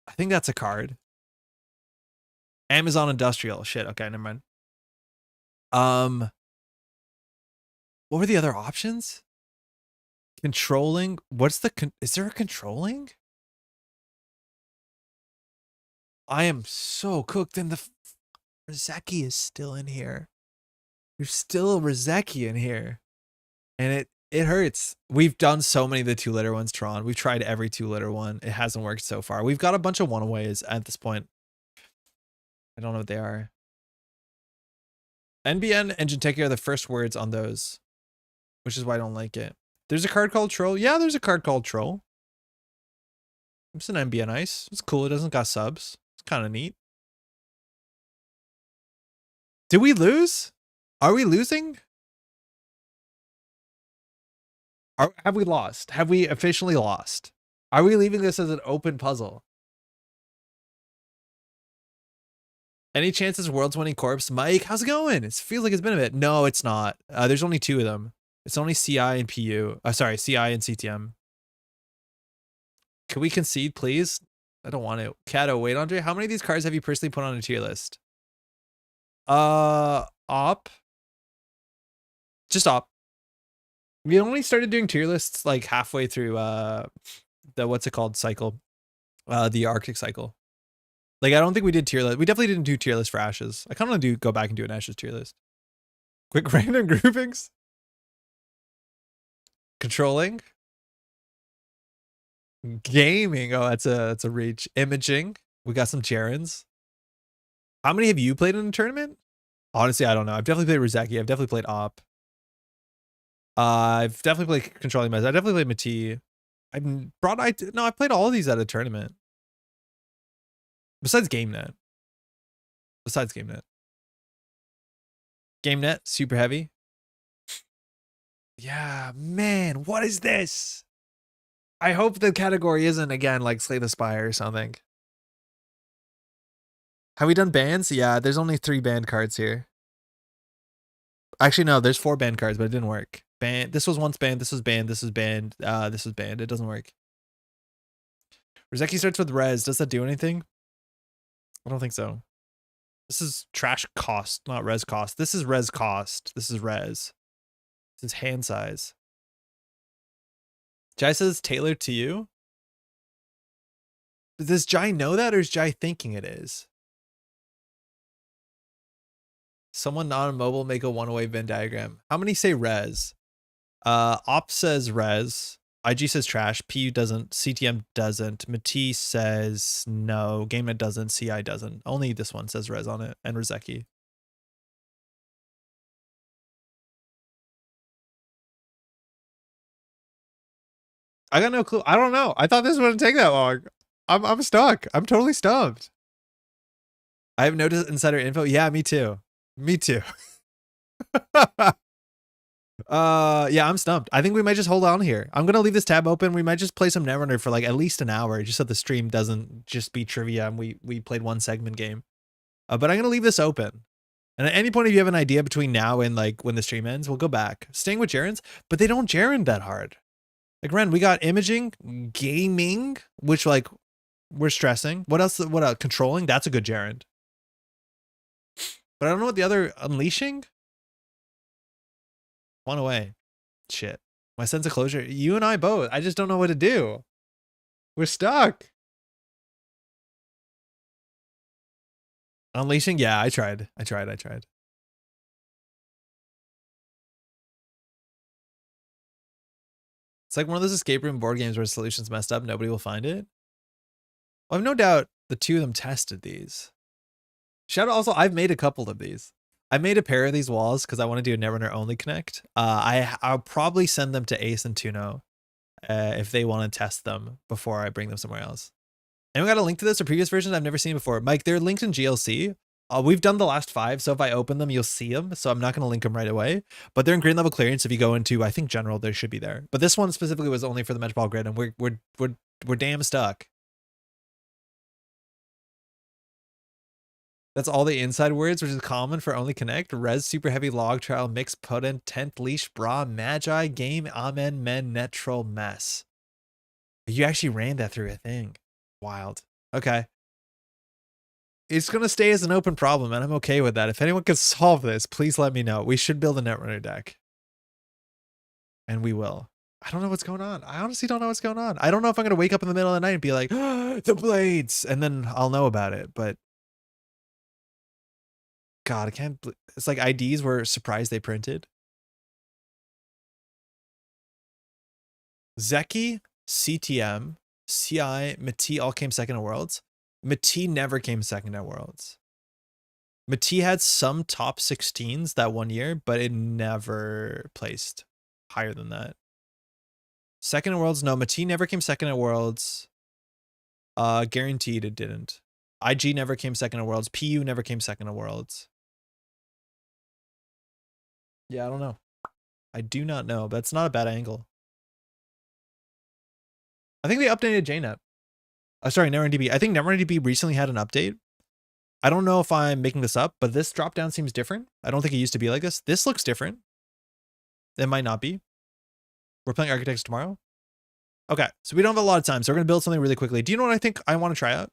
I think that's a card. Amazon Industrial. Shit. Okay, never mind. What were the other options? Controlling. What's the is there a controlling? I am so cooked, and the Rizeki is still in here. There's still a Rizeki in here, and it hurts. We've done so many of the 2-liter ones, Tron. We've tried every 2-liter one. It hasn't worked so far. We've got a bunch of one-aways at this point. I don't know what they are. NBN Engine Techie are the first words on those, which is why I don't like it. There's a card called Troll. Yeah, there's a card called Troll. It's an NBN Ice. It's cool. It doesn't got subs. It's kind of neat. Did we lose? Are we losing? Have we lost? Have we officially lost? Are we leaving this as an open puzzle? Any chances World's Winning Corpse? Mike, how's it going? It feels like it's been a bit. No, it's not. There's only 2 of them. It's only CI and PU. Sorry, CI and CTM. Can we concede, please? I don't want to. Kato, wait, Andre. How many of these cards have you personally put on a tier list? Op. Just op. We only started doing tier lists like halfway through the what's it called cycle, the Arctic cycle. Like I don't think we did tier list. We definitely didn't do tier list for Ashes. I kind of want to go back and do an Ashes tier list. Quick random groupings. Controlling. Gaming. Oh, that's a reach. Imaging. We got some Jarens. How many have you played in a tournament? Honestly, I don't know. I've definitely played Rizeki. I've definitely played Op. I've definitely played Controlling Mez. I definitely played Mati. I played all of these at a tournament. Besides GameNet. GameNet, super heavy. Yeah, man, what is this? I hope the category isn't again like Slay the Spire or something. Have we done bans? Yeah, there's only 3 banned cards here. Actually, no, there's 4 banned cards, but it didn't work. Banned. This was once banned. This was banned. This was banned. This was banned. It doesn't work. Rizeki starts with res. Does that do anything? I don't think so. This is trash cost, not res cost. This is res cost. This is res. This is hand size. Jai says tailored to you. Does Jai know that, or is Jai thinking it is? Someone not on mobile make a one-way Venn diagram. How many say res? Op says res. IG says trash. PU doesn't. CTM doesn't. Matisse says no. GameNet doesn't. CI doesn't. Only this one says res on it. And Rizeki. I got no clue. I don't know. I thought this wouldn't take that long. I'm stuck. I'm totally stumped. I have noticed insider info. Yeah, me too. Me too. Yeah, I'm stumped. I think we might just hold on here. I'm gonna leave this tab open. We might just play some Netrunner for like at least an hour, just so the stream doesn't just be trivia and we played one segment game. But I'm gonna leave this open. And at any point, if you have an idea between now and like when the stream ends, we'll go back. Staying with Jarens, but they don't Jaren that hard. Like Ren, we got imaging, gaming, which like we're stressing. What else? What else? Controlling. That's a good Jaren. But I don't know what the other unleashing. One away. Shit. My sense of closure. You and I both. I just don't know what to do. We're stuck. Unleashing? Yeah, I tried. It's like one of those escape room board games where the solution's messed up. Nobody will find it. Well, I've no doubt the two of them tested these. Shout out also, I've made a couple of these. I made a pair of these walls because I want to do a Netrunner only connect. I'll probably send them to Ace and Tuno if they want to test them before I bring them somewhere else. And we got a link to this or previous versions I've never seen before. Mike, they're linked in GLC. We've done the last 5, so if I open them, you'll see them. So I'm not going to link them right away. But they're in grade level clearance. If you go into, I think general, they should be there. But this one specifically was only for the Metropolitan Grid, and we're damn stuck. That's all the inside words, which is common for only connect. Res, super heavy, log, trial, mix, potent, tent, leash, bra, magi, game, amen, men, net, troll, mess. You actually ran that through a thing. Wild. Okay. It's going to stay as an open problem, and I'm okay with that. If anyone can solve this, please let me know. We should build a Netrunner deck. And we will. I don't know what's going on. I honestly don't know what's going on. I don't know if I'm going to wake up in the middle of the night and be like, oh, the blades, and then I'll know about it. But God, I can't. It's like IDs were surprised they printed. Zeki, CTM, CI, Mati all came second at Worlds. Mati never came second at Worlds. Mati had some top 16s that one year, but it never placed higher than that. Second at Worlds, no. Mati never came second at Worlds. Guaranteed it didn't. IG never came second at Worlds. PU never came second at Worlds. Yeah, I don't know. I do not know, but it's not a bad angle. I think they updated JNet. Sorry, NetRunnerDB. I think NetRunnerDB recently had an update. I don't know if I'm making this up, but this dropdown seems different. I don't think it used to be like this. This looks different. It might not be. We're playing Architects tomorrow. Okay, so we don't have a lot of time, so we're going to build something really quickly. Do you know what I think I want to try out?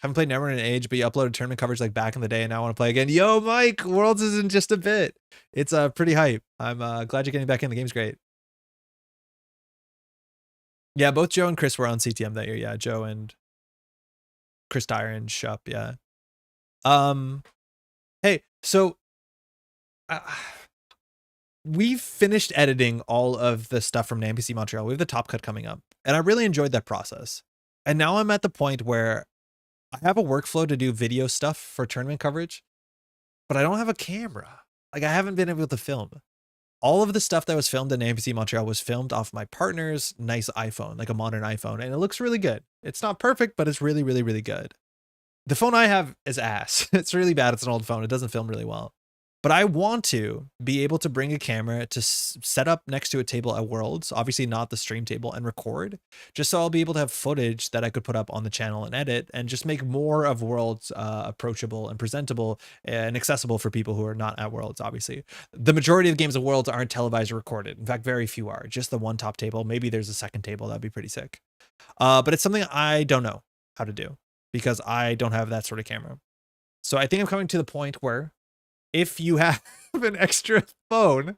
Haven't played Netrunner in an age, but you uploaded tournament coverage like back in the day, and now I want to play again. Yo, Mike, Worlds is in just a bit. It's pretty hype. I'm glad you're getting back in. The game's great. Yeah, both Joe and Chris were on CTM that year. Yeah, Joe and Chris Dyer and Shup. Yeah. Hey, so we've finished editing all of the stuff from NPC Montreal. We have the top cut coming up, and I really enjoyed that process. And now I'm at the point where I have a workflow to do video stuff for tournament coverage, but I don't have a camera. Like, I haven't been able to film. All of the stuff that was filmed in NPC Montreal was filmed off my partner's nice iPhone, like a modern iPhone, and it looks really good. It's not perfect, but it's really, really, really good. The phone I have is ass. It's really bad. It's an old phone. It doesn't film really well. But I want to be able to bring a camera to set up next to a table at Worlds, obviously not the stream table, and record, just so I'll be able to have footage that I could put up on the channel and edit and just make more of Worlds approachable and presentable and accessible for people who are not at Worlds, obviously. The majority of games of Worlds aren't televised or recorded. In fact, very few are. Just the one top table. Maybe there's a second table. That'd be pretty sick. But it's something I don't know how to do because I don't have that sort of camera. So I think I'm coming to the point where if you have an extra phone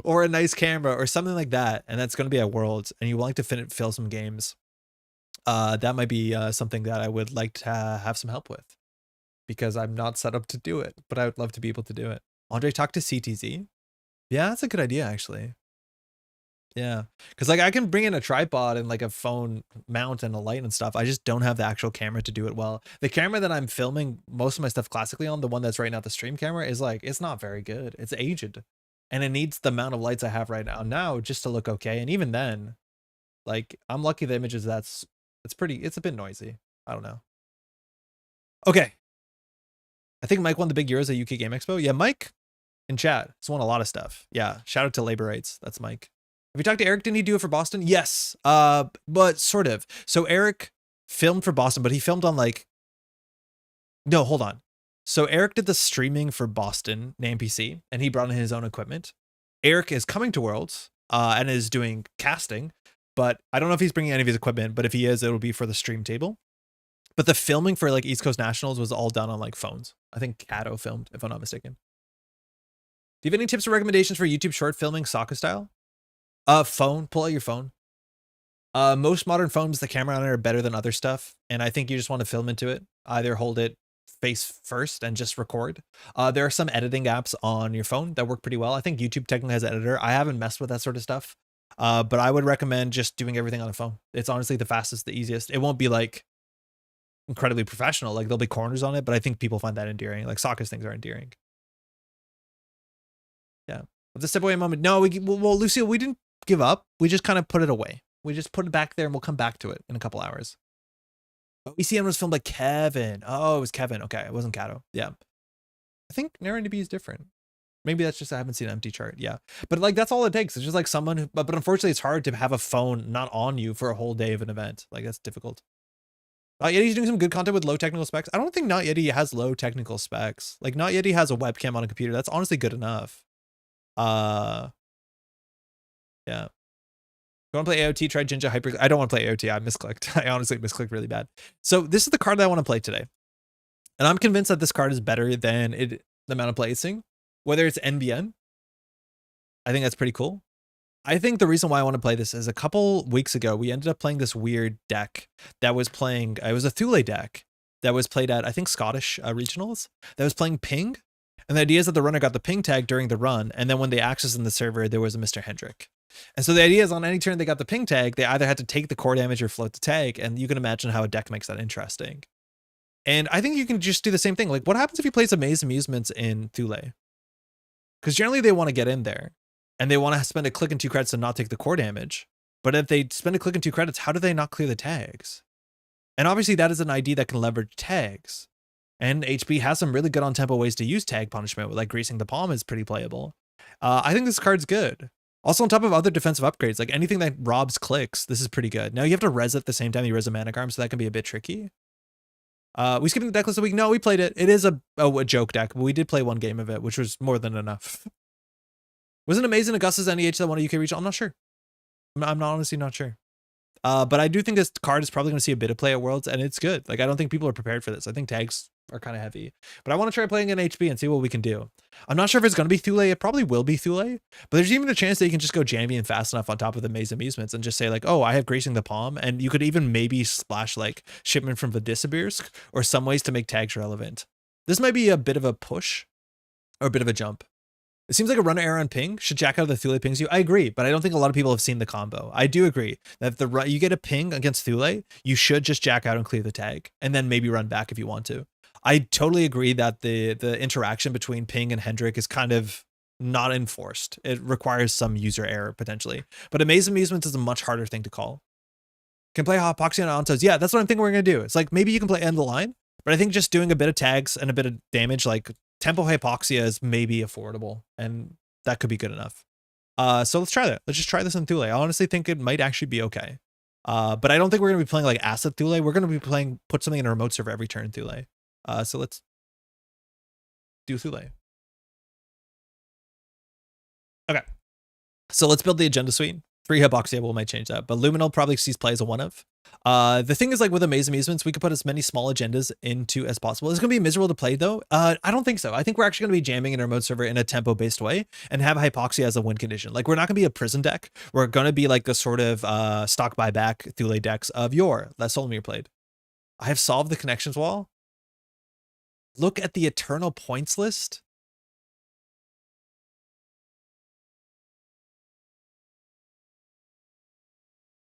or a nice camera or something like that, and that's going to be at Worlds, and you're willing to fill some games, that might be something that I would like to have some help with, because I'm not set up to do it, but I would love to be able to do it. Andre, talk to CTZ. Yeah, that's a good idea, actually. Yeah, because like I can bring in a tripod and like a phone mount and a light and stuff. I just don't have the actual camera to do it well. The camera that I'm filming most of my stuff classically on, the one that's right now the stream camera, is like, it's not very good. It's aged, and it needs the amount of lights I have right now just to look okay. And even then, like, I'm lucky the images it's a bit noisy. I don't know. Okay, I think Mike won the big Euros at UK Game Expo. Yeah, Mike in chat has won a lot of stuff. Yeah, shout out to Labor Rights. That's Mike. Have you talked to Eric? Didn't he do it for Boston? Yes, but sort of. So Eric filmed for Boston, but he filmed on like... No, hold on. So Eric did the streaming for Boston, NPC, and he brought in his own equipment. Eric is coming to Worlds and is doing casting, but I don't know if he's bringing any of his equipment, but if he is, it'll be for the stream table. But the filming for like East Coast Nationals was all done on like phones. I think Cato filmed, if I'm not mistaken. Do you have any tips or recommendations for YouTube short filming soccer style? Phone, pull out your phone. Most modern phones, the camera on it are better than other stuff. And I think you just want to film into it. Either hold it face first and just record. There are some editing apps on your phone that work pretty well. I think YouTube technically has an editor. I haven't messed with that sort of stuff. But I would recommend just doing everything on a phone. It's honestly the fastest, the easiest. It won't be like incredibly professional. Like there'll be corners on it, but I think people find that endearing. Like Sokka's things are endearing. Yeah. Let's step away a moment. No, well, Lucille, we didn't give up. We just kind of put it away. We just put it back there and we'll come back to it in a couple hours. Oh, ECM was filmed by Kevin. Oh, it was Kevin. Okay. It wasn't Kato. Yeah. I think NarraTV is different. Maybe that's just I haven't seen an empty chart. Yeah. But like that's all it takes. It's just like someone who, but unfortunately it's hard to have a phone not on you for a whole day of an event. Like that's difficult. Not Yeti's doing some good content with low technical specs. I don't think Not Yeti has low technical specs. Like Not Yeti has a webcam on a computer. That's honestly good enough. Yeah. You want to play AOT? Try Jinja Hyper. I don't want to play AOT. I misclicked. I honestly misclicked really bad. So this is the card that I want to play today. And I'm convinced that this card is better than the amount of placing. Whether it's NBN, I think that's pretty cool. I think the reason why I want to play this is a couple weeks ago, we ended up playing this weird deck that was playing, it was a Thule deck that was played at, I think, Scottish regionals, that was playing ping. And the idea is that the runner got the ping tag during the run. And then when they accessed in the server, there was a Mr. Hendrick. And so the idea is on any turn they got the ping tag, they either had to take the core damage or float the tag. And you can imagine how a deck makes that interesting. And I think you can just do the same thing. Like what happens if you play some Maze Amusements in Thule? Because generally they want to get in there and they want to spend a click and 2 credits and not take the core damage. But if they spend a click and 2 credits, how do they not clear the tags? And obviously that is an ID that can leverage tags. And HB has some really good on-tempo ways to use tag punishment, like greasing the palm is pretty playable. I think this card's good. Also on top of other defensive upgrades, like anything that robs clicks, this is pretty good. Now you have to res at the same time you res a Manic Arm, so that can be a bit tricky. We skipping the deck list a week? No, we played it. It is a joke deck, but we did play one game of it, which was more than enough. Wasn't Amazing Augustus NEH that won a UK regional? I'm not sure. I'm honestly not sure. But I do think this card is probably going to see a bit of play at Worlds, and it's good. Like, I don't think people are prepared for this. I think tags are kind of heavy. But I want to try playing an HB and see what we can do. I'm not sure if it's going to be Thule. It probably will be Thule. But there's even a chance that you can just go jammy and fast enough on top of the Maze Amusements and just say, like, oh, I have Gracing the Palm. And you could even maybe splash, like, Shipment from Vladisibirsk or some ways to make tags relevant. This might be a bit of a push or a bit of a jump. It seems like a runner error on ping should jack out of the Thule pings you. I agree, but I don't think a lot of people have seen the combo. I do agree that if you get a ping against Thule, you should just jack out and clear the tag and then maybe run back if you want to. I totally agree that the interaction between ping and Hendrick is kind of not enforced. It requires some user error potentially, but Amaze Amusements is a much harder thing to call. Can play Hypoxia on Ontos. Yeah, that's what I'm thinking we're going to do. It's like maybe you can play End the Line, but I think just doing a bit of tags and a bit of damage, like Tempo Hypoxia is maybe affordable, and that could be good enough. So let's try that. Let's just try this in Thule. I honestly think it might actually be okay. But I don't think we're going to be playing like Acid Thule. We're going to be playing, put something in a remote server every turn Thule. So let's do Thule. Okay. So let's build the agenda suite. 3 Hypoxia, we might change that, but Luminal probably sees play as a 1 of. The thing is, like with Amaze Amusements, we could put as many small agendas into as possible. It's going to be miserable to play though. I don't think so. I think we're actually going to be jamming in our remote server in a tempo based way and have Hypoxia as a win condition. Like we're not going to be a prison deck. We're going to be like the sort of stock buyback Thule decks of yore that Solomir played. I have solved the connections wall. Look at the eternal points list.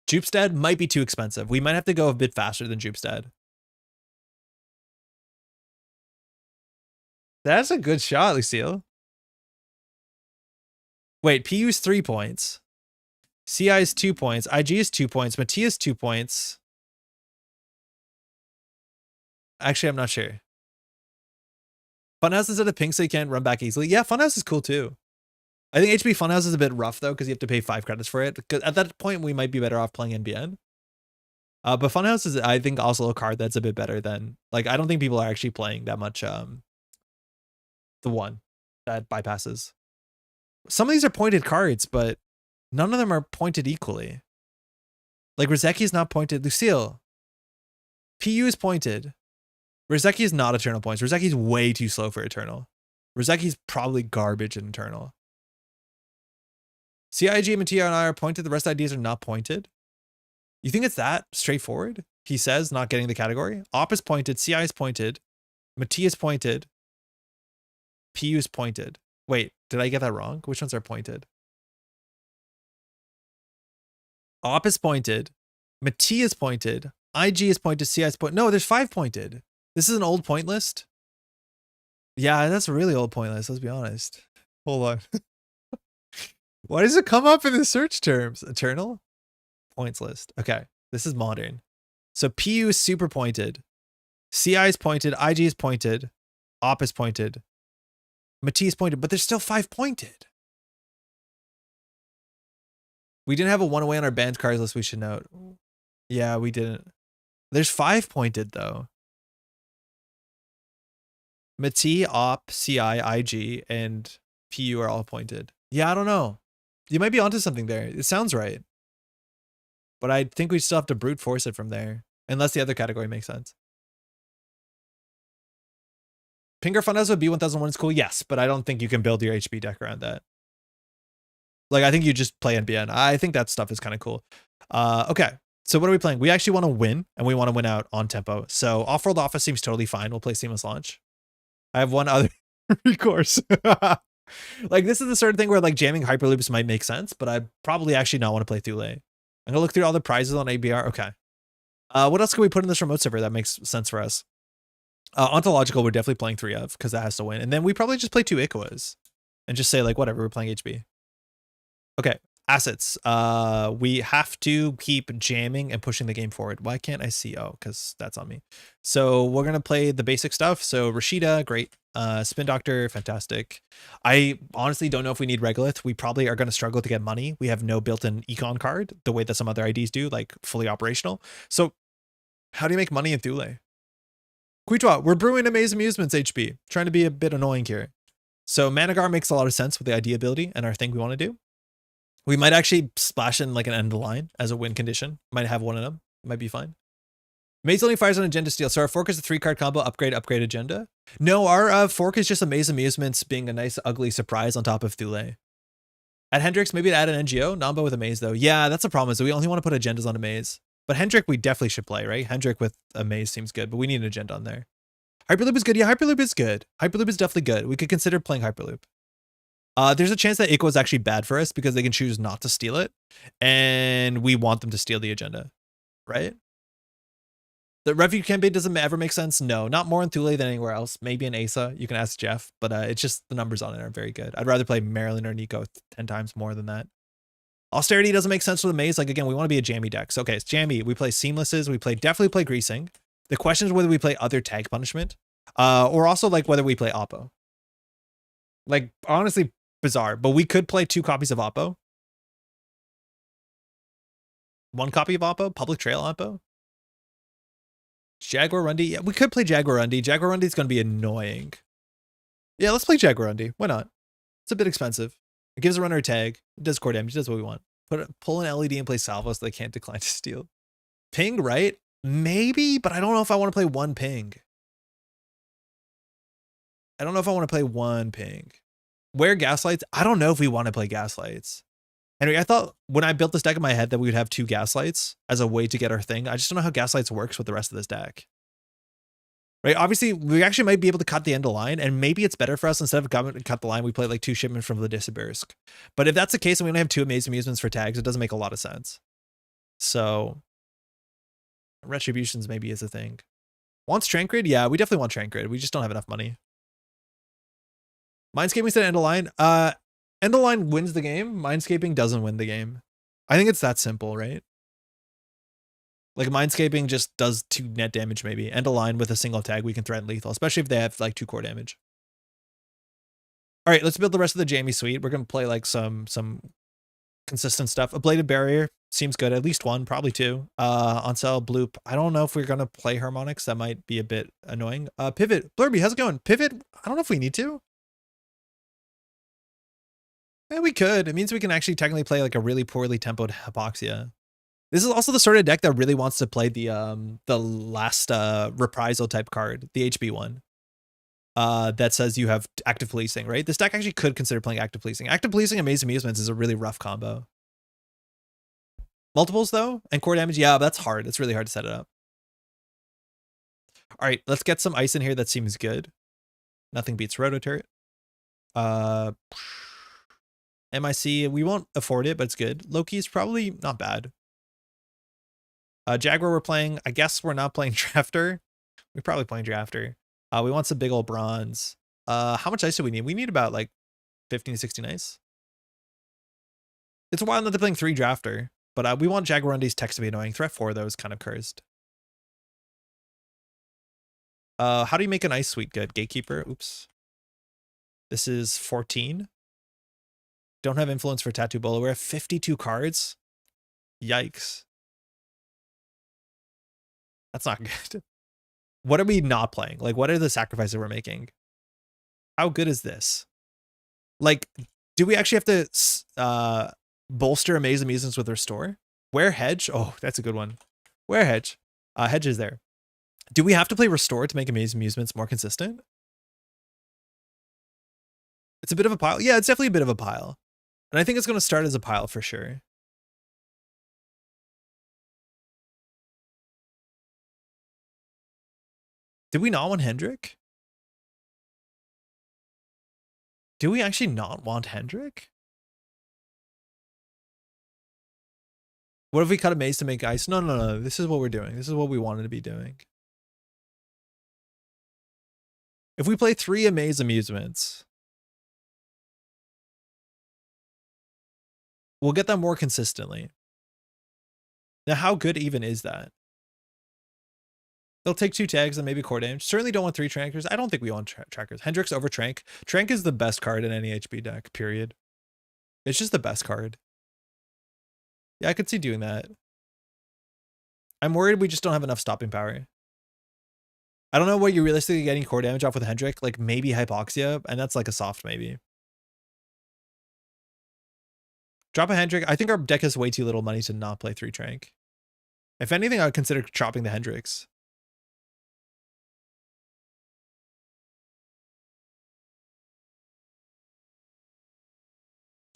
Jupstad might be too expensive. We might have to go a bit faster than Jupstad. That's a good shot, Lucille. Wait, PU is 3 points. CI is 2 points. IG is 2 points. Mattia is 2 points. Actually, I'm not sure. Funhouse is at a ping so you can't run back easily. Yeah, Funhouse is cool too. I think HB Funhouse is a bit rough though, because you have to pay 5 credits for it. Because at that point, we might be better off playing NBN. But Funhouse is, I think, also a card that's a bit better than, like, I don't think people are actually playing that much the one that bypasses. Some of these are pointed cards, but none of them are pointed equally. Like, Rizeki is not pointed. Lucille. PU is pointed. Rizeki is not Eternal points. Rizeki is way too slow for Eternal. Roseki's probably garbage in Eternal. CIG and Mattia and I are pointed. The rest of ideas are not pointed. You think it's that straightforward? He says, not getting the category. Op is pointed. CI is pointed. Mattia is pointed. PU is pointed. Wait, did I get that wrong? Which ones are pointed? Op is pointed. Mattia is pointed. IG is pointed. CI is pointed. No, there's 5 pointed. This is an old point list. Yeah, that's a really old point list. Let's be honest. Hold on. Why does it come up in the search terms? Eternal points list. Okay, this is modern. So PU is super pointed. CI is pointed. IG is pointed. Op is pointed. Mattia is pointed, but there's still 5 pointed. We didn't have a 1 away on our banned cards list, we should note. Yeah, we didn't. There's 5 pointed though. Mattia, Op, CI, IG, and PU are all pointed. Yeah, I don't know. You might be onto something there. It sounds right. But I think we still have to brute force it from there. Unless the other category makes sense. Pinger Funhouse B1001 is cool, yes, but I don't think you can build your HB deck around that. Like, I think you just play NBN. I think that stuff is kind of cool. Okay, so what are we playing? We actually want to win, and we want to win out on tempo. So Off-World Office seems totally fine. We'll play Seamless Launch. I have one other recourse. Like, this is the sort of thing where, like, jamming Hyperloops might make sense, but I probably actually not want to play Thule. I'm going to look through all the prizes on ABR. Okay. What else can we put in this remote server that makes sense for us? Ontological, we're definitely playing 3 of, because that has to win. And then we probably just play 2 Ikoas and just say, like, whatever, we're playing HB. Okay, assets. We have to keep jamming and pushing the game forward. Why can't I see? Oh, because that's on me. So we're going to play the basic stuff. So Rashida, great. Spin Doctor, fantastic. I honestly don't know if we need Regolith. We probably are going to struggle to get money. We have no built-in econ card, the way that some other IDs do, like fully operational. So how do you make money in Thule? Quitwa, we're brewing Amaze Amusements HB. Trying to be a bit annoying here. So Managar makes a lot of sense with the ID ability and our thing we want to do. We might actually splash in like an end of the line as a win condition. Might have one of them. Might be fine. Maze only fires on agenda steal. So our fork is a 3-card combo, upgrade agenda. No, our fork is just Amaze Amusements being a nice, ugly surprise on top of Thule. At Hendrix, maybe to add an NGO. Namba with Amaze though. Yeah, that's the problem is that we only want to put agendas on Amaze. But Hendrick, we definitely should play, right? Hendrick with Amaze seems good, but we need an agenda on there. Hyperloop is good. Yeah, Hyperloop is good. Hyperloop is definitely good. We could consider playing Hyperloop. There's a chance that Ico is actually bad for us because they can choose not to steal it. And we want them to steal the agenda, right? The Refuge campaign doesn't ever make sense. No, not more in Thule than anywhere else. Maybe in Asa, you can ask Jeff, but it's just the numbers on it aren't very good. I'd rather play Maryland or Nico 10 times more than that. Austerity doesn't make sense with the Maze. Like, again, we want to be a jammy deck. So, okay, it's jammy. We play Seamlesses. We definitely play Greasing. The question is whether we play other tag punishment or also like whether we play Oppo. Like, honestly, bizarre, but we could play 2 copies of Oppo. 1 copy of Oppo, Public Trail Oppo. Jaguar Rundy. Yeah, we could play Jaguar Rundy. Jaguar Rundy is going to be annoying. Yeah, let's play Jaguar Rundy. Why not? It's a bit expensive. It gives a runner a tag. It does core damage. It does what we want. Pull an LED and play Salvo so they can't decline to steal. Ping, right? Maybe, but I don't know if I want to play 1 ping. I don't know if I want to play 1 ping. Wear Gaslights? I don't know if we want to play Gaslights. Anyway, I thought when I built this deck in my head that we would have 2 Gaslights as a way to get our thing. I just don't know how Gaslights works with the rest of this deck. Right? Obviously, we actually might be able to cut the end of the line, and maybe it's better for us instead of cut the line, we play like 2 shipments from Vladisibirsk. But if that's the case and we only have 2 Amaze Amusements for tags, it doesn't make a lot of sense. So Retributions maybe is a thing. Wants Trankrid? Yeah, we definitely want Trankrid. We just don't have enough money. Mindscaping said end of line. End of line wins the game. Mindscaping doesn't win the game. I think it's that simple, right? Like Mindscaping just does 2 net damage maybe. End of line with a single tag, we can threaten lethal, especially if they have like 2 core damage. All right, let's build the rest of the Jamie suite. We're gonna play like some consistent stuff. A Bladed Barrier seems good. At least 1, probably 2. Onsell, Bloop. I don't know if we're gonna play Harmonics. That might be a bit annoying. Pivot. Blurby, how's it going? Pivot. I don't know if we need to. Yeah, we could. It means we can actually technically play like a really poorly tempoed Hypoxia. This is also the sort of deck that really wants to play the last reprisal type card, the HB one. that says you have active policing, right? This deck actually could consider playing active policing. Active policing and Maze Amusements is a really rough combo. Multiples though, and core damage, yeah, that's hard. It's really hard to set it up. All right, let's get some ice in here that seems good. Nothing beats Roto Turret. MIC, we won't afford it, but it's good. Loki's probably not bad. Jaguar we're playing. I guess we're not playing Drafter. We're probably playing Drafter. We want some big old bronze. How much ice do we need? We need about like 15 to 16 ice. It's a while that they're playing 3 Drafter, but we want Jaguar on these techs to be annoying. Threat 4 though is kind of cursed. How do you make an ice suite good? Gatekeeper. Oops. This is 14. Don't have influence for Tattoo Bolo. We have 52 cards. Yikes. That's not good. What are we not playing? Like, what are the sacrifices we're making? How good is this? Like, do we actually have to bolster Amaze Amusements with Restore? Where Hedge? Oh, that's a good one. Where Hedge? Hedge is there. Do we have to play Restore to make Amaze Amusements more consistent? It's a bit of a pile. Yeah, it's definitely a bit of a pile. And I think it's going to start as a pile for sure. Did we not want Hendrik? Do we actually not want Hendrik? What if we cut a maze to make ice? No. This is what we're doing. This is what we wanted to be doing. If we play 3 Amaze Amusements, we'll get them more consistently. Now, how good even is that? They'll take 2 tags and maybe core damage. Certainly don't want 3 trackers. I don't think we want trackers. Hendrix over Trank. Trank is the best card in any HP deck, period. It's just the best card. Yeah, I could see doing that. I'm worried we just don't have enough stopping power. I don't know what you're realistically getting core damage off with Hendrik. Like maybe Hypoxia, and that's like a soft maybe. Drop a Hendrik. I think our deck has way too little money to not play 3 Trank. If anything, I would consider chopping the Hendrix.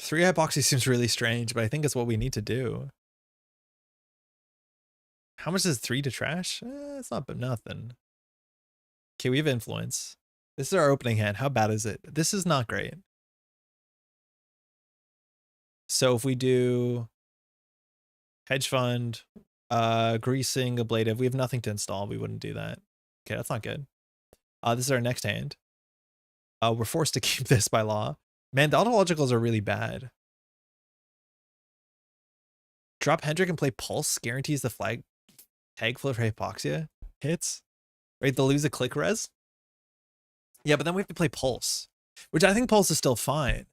Three Hypoxia seems really strange, but I think it's what we need to do. How much is 3 to trash? It's not nothing. Okay, we have influence. This is our opening hand. How bad is it? This is not great. So if we do hedge fund, greasing, ablative, we have nothing to install. We wouldn't do that. Okay, that's not good. This is our next hand. We're forced to keep this by law. Man, the autologicals are really bad. Drop Hendrik and play Pulse guarantees the flag tag flip for Hypoxia hits. Right, they'll lose a click res. Yeah, but then we have to play Pulse, which I think Pulse is still fine.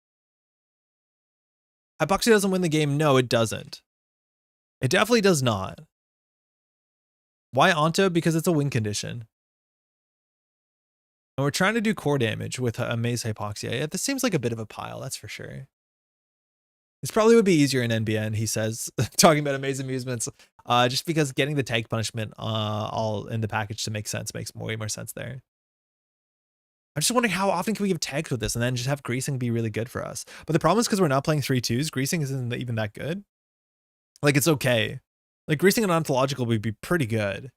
Hypoxia doesn't win the game. No, it doesn't. It definitely does not. Why Onto? Because it's a win condition. And we're trying to do core damage with Amaze Hypoxia. Yeah, this seems like a bit of a pile, that's for sure. This probably would be easier in NBN, he says, talking about Amaze Amusements. Just because getting the tag punishment all in the package to make sense makes way more sense there. I'm just wondering how often can we give tags with this and then just have greasing be really good for us. But the problem is because we're not playing 3/2s, greasing isn't even that good. Like, it's okay. Like, greasing and ontological would be pretty good.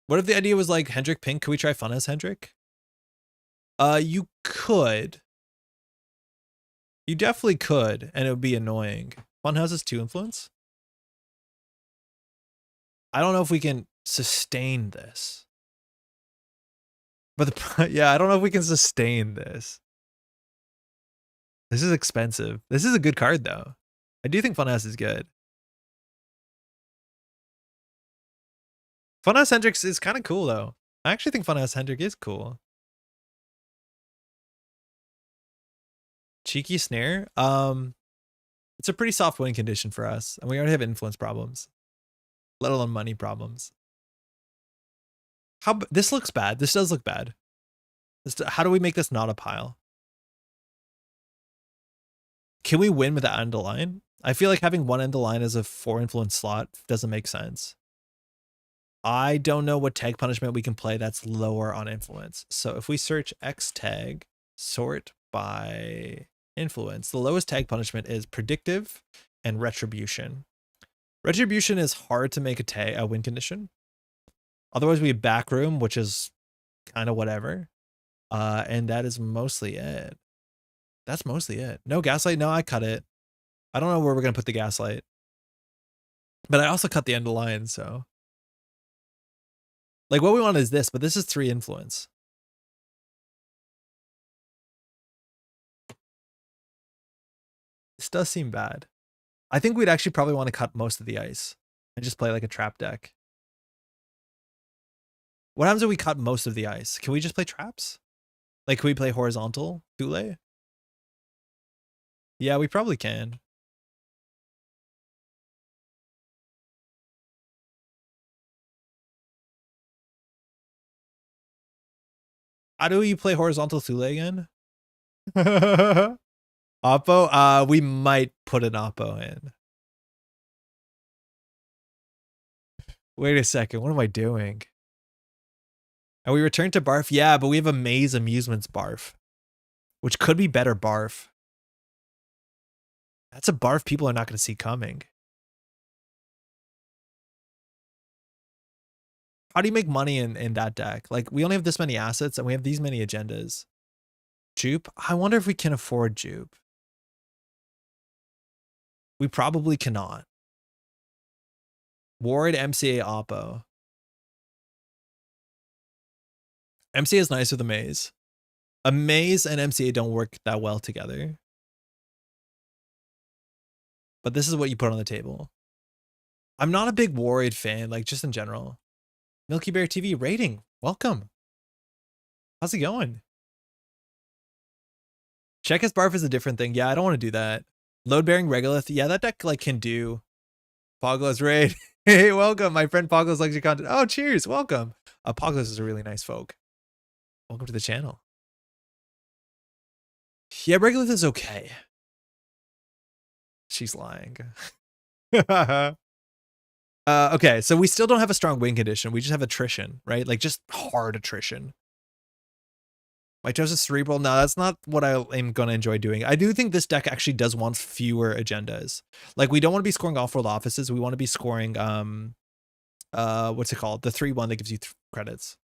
What if the idea was like Hendrik Pink? Could we try Fun as Hendrik? You could. You definitely could, and it would be annoying. Funhouse is 2 influence. I don't know if we can sustain this. But yeah, I don't know if we can sustain this. This is expensive. This is a good card though. I do think Funhouse is good. Funhouse Hendrix is kind of cool though. I actually think Funhouse Hendrik is cool. Cheeky Snare. It's a pretty soft win condition for us, and we already have influence problems, let alone money problems. This looks bad. This does look bad. How do we make this not a pile? Can we win with the end of line? I feel like having one end of line as a 4 influence slot doesn't make sense. I don't know what tag punishment we can play that's lower on influence. So if we search X tag, sort by influence, the lowest tag punishment is predictive and retribution. Retribution is hard to make a win condition. Otherwise we have backroom, which is kind of whatever. And that is mostly it. That's mostly it. No gaslight. No, I cut it. I don't know where we're going to put the gaslight. But I also cut the end of line, so. Like what we want is this, but this is 3 influence. This does seem bad. I think we'd actually probably want to cut most of the ice and just play like a trap deck. What happens if we cut most of the ice? Can we just play traps? Like, can we play horizontal Thule? Yeah, we probably can. How do you play horizontal Thule again? Oppo? We might put an Oppo in. Wait a second, what am I doing? And we return to Barf? Yeah, but we have a Maze Amusements Barf, which could be better Barf. That's a Barf people are not going to see coming. How do you make money in that deck? Like, we only have this many assets and we have these many agendas. Jupe? I wonder if we can afford Jupe. We probably cannot. Ward, MCA, Oppo. MCA is nice with a Maze. A Maze and MCA don't work that well together. But this is what you put on the table. I'm not a big Warrior fan, like just in general. Milky Bear TV rating. Welcome. How's it going? Check as Barf is a different thing. Yeah, I don't want to do that. Load bearing Regolith. Yeah, that deck like can do. Poglos raid. Hey, welcome. My friend Poglos likes your content. Oh, cheers. Welcome. Poglos is a really nice folk. Welcome to the channel. Yeah, Regolith is okay. She's lying. Okay, so we still don't have a strong win condition. We just have attrition, right? Like just hard attrition. Mitosis Cerebral. No, that's not what I am going to enjoy doing. I do think this deck actually does want fewer agendas. Like we don't want to be scoring off-world offices. We want to be scoring, what's it called? The 3-1 that gives you credits.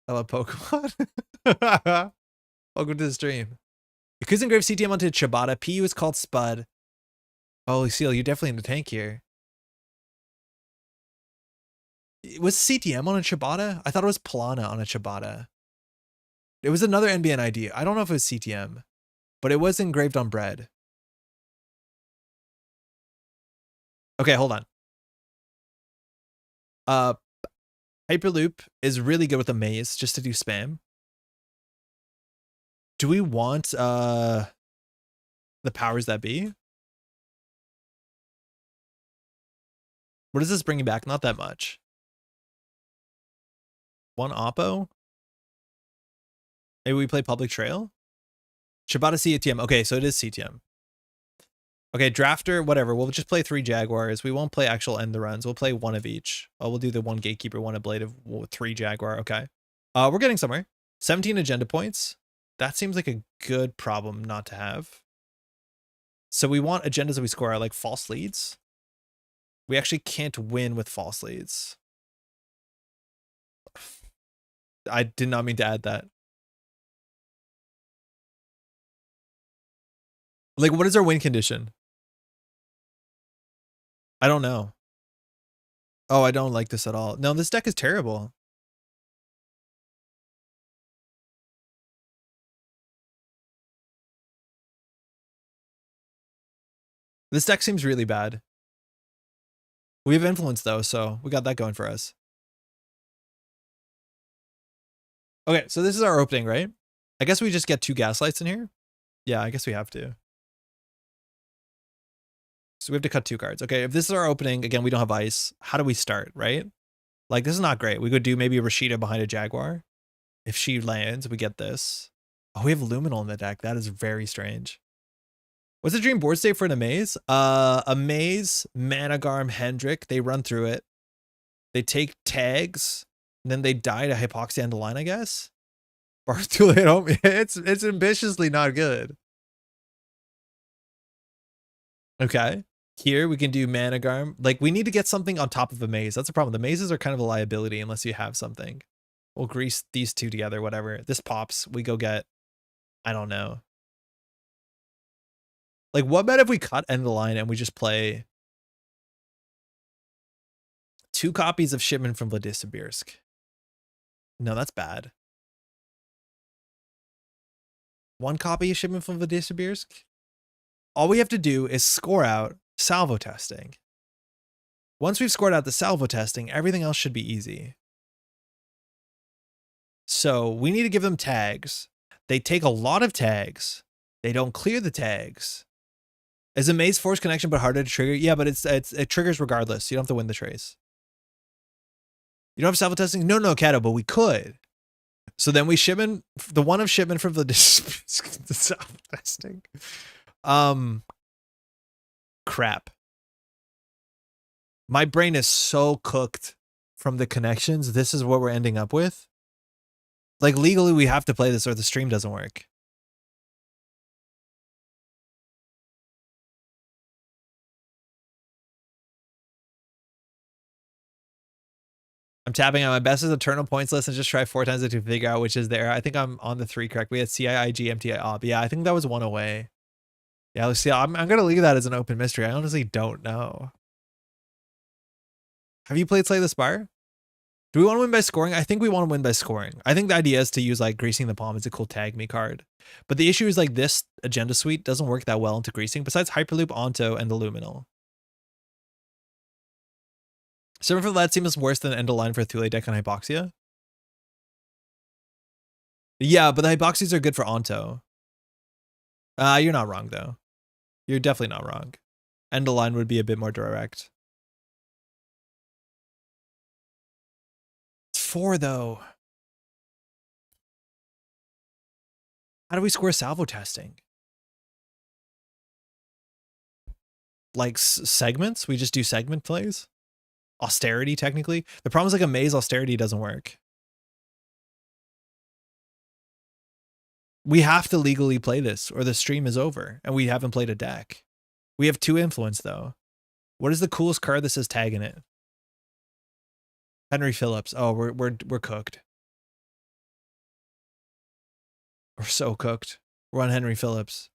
I love Pokemon. Welcome to the stream. Yakuza Grave CTM onto Chibata. PU is called Spud. Holy Seal, you're definitely in the tank here. Was CTM on a Chibata? I thought it was Pilana on a Chibata. It was another NBN ID. I don't know if it was CTM, but it was engraved on bread. Okay, hold on. Hyperloop is really good with a maze just to do spam. Do we want the powers that be? What is this bringing back? Not that much. 1 Oppo? Maybe we play Public Trail? Shibata CTM. Okay, so it is CTM. Okay, Drafter, whatever. We'll just play 3 Jaguars. We won't play actual end the runs. We'll play 1 of each. Oh, we'll do the 1 Gatekeeper, 1 Ablative, 3 Jaguar. Okay. We're getting somewhere. 17 agenda points. That seems like a good problem not to have. So we want agendas that we score are like false leads. We actually can't win with false leads. I did not mean to add that. Like, what is our win condition? I don't know. Oh, I don't like this at all. No, this deck is terrible. This deck seems really bad. We have influence though, so we got that going for us. Okay, so this is our opening, right? I guess we just get 2 Gaslights in here. Yeah, I guess we have to. So we have to cut 2 cards. Okay, if this is our opening, again, we don't have ice. How do we start, right? Like, this is not great. We could do maybe a Rashida behind a Jaguar. If she lands, we get this. Oh, we have Luminal in the deck. That is very strange. What's the dream board state for an Amaze? Amaze, Managarm, Hendrick. They run through it. They take tags, and then they die to hypoxia end the line, I guess. Bar Thule at home. It's ambitiously not good. Okay. Here we can do Managarm. Like, we need to get something on top of a maze. That's the problem. The mazes are kind of a liability unless you have something. We'll grease these two together, whatever. This pops. We go get, I don't know. Like, what about if we cut end the line and we just play 2 copies of Shipment from Vladislavsk? No, that's bad. 1 copy of Shipment from Vladislavsk? All we have to do is score out salvo testing. Once we've scored out the salvo testing, everything else should be easy. So we need to give them tags. They take a lot of tags. They don't clear the tags. Is a maze force connection but harder to trigger? Yeah, but it triggers regardless. You don't have to win the trace. You don't have salvo testing? No, Kato, but we could. So then we shipment the one of Shipment from the salvo testing. Crap. My brain is so cooked from the connections. This is what we're ending up with. Like, legally, we have to play this or the stream doesn't work. I'm tapping on my best is eternal points list and just try 4 times to figure out which is there. I think I'm on the 3 correct. We had CIIG, MTI, OB. Yeah, I think that was 1 away. Yeah, let's see. I'm going to leave that as an open mystery. I honestly don't know. Have you played Slay the Spire? Do we want to win by scoring? I think we want to win by scoring. I think the idea is to use like Greasing the Palm. It's a cool tag me card. But the issue is like this agenda suite doesn't work that well into Greasing besides Hyperloop, Onto, and the Luminal. Server for that seems worse than End of Line for Thule deck on Hypoxia. Yeah, but the Hypoxias are good for Onto. You're not wrong though. You're definitely not wrong. End of Line would be a bit more direct. 4 though. How do we score salvo testing? Like segments? We just do segment plays? Austerity, technically. The problem is like a maze austerity doesn't work. We have to legally play this or the stream is over and we haven't played a deck. We have 2 influence though. What is the coolest card that says tag in it? Henry Phillips. Oh, we're cooked. We're so cooked. We're on Henry Phillips.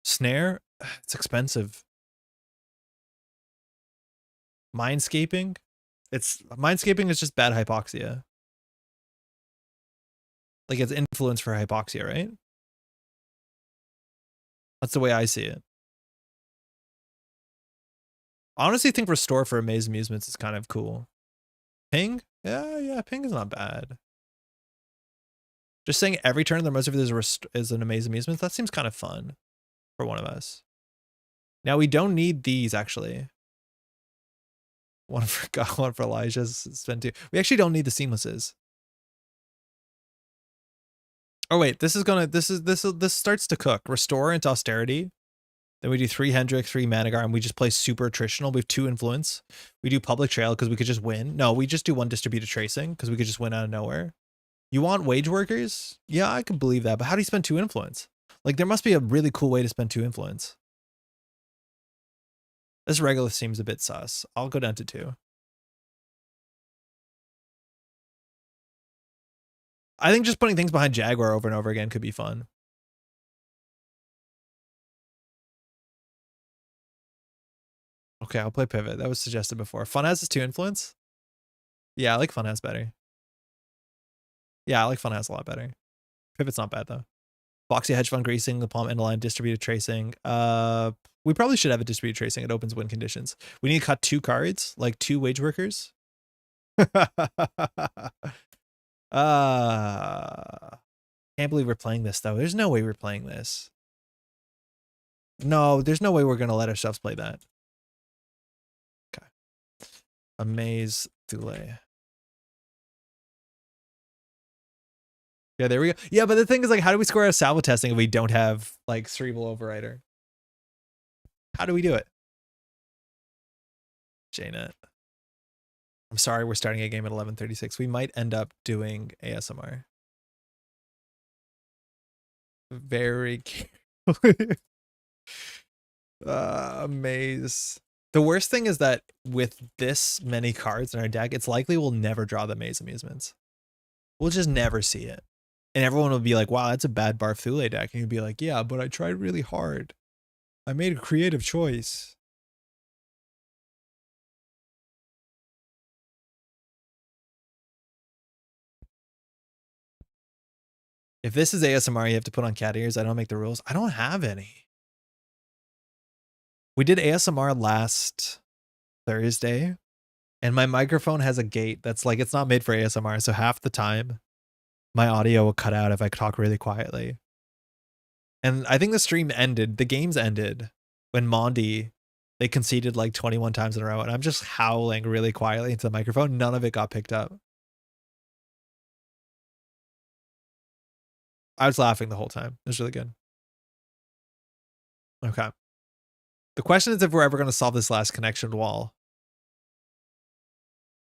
Snare? It's expensive. Mindscaping? Mindscaping is just bad Hypoxia. Like it's influence for Hypoxia, right? That's the way I see it. I honestly think Restore for Amaze Amusements is kind of cool. Ping? Yeah, Ping is not bad. Just saying every turn the most of it is an Amaze Amusement. That seems kind of fun for one of us. Now we don't need these actually. One for Elijah's spend 2. We actually don't need the seamlesses. Oh wait, this starts to cook. Restore into Austerity. Then we do 3 Hendrick, 3 Managar, and we just play super attritional. We have 2 influence. We do Public Trail because we could just win. No, we just do 1 Distributed Tracing because we could just win out of nowhere. You want Wage Workers? Yeah, I could believe that. But how do you spend 2 influence? Like, there must be a really cool way to spend 2 influence. This regular seems a bit sus. I'll go down to 2. I think just putting things behind Jaguar over and over again could be fun. Okay, I'll play Pivot. That was suggested before. Funhouse is 2 influence? Yeah, I like Funhouse better. Yeah, I like Funhouse a lot better. Pivot's not bad though. Boxy Hedge Fund Greasing, the Palm End Line, Distributed Tracing. We probably should have a Distributed Tracing. It opens win conditions. We need to cut 2 cards, like 2 Wage Workers. Can't believe we're playing this though. There's no way we're playing this. No, there's no way we're gonna let ourselves play that. Okay. Amaze Thule. Yeah, there we go. Yeah, but the thing is, like, how do we score a salvo testing if we don't have like Cerebral Overrider? How do we do it? JNet. I'm sorry, we're starting a game at 11:36. We might end up doing ASMR. Very carefully. Maze. The worst thing is that with this many cards in our deck, it's likely we'll never draw the Maze Amusements. We'll just never see it. And everyone will be like, wow, that's a bad Barf Thule deck. And you'd be like, yeah, but I tried really hard. I made a creative choice. If this is ASMR, you have to put on cat ears. I don't make the rules. I don't have any. We did ASMR last Thursday, and my microphone has a gate that's like, it's not made for ASMR. So half the time, my audio will cut out if I talk really quietly. And I think the stream ended, the games ended when Mondi, they conceded like 21 times in a row, and I'm just howling really quietly into the microphone. None of it got picked up. I was laughing the whole time. It was really good. Okay. The question is if we're ever going to solve this last connection wall.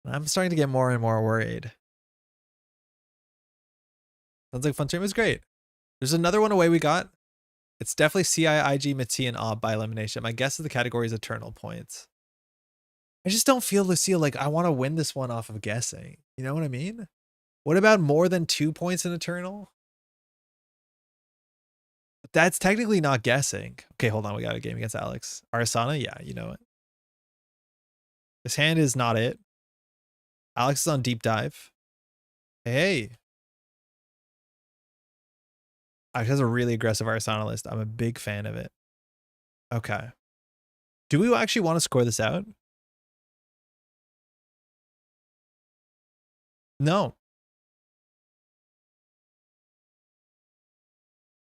I'm starting to get more and more worried. Sounds like fun stream was great. There's another one away we got. It's definitely CIIG, Matsi, and Ob by elimination. My guess is the category is eternal points. I just don't feel, Lucille, like I want to win this one off of guessing. You know what I mean? What about more than 2 points in eternal? That's technically not guessing. Okay, hold on. We got a game against Alex. Arsana? Yeah, you know it. This hand is not it. Alex is on deep dive. Hey. Alex has a really aggressive Arsana list. I'm a big fan of it. Okay. Do we actually want to score this out? No.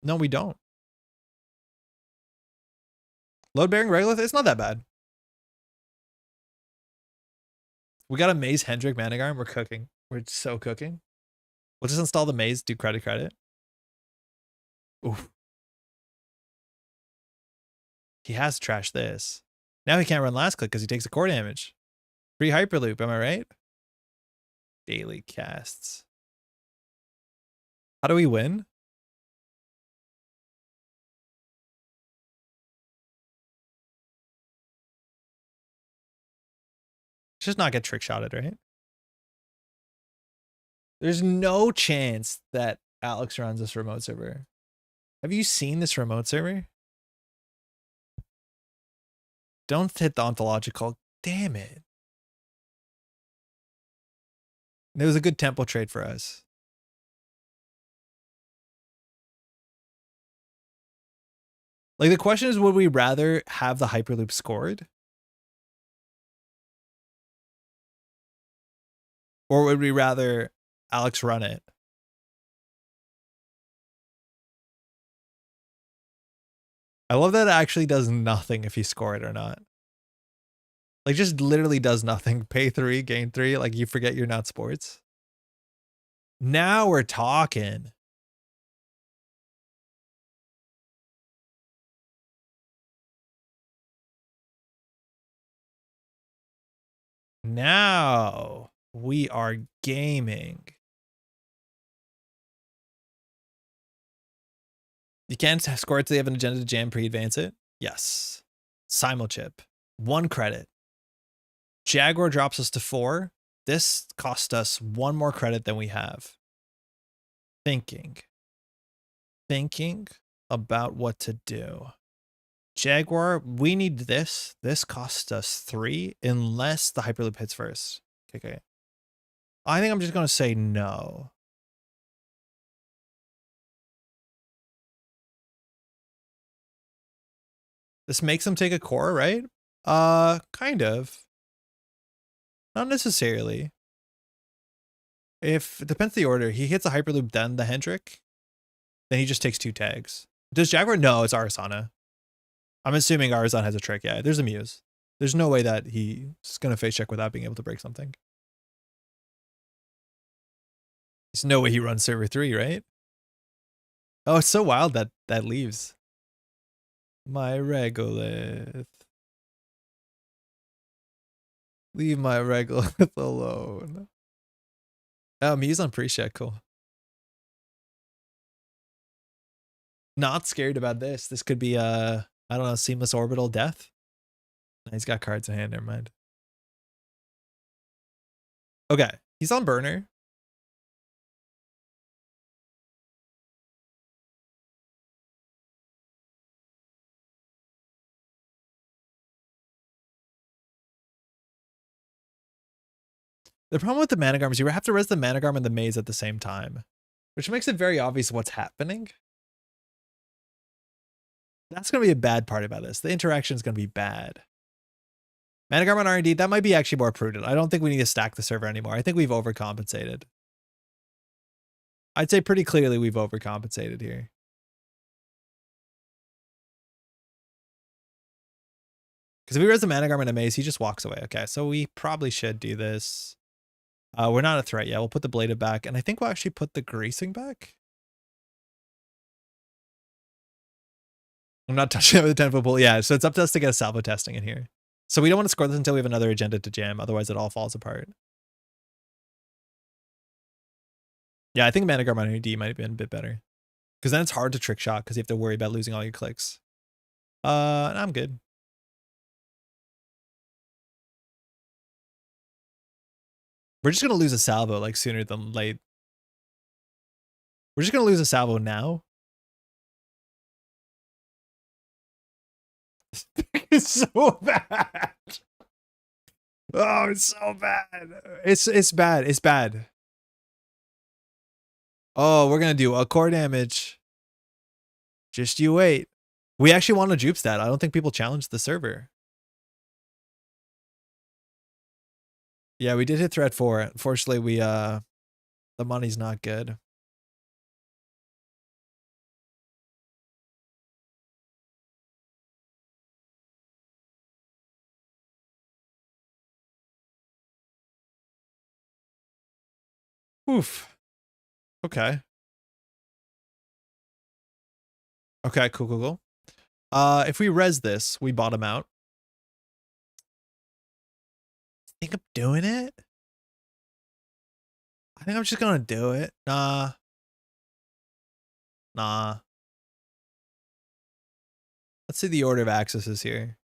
No, we don't. Load bearing regolith, it's not that bad. We got a Maze Hendrick Manigarm. We're cooking. We're so cooking. We'll just install the Maze, do credit. Oof. He has trashed this. Now he can't run last click because he takes a core damage. Free Hyperloop, am I right? Daily casts. How do we win? Just not get trick shotted, right? There's no chance that Alex runs this remote server. Have you seen this remote server? Don't hit the ontological. Damn it. It was a good tempo trade for us. Like the question is, would we rather have the Hyperloop scored? Or would we rather Alex run it? I love that it actually does nothing if you score it or not. Like just literally does nothing. Pay 3, gain 3. Like you forget you're not sports. Now we're talking. Now we are gaming. You can't score it till you have an agenda to jam pre-advance it. Yes. Simulchip. 1 credit. Jaguar drops us to 4. This cost us 1 more credit than we have. Thinking about what to do. Jaguar, we need this. This costs us 3 unless the Hyperloop hits first. Okay. I think I'm just going to say no. This makes him take a core, right? Kind of. Not necessarily. If it depends the order. He hits a Hyperloop, then the Hendrick. Then he just takes 2 tags. Does Jaguar? No, it's Arsana. I'm assuming Arzon has a trick. Yeah, there's Amuse. There's no way that he's going to face check without being able to break something. There's no way he runs server 3, right? Oh, it's so wild that that leaves. My regolith. Leave my regolith alone. Oh, Muse on pre-check, cool. Not scared about this. This could be I don't know, seamless orbital death. He's got cards in hand, never mind. Okay, he's on burner. The problem with the Managarm is you have to res the Managarm and the Maze at the same time, which makes it very obvious what's happening. That's going to be a bad part about this. The interaction is going to be bad. Managarm on R&D, that might be actually more prudent. I don't think we need to stack the server anymore. I think we've overcompensated. I'd say pretty clearly we've overcompensated here. Because if we res the Managarm and a Maze, he just walks away. Okay, so we probably should do this. We're not a threat yet. We'll put the Bladed back, and I think we'll actually put the Greasing back. I'm not touching it with the 10-foot pole. Yeah, so it's up to us to get a salvo testing in here. So we don't want to score this until we have another agenda to jam. Otherwise, it all falls apart. Yeah, I think Managarm on AD might have been a bit better. Because then it's hard to trick shot because you have to worry about losing all your clicks. I'm good. We're just going to lose a salvo like sooner than late. We're just going to lose a salvo now. It's so bad. Oh, it's so bad. It's bad. It's bad. Oh, we're going to do a core damage. Just you wait. We actually want to jupe stat. I don't think people challenge the server. Yeah, we did hit threat 4. Unfortunately, we the money's not good. Oof. Okay. Okay, cool, cool, cool. If we res this, we bottom out. I think I'm doing it. I think I'm just gonna do it. Nah. Let's see the order of accesses here.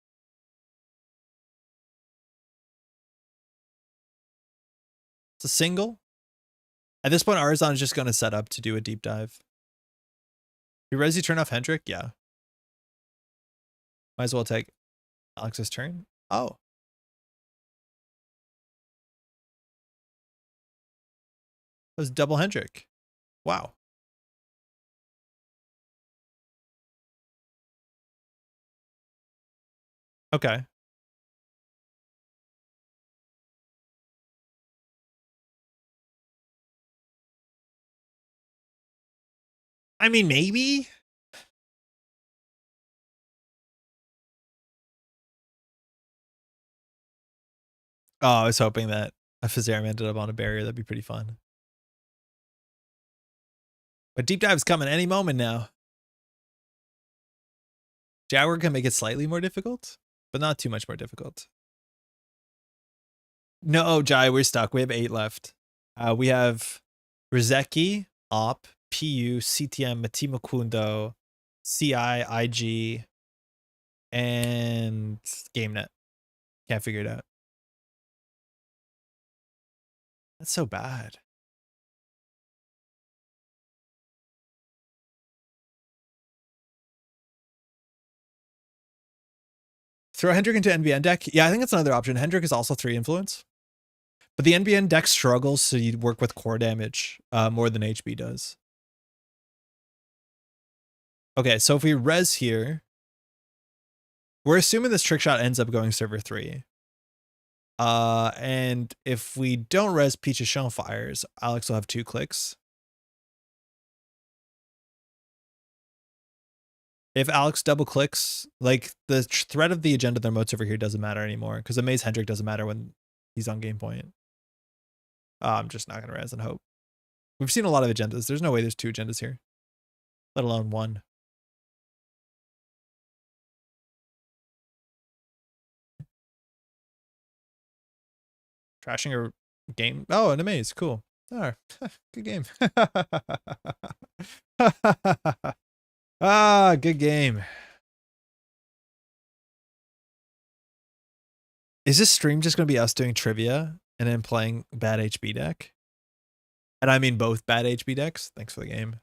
It's a single. At this point, Arzon is just gonna set up to do a deep dive. You res, you turn off Hendrik? Yeah. Might as well take Alex's turn. Oh. That was double Hendrik. Wow. Okay. I mean, maybe. Oh, I was hoping that a Fizzarum ended up on a barrier. That'd be pretty fun. But deep dive's coming any moment now. Jaguar can make it slightly more difficult, but not too much more difficult. No, Jai, we're stuck. We have 8 left. We have Rizeki, Op, PU, CTM, Matimakundo, CI, IG, and GameNet. Can't figure it out. That's so bad. Throw Hendrik into NBN deck. Yeah, I think that's another option. Hendrik is also 3 influence. But the NBN deck struggles to work with core damage more than HB does. Okay, so if we res here, we're assuming this trick shot ends up going server 3. And if we don't res Pichichon fires, Alex will have 2 clicks. If Alex double clicks, like the threat of the agenda their moats over here doesn't matter anymore because Amaze Hendrik doesn't matter when he's on game point. I'm just not gonna res and hope. We've seen a lot of agendas. There's no way there's 2 agendas here, let alone 1. Trashing a game. Oh, an Amaze. Cool. All right. Good game. Ah, good game. Is this stream just going to be us doing trivia and then playing bad HB deck? And I mean both bad HB decks. Thanks for the game.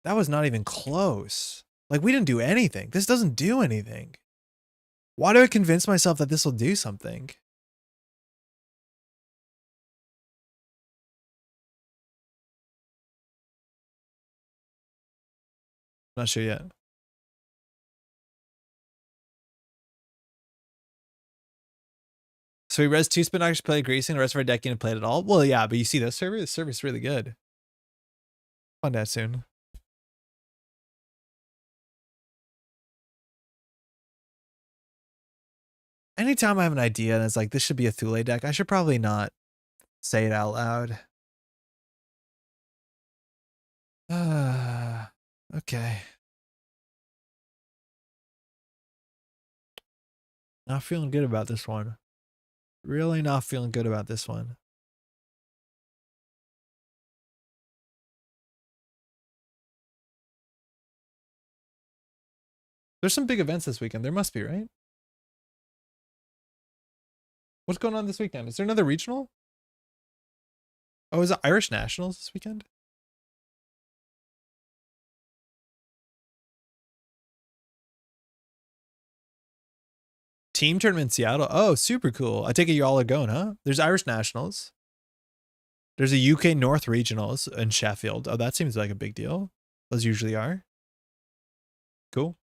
That was not even close. Like, we didn't do anything. This doesn't do anything. Why do I convince myself that this will do something? Not sure yet. So we res 2 spin doctors, play greasing, the rest of our deck didn't play it at all? Well, yeah, but you see this server? This server's really good. Find out soon. Anytime I have an idea and it's like, this should be a Thule deck, I should probably not say it out loud. Okay. Not feeling good about this one. Really not feeling good about this one. There's some big events this weekend. There must be, right? What's going on this weekend? Is there another regional? Oh, is it Irish Nationals this weekend? Team tournament in Seattle. Oh, super cool. I take it y'all are going, huh? There's Irish Nationals. There's a UK North Regionals in Sheffield. Oh, that seems like a big deal. Those usually are. Cool.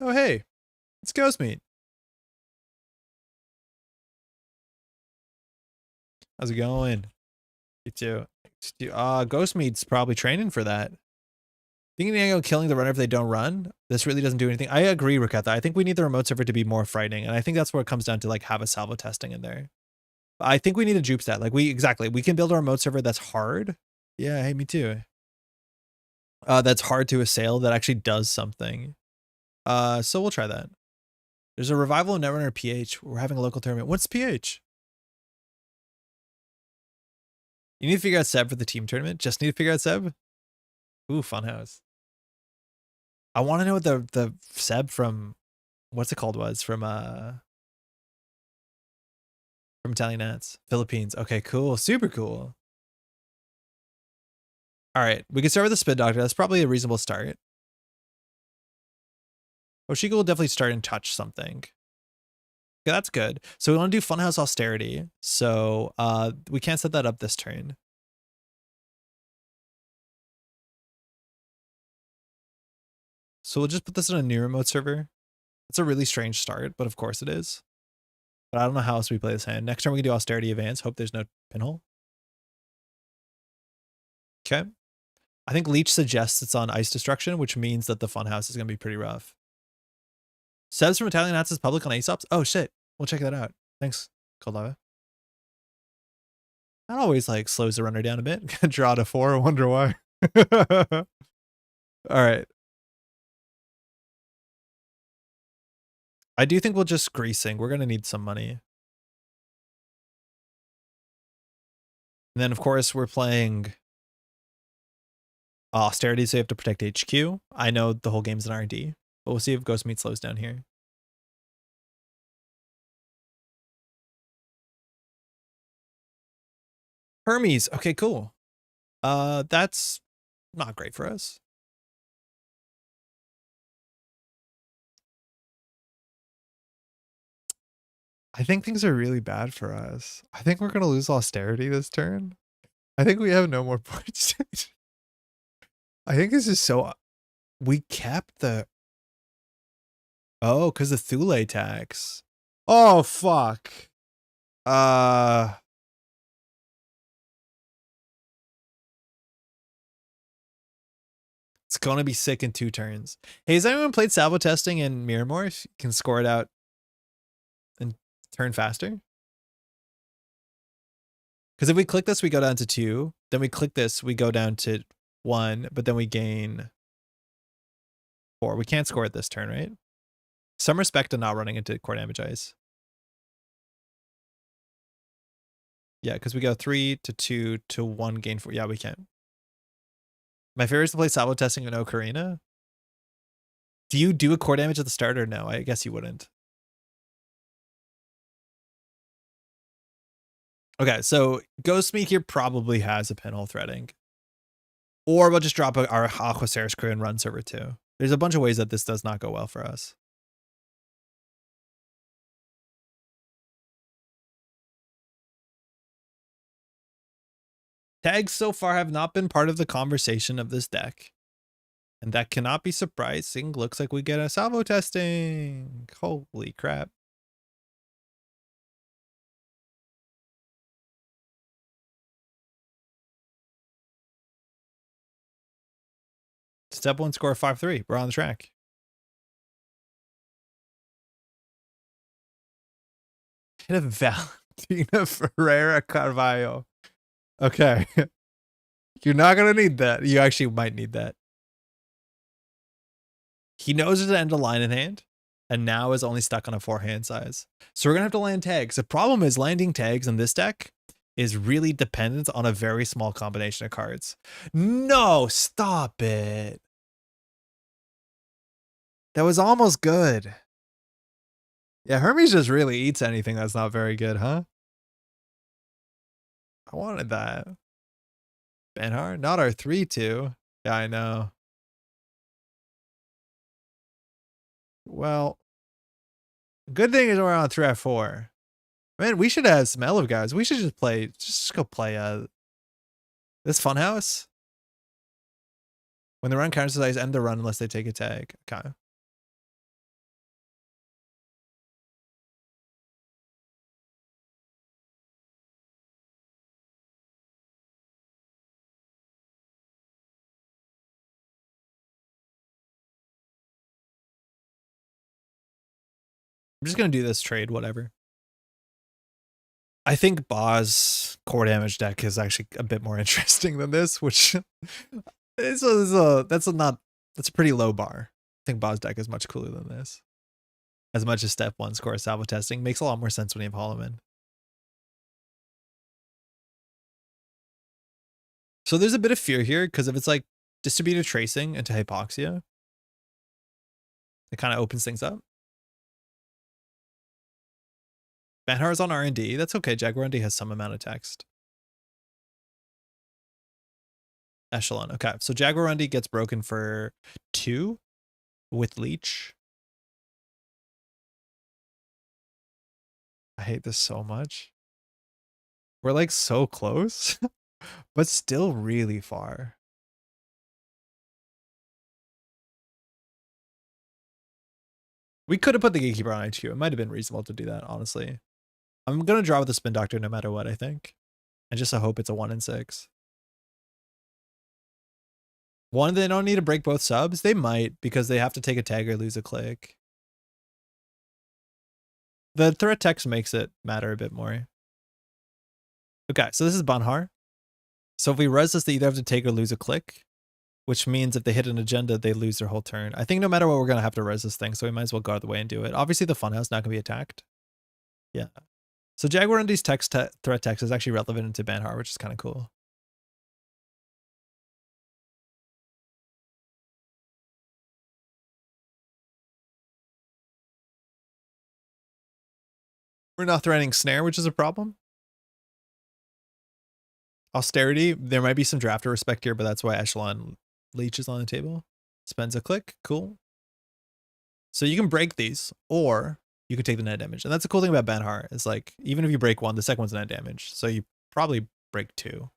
Oh, hey. It's Ghost Meat. How's it going? You too. Ghost Meat's probably training for that. Thinking they go killing the runner if they don't run. This really doesn't do anything. I agree, Raketha. I think we need the remote server to be more frightening. And I think that's where it comes down to, like, have a salvo testing in there. I think we need a jupe stat. Like, we can build a remote server that's hard. Yeah, hey, me too. That's hard to assail, that actually does something. So we'll try that. There's a revival of Netrunner PH. We're having a local tournament. What's PH? You need to figure out Seb for the team tournament. Just need to figure out Seb. Ooh, Funhouse. I want to know what the Seb from, what's it called, was from Italian Nats. Philippines. Okay, cool. Super cool. All right, we can start with the Spin Doctor. That's probably a reasonable start. Oshiko will definitely start and touch something. Okay, that's good. So we want to do Funhouse Austerity. So we can't set that up this turn. So we'll just put this in a new remote server. It's a really strange start, but of course it is. But I don't know how else we play this hand. Next turn we can do Austerity Advance. Hope there's no pinhole. Okay. I think Leech suggests it's on Ice Destruction, which means that the Funhouse is going to be pretty rough. Sebs from Italian Nats is public on Aesops. Oh shit. We'll check that out. Thanks, Koldava. That always like slows the runner down a bit. Draw to 4. I wonder why. All right. I do think we'll just greasing. We're going to need some money. And then, of course, we're playing Austerity, so you have to protect HQ. I know the whole game's an R&D, but we'll see if Ghost Meat slows down here. Hermes. Okay, cool. That's not great for us. I think things are really bad for us. I think we're going to lose Austerity this turn. I think we have no more points. I think this is so... We kept the... Oh, because of Thule tax. Oh, fuck. It's going to be sick in 2 turns. Hey, has anyone played salvo testing in Miramore? If you can score it out and turn faster? Because if we click this, we go down to 2. Then we click this, we go down to 1. But then we gain 4. We can't score it this turn, right? Some respect to not running into core damage ice. Yeah, because we go 3 to 2 to 1 gain 4. Yeah, we can. My favorite is to play salvo testing in Ocarina. Do you do a core damage at the start or no? I guess you wouldn't. Okay, so Ghostmeek here probably has a pinhole threading. Or we'll just drop our Aquaceres crew and run server 2. There's a bunch of ways that this does not go well for us. Tags so far have not been part of the conversation of this deck. And that cannot be surprising. Looks like we get a salvo testing. Holy crap. Step 1 score 5-3. We're on the track. Hit a Valentina Ferreira Carvalho. Okay. You're not going to need that. You actually might need that. He knows there's an end of line in hand, and now is only stuck on a 4 hand size. So we're going to have to land tags. The problem is landing tags in this deck is really dependent on a very small combination of cards. No, stop it. That was almost good. Yeah, Hermes just really eats anything that's not very good, huh? I wanted that. Banhar, not our 3-2. Yeah, I know. Well, good thing is we're on 3-4. Man, we should have some Elev guys. We should just go play this Funhouse. When the run counters size, end the run unless they take a tag. Okay. I'm just gonna do this trade, whatever. I think Ba's core damage deck is actually a bit more interesting than this, which that's a pretty low bar. I think Ba's deck is much cooler than this. As much as step 1 score salvo testing makes a lot more sense when you have Holloman. So there's a bit of fear here because if it's like distributed tracing into Hypoxia, it kind of opens things up. Banhar's on R&D. That's okay. Jaguar R&D has some amount of text. Echelon. Okay, so Jaguar R&D gets broken for 2 with Leech. I hate this so much. We're like so close, but still really far. We could have put the Gatekeeper on HQ. It might have been reasonable to do that, honestly. I'm going to draw with the Spin Doctor no matter what, I think. I just hope it's a 1 in 6. One, they don't need to break both subs. They might, because they have to take a tag or lose a click. The threat text makes it matter a bit more. Okay, so this is Banhar. So if we res this, they either have to take or lose a click, which means if they hit an agenda, they lose their whole turn. I think no matter what, we're going to have to res this thing, so we might as well go out of the way and do it. Obviously, the Funhouse not going to be attacked. Yeah. So Jaguar and these threat text is actually relevant into Banhar, which is kind of cool. We're not threatening Snare, which is a problem. Austerity, there might be some drafter respect here, but that's why Echelon Leech is on the table. Spends a click, cool. So you can break these, or you could take the net damage. And that's the cool thing about Banhar, is like, even if you break 1, the second one's net damage. So you probably break 2.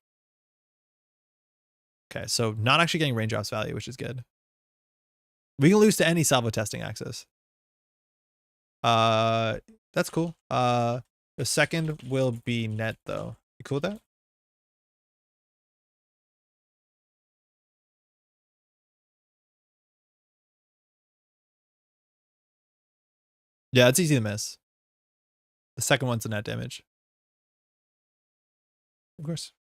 Okay, so not actually getting range offs value, which is good. We can lose to any salvo testing access. That's cool. The second will be net though. You cool with that? Yeah, it's easy to miss. The second one's a net damage. Of course.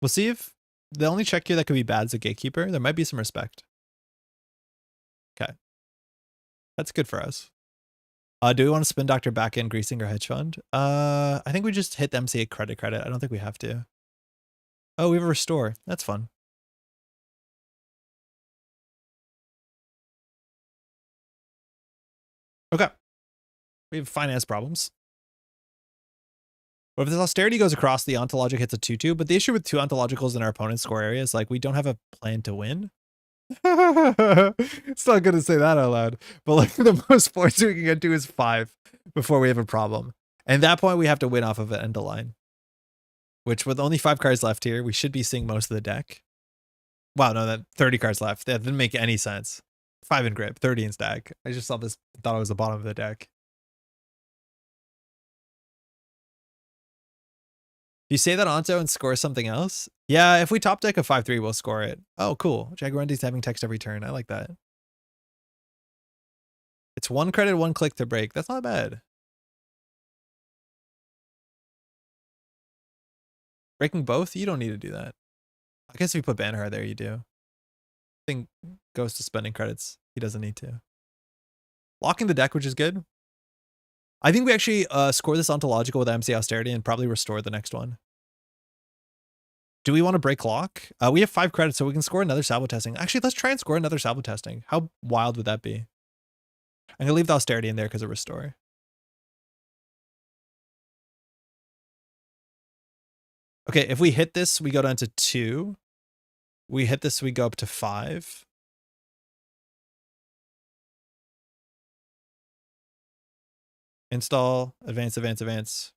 We'll see if the only check here that could be bad is a Gatekeeper. There might be some respect. Okay. That's good for us. Do we want to spin Dr. back in greasing our hedge fund? I think we just hit the MCA credit. I don't think we have to. Oh, we have a restore. That's fun. Okay. We have finance problems. But if this austerity goes across, the ontologic hits a 2-2. But the issue with 2 ontologicals in our opponent's score area is like we don't have a plan to win. It's not good to say that out loud. But like the most points we can get to is 5 before we have a problem. And at that point, we have to win off of an end of line. Which with only 5 cards left here, we should be seeing most of the deck. Wow, no, that 30 cards left. That didn't make any sense. 5 in grip, 30 in stack. I just saw this, thought it was the bottom of the deck. You say that onto and score something else? Yeah, if we top deck a 5-3, we'll score it. Oh, cool. Jaguarendi's having text every turn. I like that. It's 1 credit, 1 click to break. That's not bad. Breaking both? You don't need to do that. I guess if you put Banner there, you do. I think goes to spending credits. He doesn't need to. Locking the deck, which is good. I think we actually score this ontological with MC Austerity and probably restore the next one. Do we want to break lock? We have 5 credits, so we can score another salvo testing. Actually, let's try and score another salvo testing. How wild would that be? I'm going to leave the Austerity in there because of restore. Okay, if we hit this, we go down to 2. We hit this, we go up to 5. Install, advance, advance, advance.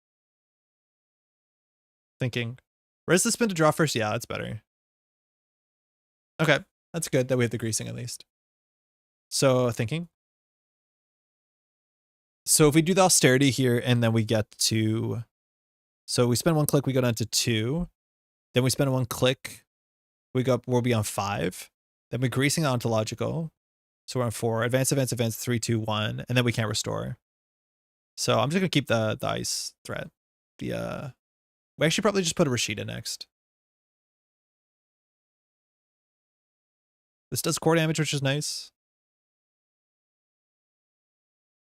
Thinking. Where's the spin to draw first? Yeah, that's better. Okay, that's good that we have the greasing at least. So thinking. So if we do the austerity here and then we get to, so we spend 1 click, we go down to 2. Then we spend 1 click, we go up, we'll be on 5. Then we're greasing the ontological. So we're on 4. Advance, advance, advance, 3, 2, 1. And then we can't restore. So I'm just going to keep the ice threat. We actually probably just put a Rashida next. This does core damage, which is nice.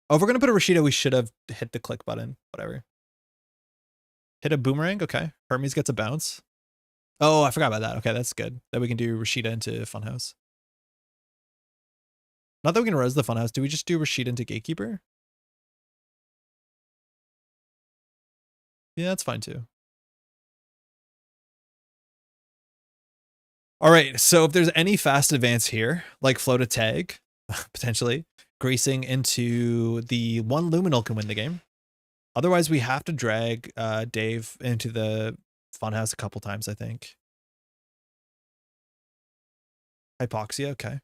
Oh, if we're going to put a Rashida, we should have hit the click button. Whatever. Hit a boomerang. Okay. Hermes gets a bounce. Oh, I forgot about that. Okay, that's good. That we can do Rashida into Funhouse. Not that we can res the Funhouse. Do we just do Rashida into Gatekeeper? Yeah, that's fine too. All right, so if there's any fast advance here, like float a tag, potentially, greasing into the 1 Luminal can win the game. Otherwise, we have to drag Dave into the Funhouse a couple times, I think. Hypoxia, okay.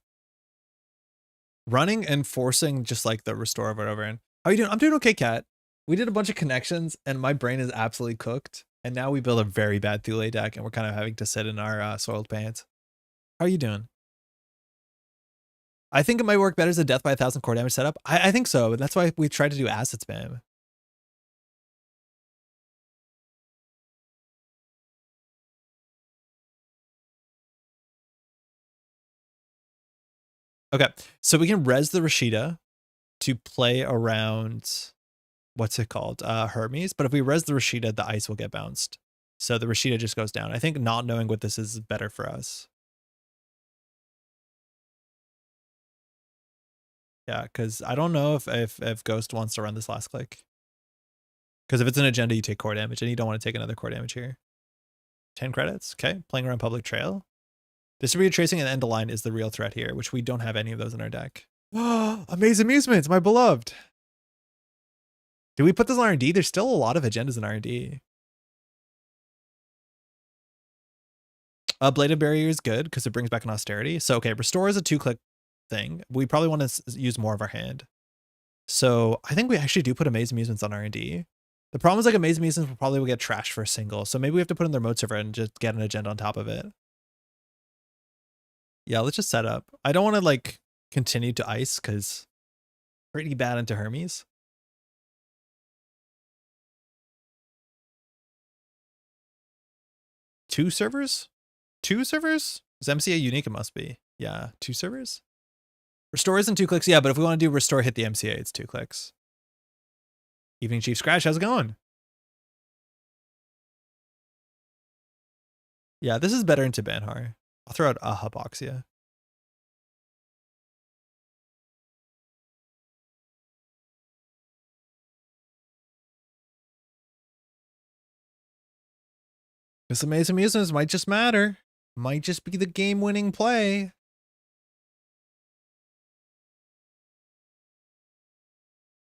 Running and forcing just like the restore over and over. And how are you doing? I'm doing okay, Kat. We did a bunch of connections and my brain is absolutely cooked. And now we build a very bad Thule deck and we're kind of having to sit in our soiled pants. How are you doing? I think it might work better as a death by 1,000 core damage setup. I think so. That's why we tried to do acid spam. Okay, so we can res the Rashida to play around, what's it called? Hermes. But if we res the Rashida, the ice will get bounced. So the Rashida just goes down. I think not knowing what this is better for us. Yeah, because I don't know if Ghost wants to run this last click. Because if it's an agenda, you take core damage, and you don't want to take another core damage here. 10 credits. Okay, playing around public trail. Distributed tracing and end of line is the real threat here, which we don't have any of those in our deck. Oh, Amazing Amusements, my beloved. Do we put this on R&D? There's still a lot of agendas in R&D. Bladed Barrier is good because it brings back an austerity. So, okay, Restore is a 2-click thing. We probably want to use more of our hand. So I think we actually do put Amazing Amusements on R&D. The problem is like Amazing Amusements will probably get trashed for a single. So maybe we have to put in their mode server and just get an agenda on top of it. Yeah, let's just set up. I don't want to like continue to ice because pretty bad into Hermes. Two servers? Is MCA unique? It must be. Yeah, 2 servers. Restore isn't 2 clicks. Yeah, but if we want to do restore, hit the MCA, it's 2 clicks. Evening Chief Scratch, how's it going? Yeah, this is better into Banhar. I'll throw out a Hypoxia. This Amazing Amusements might just matter. Might just be the game-winning play.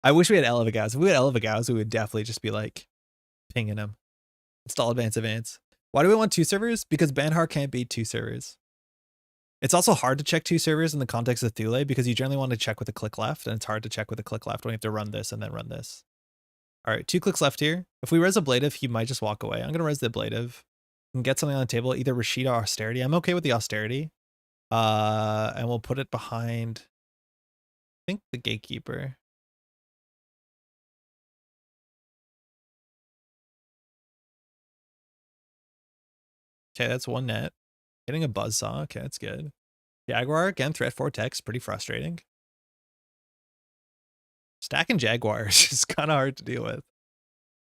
I wish we had Elevagaus. If we had Elevagaus, we would definitely just be like pinging him. Install advance. Why do we want 2 servers? Because Banhar can't beat 2 servers. It's also hard to check 2 servers in the context of Thule because you generally want to check with a click left, and it's hard to check with a click left when you have to run this and then run this. All right, 2 clicks left here. If we res ablative, he might just walk away. I'm going to res the ablative and get something on the table, either Rashida or Austerity. I'm okay with the Austerity. And we'll put it behind, I think, the Gatekeeper. Okay, that's 1 net. Getting a Buzzsaw. Okay, that's good. Jaguar, again, threat 4 text. Pretty frustrating. Stacking Jaguars is kind of hard to deal with.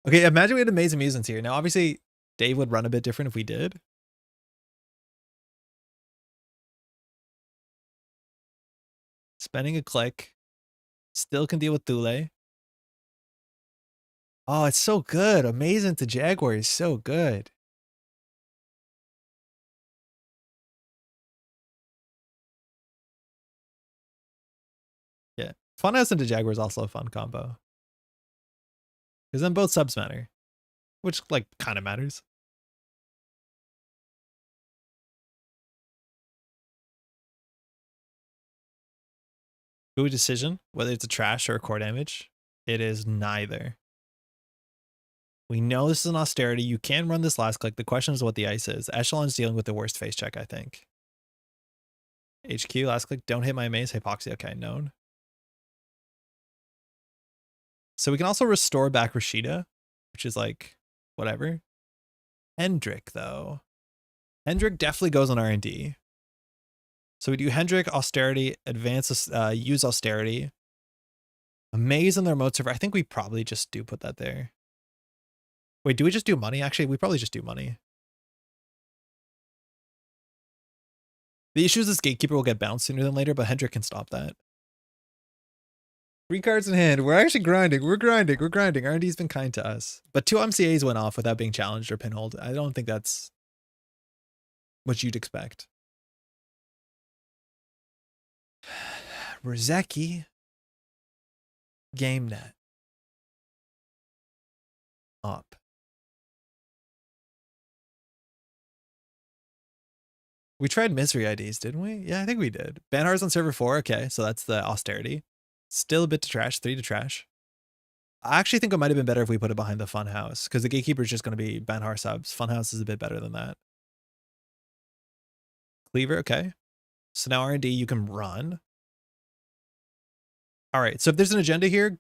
Okay, imagine we had Amazing Amusements here. Now, obviously, Dave would run a bit different if we did. Spending a click. Still can deal with Thule. Oh, it's so good. Amazing to Jaguar is so good. Yeah. Funhouse into Jaguar is also a fun combo. Because then both subs matter. Which, like, kind of matters. Good decision, whether it's a trash or a core damage. It is neither. We know this is an Austerity. You can run this last click. The question is what the ice is. Echelon's dealing with the worst face check, I think. HQ, last click. Don't hit my maze. Hypoxia. Okay, known. So we can also restore back Rashida, which is like, whatever. Hendrik, though. Hendrik definitely goes on R&D. So we do Hendrik, Austerity, advance, use Austerity. Amaze on the remote server. I think we probably just do put that there. Wait, do we just do money? Actually, we probably just do money. The issue is this Gatekeeper will get bounced sooner than later, but Hendrik can stop that. 3 cards in hand. We're actually grinding. We're grinding. R&D's been kind to us. But 2 MCAs went off without being challenged or pinholed. I don't think that's what you'd expect. Rozeki. GameNet. Up. We tried Misery IDs, didn't we? Yeah, I think we did. Banhar's on server 4. Okay, so that's the Austerity. Still a bit to trash. 3 to trash. I actually think it might have been better if we put it behind the Funhouse, because the Gatekeeper is just going to be Banhar subs. Funhouse is a bit better than that. Cleaver, okay. So now R&D, you can run. All right, so if there's an agenda here,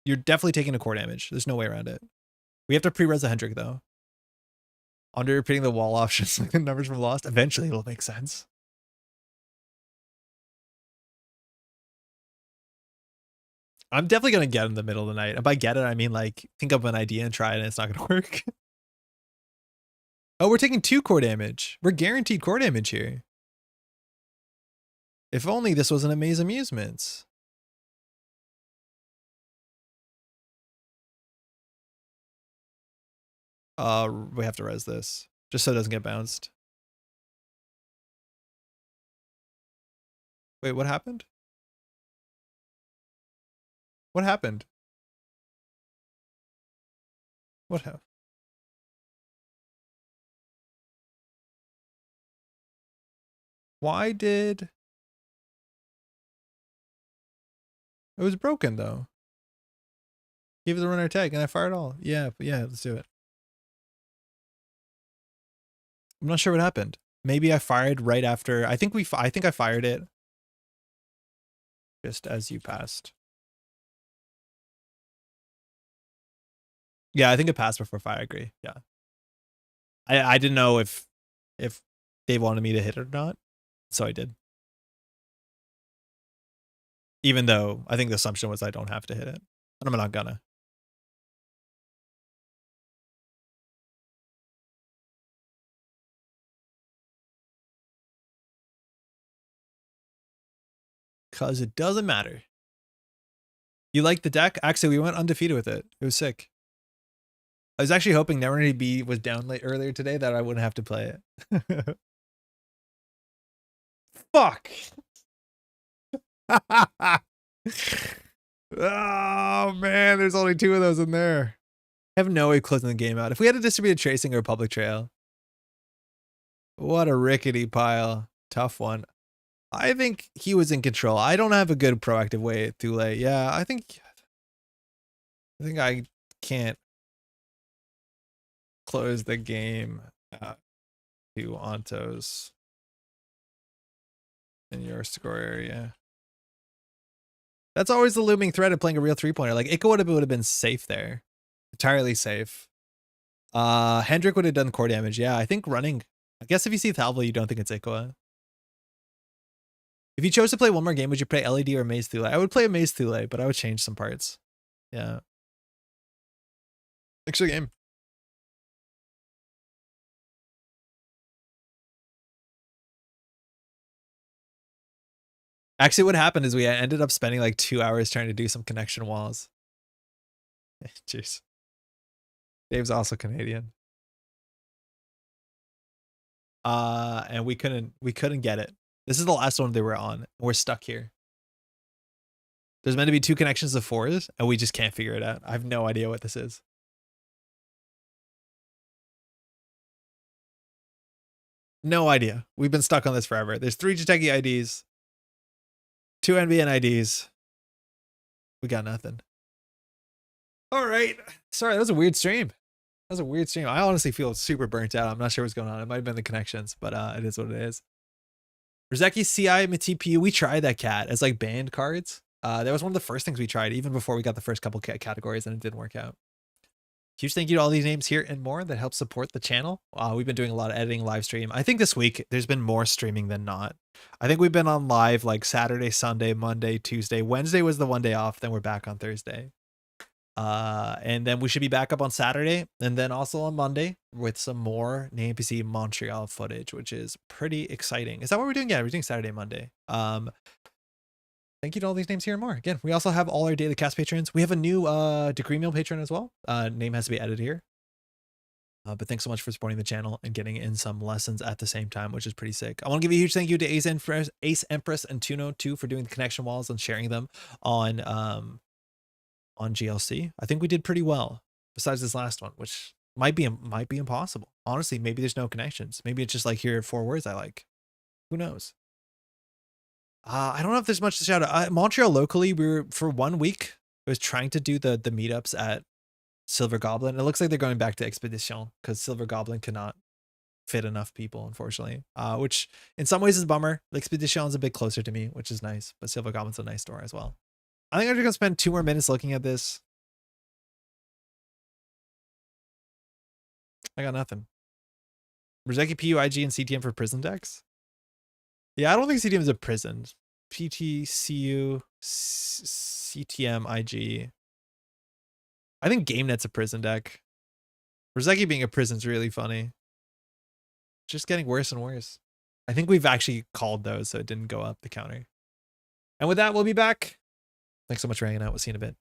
you're definitely taking a core damage. There's no way around it. We have to pre-res the Hendrik, though. Under repeating the wall options like the numbers from Lost. Eventually, it'll make sense. I'm definitely going to get in the middle of the night. And by get it, I mean, like, think of an idea and try it, and it's not going to work. Oh, we're taking 2 core damage. We're guaranteed core damage here. If only this was an Amazing Amusements. We have to res this, just so it doesn't get bounced. Wait, what happened? What happened? What happened? Why did... It was broken, though. Give it the runner tag, and I fired all. Yeah, let's do it. I'm not sure what happened. Maybe I fired right after. I think I fired it just as you passed. Yeah, I think it passed before fire. I agree. Yeah. I didn't know if they wanted me to hit it or not, so I did. Even though I think the assumption was I don't have to hit it, and I'm not gonna. Because it doesn't matter. You like the deck? Actually, we went undefeated with it. It was sick. I was actually hoping Netrunner B was down late earlier today that I wouldn't have to play it. Fuck. Oh man, there's only 2 of those in there. I have no way of closing the game out. If we had a distributed tracing or a public trail. What a rickety pile. Tough one. I think he was in control. I don't have a good proactive way at Thule. Yeah, I think I can't close the game to Ontos in your score area. That's always the looming threat of playing a real 3-pointer. Like, Ico would have been safe there. Entirely safe. Hendrik would have done core damage. Yeah, I think running. I guess if you see Thule, you don't think it's Ico. If you chose to play one more game, would you play LED or Maze Thule? I would play a Maze Thule, but I would change some parts. Yeah. Extra game. Actually, what happened is we ended up spending like 2 hours trying to do some connection walls. Jeez. Dave's also Canadian. And we couldn't get it. This is the last one they were on. We're stuck here. There's meant to be 2 connections of 4s, and we just can't figure it out. I have no idea what this is. No idea. We've been stuck on this forever. There's 3 Jiteki IDs, 2 NBN IDs. We got nothing. All right. Sorry, that was a weird stream. That was a weird stream. I honestly feel super burnt out. I'm not sure what's going on. It might have been the connections, but it is what it is. Rizeki CI TPU. We tried that cat as like banned cards. That was one of the first things we tried, even before we got the first couple categories, and it didn't work out. Huge thank you to all these names here and more that help support the channel. We've been doing a lot of editing, live stream. I think this week there's been more streaming than not. I think we've been on live like Saturday, Sunday, Monday, Tuesday. Wednesday was the one day off. Then we're back on Thursday. And then we should be back up on Saturday and then also on Monday with some more NamePC Montreal footage, which is pretty exciting. Is that what we're doing? Yeah, we're doing Saturday, Monday. Thank you to all these names here and more. Again, we also have all our daily cast patrons. We have a new Degree Meal patron as well. Name has to be edited here. But thanks so much for supporting the channel and getting in some lessons at the same time, which is pretty sick. I want to give a huge thank you to AceEmpress and Tuno too for doing the connection walls and sharing them on GLC. I think we did pretty well besides this last one, which might be impossible. Honestly, maybe there's no connections. Maybe it's just like, here are 4 words I like. Who knows? I don't know if there's much to shout out. Montreal locally, we were for 1 week. I was trying to do the meetups at Silver Goblin. It looks like they're going back to Expedition because Silver Goblin cannot fit enough people, unfortunately. Which in some ways is a bummer. Expedition is a bit closer to me, which is nice. But Silver Goblin's a nice store as well. I think I'm just gonna spend 2 more minutes looking at this. I got nothing. Rizeki PU, IG, and CTM for prison decks. Yeah, I don't think CTM is a prison. PT, CU, CTM, IG. I think GameNet's a prison deck. Rizeki being a prison is really funny. Just getting worse and worse. I think we've actually called those, so it didn't go up the counter. And with that, we'll be back. Thanks so much for hanging out. We'll see you in a bit.